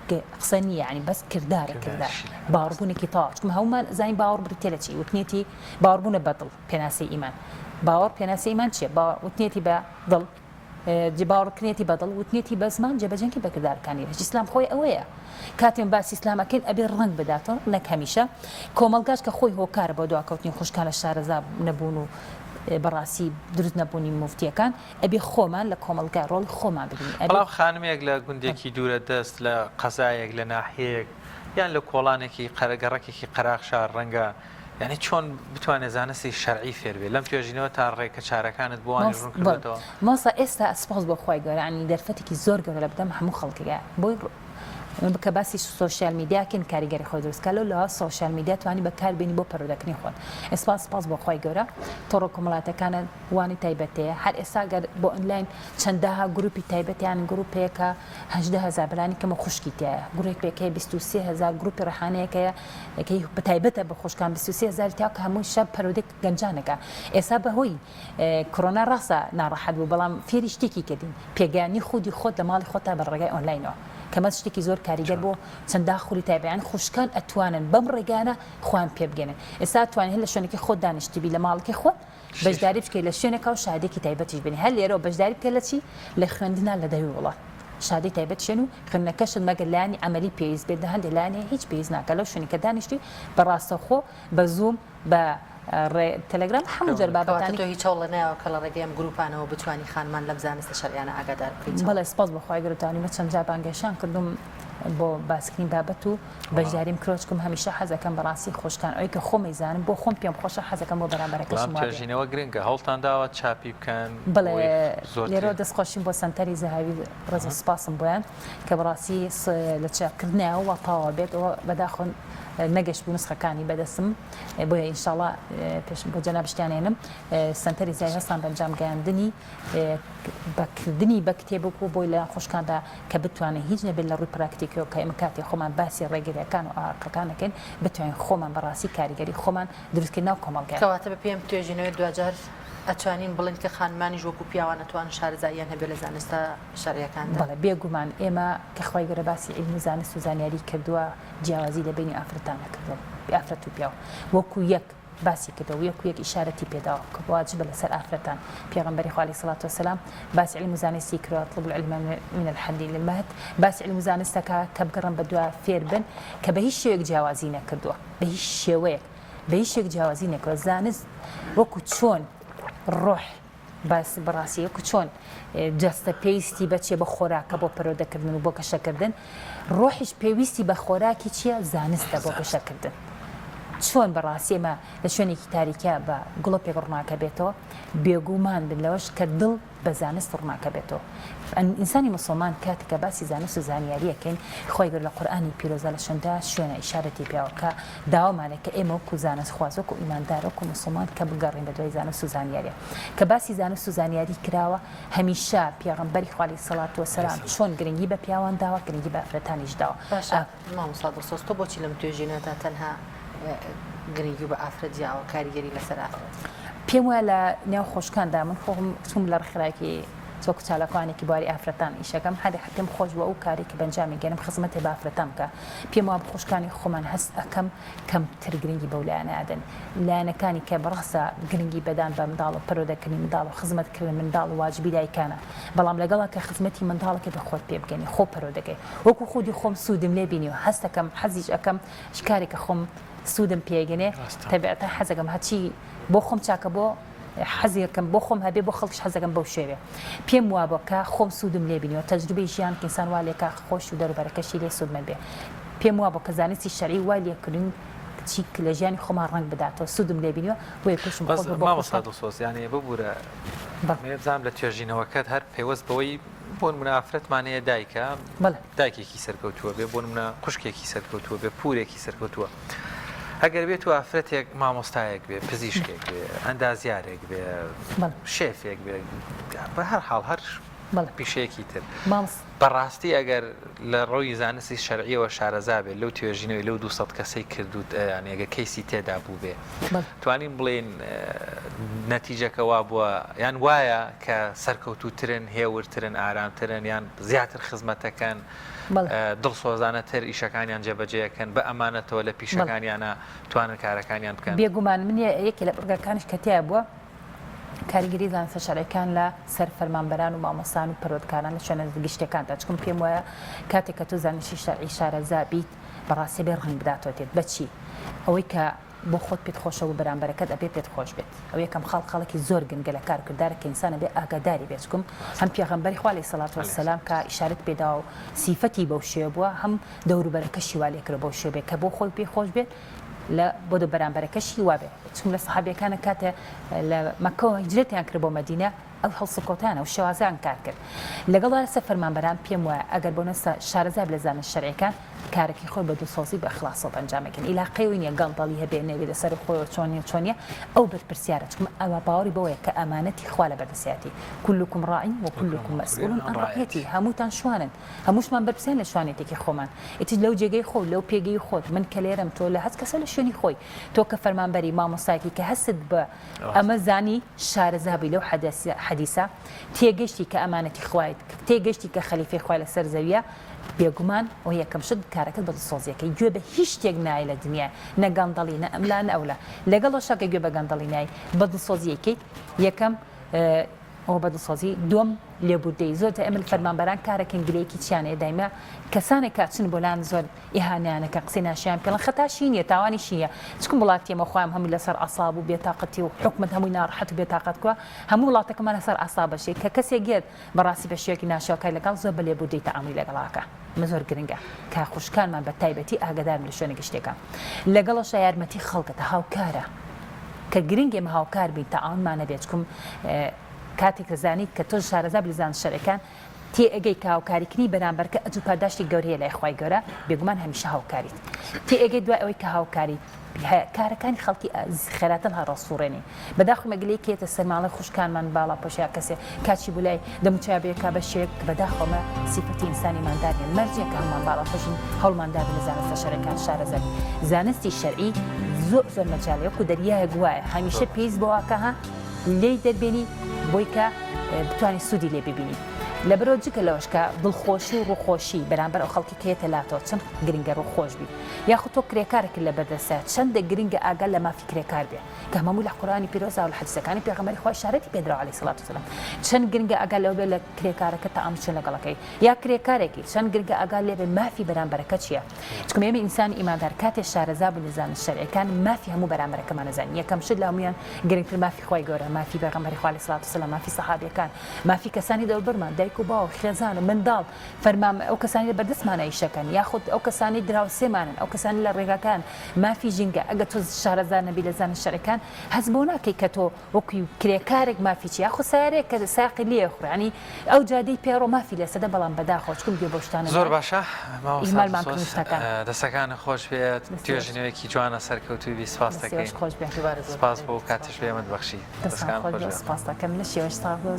قسە نیە ینی بەس کردارە کردار باوەڕبوونێکی تاوا چکم هەومان زین باوەڕ بریتێ لە چی وتنێتی باوەڕبوونە بەدڵ پێناسی ئیمان باوەڕ پێناسی ئیمان چییە وتنێتی بە دڵ باوەڕکردێتی بەدڵ وتنێتی بە زمان جێبەجێنکی بەکردارەکانی هەژی ئیسلام خۆی ئەوەیە کاتێن باسی ئیسلامەکەین ئەبێ ڕنگ بداتەوە نەک هەمیشە کۆمەلگاش کە خۆی هۆکارە بۆ دواکەوتنی خوشکان لە شارەزا نەبوون و بەڕاستی دروست نەبوونی مفتیەکان ئەبێ خۆمان لە کۆمەلگای ڕۆڵی خۆمان ببین بەڵام خانمێک لە گوندێکی دوورە دەست لە قەزایەک لە ناحەیەک یان لە کۆڵانێکی قەرەگەڕێکێکی قەراق شار ڕەنگە یعنی چۆن بتوانێت زانستی شەرعی فێربێت لەم توێژینەوە تا ڕێکە چارەکانت بۆوانی ڕوون کردێتەوە ماسا ئێستا سپاس بۆ خۆی گەورە عنی دەرفەتێکی زۆر گەورە لە بدەم هەموو خەڵکیگە بۆی بکە باسی سوۆسیال میدیاکەین کاریگەری خۆی دروستکە لە سوۆسیال میدیا توانی بەکاربێنی بۆ پەرۆدەکردنی خۆن سپاس بۆ خۆی گەورە تۆڕە کۆمەڵاتەکانە وانی تایبەتەیە هەر ئێستا بۆ ئۆنلاین چەندەها گروپی تایبەتیان گروپێکە 18,000 بەلانی کەمە خوشکی تایە گروپ پێکەیە 23,000 گروپی ڕەحانەیەکەیە بە تایبەتە بە خوشکان 23,000 تاکە هەمووی شەب پەرۆدێک گەنجانەکە ئێستا بەهۆی کۆرۆنا ڕاستە ناڕەحەت بوو بەڵام فێری شتێکی کردین پێگەیانی خودی خۆت لە ماڵی خۆتا بە ڕێگای ئۆنلاینەوە کەمە شتێکی زۆر کاریگەر بۆ چەنددا خولی تایبیان خوشکان ئەتوانن بەم ڕێگانە خوان پێ بگەنن ئێستا توانین لە شوێنێکی خۆ دانیشتبی لە ماڵکی خۆت بەشداری بکەیت لە شوێنێکەوە شادێکی تایبەتیش بنی هەر لێرەوە بەشداری بکە لە چی لە خوێندنا لە دەوی وڵات شادی تایبەت شوێن و خوێندنەکەشت مەگەر لایانی ئەمەلی پێویست بێت هەندێک لایەنێ هیچ پێویست ناکە لەو شوێنی کە دانیشتی بەڕاستەخۆ بە زووم بە تەلەگرام هەموو جەر بابەتانی تۆ هیچ هەوڵ نایەوە کە لە ڕێگەی ئەم گروپانەوە بتوانی خانمان لەم زانستە شەریانە ئاگادار بکەیت بەڵێ سپاس بەخوای گەورەتانی مە چەند جار بانگێشان کردم بۆ باسکرین بابەت و بەشداریم کرۆچکم هەمیشە حەزەکەم بەڕاستی خۆشکان ئەوەی کە خۆم زانم بۆ خۆم پێم خۆشە حەزەکەم بۆ بەرامبەرەکەشم توێژینەوە گرنگە هەوڵتان داوە چاپی بکەن بڵێ لێرە دەستخۆشیم بۆ سنتەری زەهاوی ڕێز سپاسم بۆیان کە بەڕاستی لە چاپکردنەوە تاوا بێت ئەوە بەداخۆن نەگەشت بوو نسخەکانی بەدەستم بۆیە ئینشاڵڵا پێش بۆ جەنابشتیانێنم سنتەری زای هەستان بەنجام گەیاندنی بەکردنی بە کتێبک و بۆی لە خوشکاندا کە بتوانێت هیچ نەبێت لە ڕووی پراکتیکەوە کە ئێمە کاتی خۆمان باسی ڕێگریەکان و ئاقەکانەکەن بتوانین خۆمان بەڕاستی کاریگەری خۆمان دروستکە ناو کۆمەڵگە کەواتە بە پێم توێژینەوەی دوجار ئەتوانین بڵین کە خانمانی ژۆک و پیاوان ئەتوان شارەزاییان هەبێت لە زانستە شەڕیەکاندا بەڵێ بێگومان ئێمە کە خۆی گەورە باسی علم و زانست و زانیاری کردووە جیاوازی لە بینی ئافرەتانە کردەوە ئافرەت و پیاو وەکو یەک باسی کردەوە یەک ئیشارەتی پێداوە کە واجبە لەسەر ئافرەتان پێغەمبەری خوا عەلەیهی سەڵات وسەلام باسی علم و زانستی کردووە اطلبوا العلم من الحد إلى المهد باسی علم و زانستەکە کە بگەڕن بە دوای فێر بن کە بە هیچ شێوەیەک جیاوازی نەکردووە بە هیچ شێوەیەک جیاوازی نەکردووە زانست وەکو چۆن ڕۆح باس بەڕاستی وەکو چۆن جەستە پێویستی بەچێ بە خۆراکە بۆ پەرۆدەکردن و بۆ کەشەکردن ڕۆحیش پێویستی بە خۆراکی چییە زانستە بۆ کەشەکردن چۆن بەڕاستی ئێمە لە شوێنێکی تاریکە بە گڵۆپێک ڕووناکە بێتەوە بێگومان بن لەوەش کە دڵ بە زانست ڕووناکە بێتەوە ئینسانی مسلمان کاتێکە باسی زانست و زانیاریەکەین خۆی گەورە لە قورئانی پیرۆزە لە شەندا شوێنە ئیشارەتی پیاوەکە داوامانێکە ئێمە وەکو زانست خوازۆک و ئیماندار وەکو مسلمان کە بگەڕین بە دوای زانست و زانیاریە کە باسی زانست و زانیاری کراوە هەمیشە پێغەمبەری خوا عەلەیهی سەڵات وسەلام چۆن گرنگی بە پیاوان داوە گرنگی بە ئافرەتانیش داوە باشە مامۆستا دڵسۆز تۆ بۆچی لەم توێژینەدا تەنها گرنگی و بە ئافرەت جیاوە کاریگەری لەسەر ئافرەت پێم وایە لە نێو خۆشکاندا من خۆم چوم لە ڕخراکی چۆک چالاکوانێکی بواری ئافرەتان ئیشەکەم هەری پێم خۆش بووە ئەو کاری کە بەنجامی گەنم خزمەتی بە ئافرەتان بکە پێم وایە خۆشکانی خۆمان هەست ئەەکەم کەمتر گرنگی بەو لایەنەدەن لایەنەکانی کە بەڕاستە گرنگی بەدان بە منداڵ و پەرۆدەکردنی منداڵ و خزمەتکردن منداڵ و واجبی دایکانە بەڵام لەگەڵا کە خزمەتی منداڵەکە بە خۆت پێ بگەنی خۆ پەرۆدەکەی وەکو خودی خۆم سوودم لێ بینیوە هەستەکەم حەزیش ئەەکەم شکارێکە خۆم سوودم پێگەنێ تەبیعەتەن حەزەکەم هەچی بۆ خۆم چاکە بۆ حەزیەکەم بۆ خۆم هەبێ بۆ خەڵکیش حەزەکەم بەو شێوێ پێم وا بۆکە خۆم سوودم لێ بینیەوە تەجروبەی ژیان ئینسان وا لێکا خۆش و دەروبەرەکەشی لێ سوودمە بێ پێم وا بۆ کە زانستی شەرعی وای لێکردن چی لە ژیانی خۆمان ڕەنگ بداتەوە سوودم لێ بینیوە بۆیە پێشم مامۆستا دڵسۆز یانێ ببوورە بزانام لە توێژینەوەکەت هەر پێوەست بەوەی بۆ نمونە ئافرەتمانەیە دایکە دایکێکی سەرکەوتووە بێ بۆ نمونە خوشکێکی سەرکەوتووە بێ پورێکی سەرکەوتووە ئەگەر بێت و ئافرەتێک مامۆستایەک بێ پزیشکێک بێ ئەندازیارێک بێ شێفێک بێ بە هەر حاڵ هەر پیشەیەکی تر بەڕاستی ئەگەر لە ڕۆی زانستی شەرعیەوە شارەزا بێت لەو توێژینەوەی لەو 200 کەسەی کردوت یانێگە کەیسی تێدا بوو بێ توانین بڵێن نەتیجەکە وا بووە یان وایە کە سەرکەوتوترن هێورترن ئارامترن یان زیاتر خزمەتەکەن دڵسۆزانەتر ئیشەکانیان جێبەجێەکەن بە ئەمانەتەوە لە پیشەکانیانە توانن کارەکانیان بکەن بێگومان من یەکی لە بڕگەکانش کە تیا بووە کاریگەری زانستە شەرعیەکان لە سەر فەرمانبەران و مامۆستان و پەروەردەکاران لە شوێنە گشتەکاندا چکم پێم وایە کاتێک کە تو زانشی شەرعی شارەزا بیت بەڕاستی بێ ڕنگ بداتەوە بەچی ئەوەی کە بۆ خۆت پێت خۆشە و بەرامبەرەکەت ئەبێ پێت خۆش بێت ئەو یەکەم خەڵکی زۆر گەنگە لە کارکردارە کە ئینسانە بێ ئاگاداری بێت چکم هەم پێغەمبەری خوا عەلەیهی سەڵات وەسەلام کە ئیشارەت پێدا و سیفەتی بەو شێوە بووە هەم دەوروبەرەکەشی وا لێکرا بەو شێوە بێت کە بۆ خۆی پێ خۆش بێت لە بۆ دە بەرامبەرەکەشی وا بێت چکم لە سەحابیەکانە کاتە لە مەکەوە هیجرەتیان کرد بۆ مەدینە ئەو هەڵسوکۆتانە و شێوازیان کار کرد لەگەڵ لەسەر فەرمانبەران پێم وایە ئەگەر بۆ نەسە شارەزا بە لە زانست شەرعیەکان کارێکی خۆی بە دووسۆزی بە ئەخلاصەوە ئەنجامەکەن ئیلاقەی نیە گەڵتەڵی هەبێ نەوێ لەسەر خۆی چۆنیە ئەو بەرپرسیارە چکم ئەوە باوەڕی بەوەیە کە ئەمانەتی خوا لە بەردەسیاتی كلكم راع وكلكم مسؤول عن رعيته هەمووتان شوانن هەمووشمان بەرپرسیان لە شوانێتێکی خۆمان ئیتر لەو جێگەی خۆ لەو پێگەی خۆت من کە لێرەم تۆ لە هەست کەسە لە شوێنی خۆی تۆ کە فەرمانبەری مامۆستایەکی کە هەست بە ئەمە زانی شارەزابی لەو حەدیسە تێگەشتی کە ئەمانەتی خوایت تێگەشتی کە خەلیفەی خوای لەسەر زەویە بێگومان ئەو یەکەم شت کارەکەت بە دڵسۆزیەکەی گوێ بە هیچ شتێک نایە لە دنیا نە گەندەڵی نە ئەملا نە ئەولا لەگەڵ شەکە گوێ بە گەندەڵی نای بە دڵسۆزیەکەی یەکەم ئەو بە دڵسۆزی دووەم لێبوردەی زۆر ئەمە فەرمانبەران کارەکەن گلەیەکی چیانەیە دایما کەسانێک کاچن بۆلان زۆر ئیهانیانەکە قسەی ناشیان پێڵەن خەتاشی نییە تاوانیشی نییە چکم وڵاتی ئێمە خۆیان هەمووی لەسەر ئەساب و بێتاقەتی و حکومت هەمووی ناڕەحەت و بێتاقەت کووە هەموو وڵاتەکەمان لەسەر ئەساب بەشێ کە کەسێک گێت بەڕاستی بە شێوەیەکی ناشیاکای لەگەڵ زۆر بە لێبوردەی تەعاملی لەگەڵاکە مە زۆر گرنگە کە خوشکانمان بە تایبەتی ئاگادار لە شوێنە گشتێکە لەگەڵەشە یارمەتی خەڵکەتە هاوکارە کە گرنگێ مە هاوکار بین تەعاونمان نەبێت چکم کاتێک دەزانیت کە تۆ شارەزا بە زانست شەرعیەکان تێ ئەگەی کە هاوکاریکردنی بەرامبەرکە ئەجوو پاداشتی گەورەیە لای خوای گەورە بێگومان هەمیشە هاوکاریت تێ ئەگەی دوای ئەوەی کە هاوکاری کارەکانی خەڵکی خێراتن هەڕاستوڕێنی بەداخی مەگلەی کێتە سەرماڵی خوشکانمان باڵا پۆشیا کەسێ کاچی بولای دەموچابێکا بە شێک بەداخەوە سیفەتی ئینسانی مانداریان مەرجێکە هەمومان باڵا پۆشین هەوڵماندا لە زانستە شەرعیەکان شارەزا زانستی شەرعی زۆر مەجاالەیەکو دەریایە گوایە هەمیشە پێویست بۆ واکەها لێی دەربێنی بۆی کە بتوانانی سوودی لێ ببینی لە بەرەوە جگە لەوەشکە دڵخۆشی و ڕووخۆشی بەرامبەر ئەو خەڵکی کێتە لاتەوە چەند گرنگە ڕووخۆش بی یاخود تۆ کرێکارێکی لە بەردەسە چەندە گرنگە ئاگال لە مافی کرێکار بێ کە هەموو لە قورآانی پیرۆزا و لە حەدیسەکانی پێغەمبەری خوا شارەتی پێدراوە عەلەیهی سەڵات وسەلام چەند گرنگە ئاگال لەو بێ لە کرێکارەکە تەعامل چۆن لەگەڵەکەی یا کرێکارێکی چەند گرنگە ئاگال لێ بێ مافی بەرامبەرەکە چییە چکە ئێمە ئینسانی ئیماندار کاتێ شارەزا بوو لە زانست شەرعیەکان مافی هەموو بەرامبەرەکەمان نەزانین یەکەم شت لە هەمویان گرنگتر مافی خوای گەورە مافی پێغەمبەری خوا عەلەیهی سەڵات وسەلام مافی سەحابیەکان مافی کەسانی دەوروبەرمان دایک و باوک خێزان و منداڵ فەرمان ئەو کەسانی لە بەردەستمانە ئیشەکەن یاخود ئەو کەسانی دراوسێمانن ئەو کەسانی لە ڕێگاکان مافی ژینگە ئەگە تۆ شارەزا نەبی لە زانست شەرعیەکان هەست بۆ ناکەی کە تۆ وەکوی کرێکارێک مافی چی یاخود سیارێک کە ساقی لێ خوڕانی ئەو جادەی پێڕۆ مافی لەسەدە بەڵام بەداخۆ چکم گوێ بۆ شتانە زۆر باشە ئیمالمان کردن شتەکان دەستەکانە خۆش بێت توێژینەوەیەکی جوانە سەرکەوتووی سپاس دەکەین سپاس بۆ کاتش بێمت بەخشی دەستان خۆش سپاس دەکەم لە شێوەش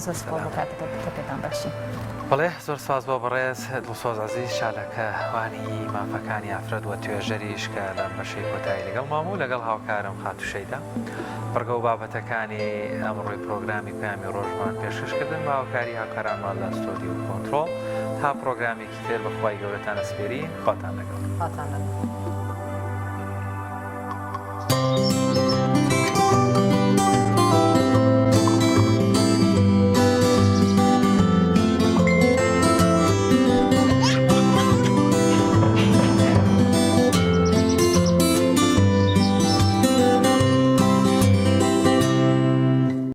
زۆر سپاس بۆ کاتەکە کە پێتان بەخشی بەڵێ زۆر سپاس بۆ بەڕێز دڵسۆز عەزیز شالەکە وانی مافەکانی ئافرەت وە توێژەریش کە لە بەشەی کۆتایی لەگەڵ مام و لەگەڵ هاوکارم خاتوشەیدا بەرگە و بابەتەکانی ئەمڕۆی پرۆگرامی پەیامی ڕۆژمان پێشکەشکردن با هاوکاری هاوکارانمان لە ستۆدیۆ و کۆنتڕۆڵ تا پرۆگرامێکی تر بەخوای گەورەتان ئەسپێرین خۆتان لەگەڵ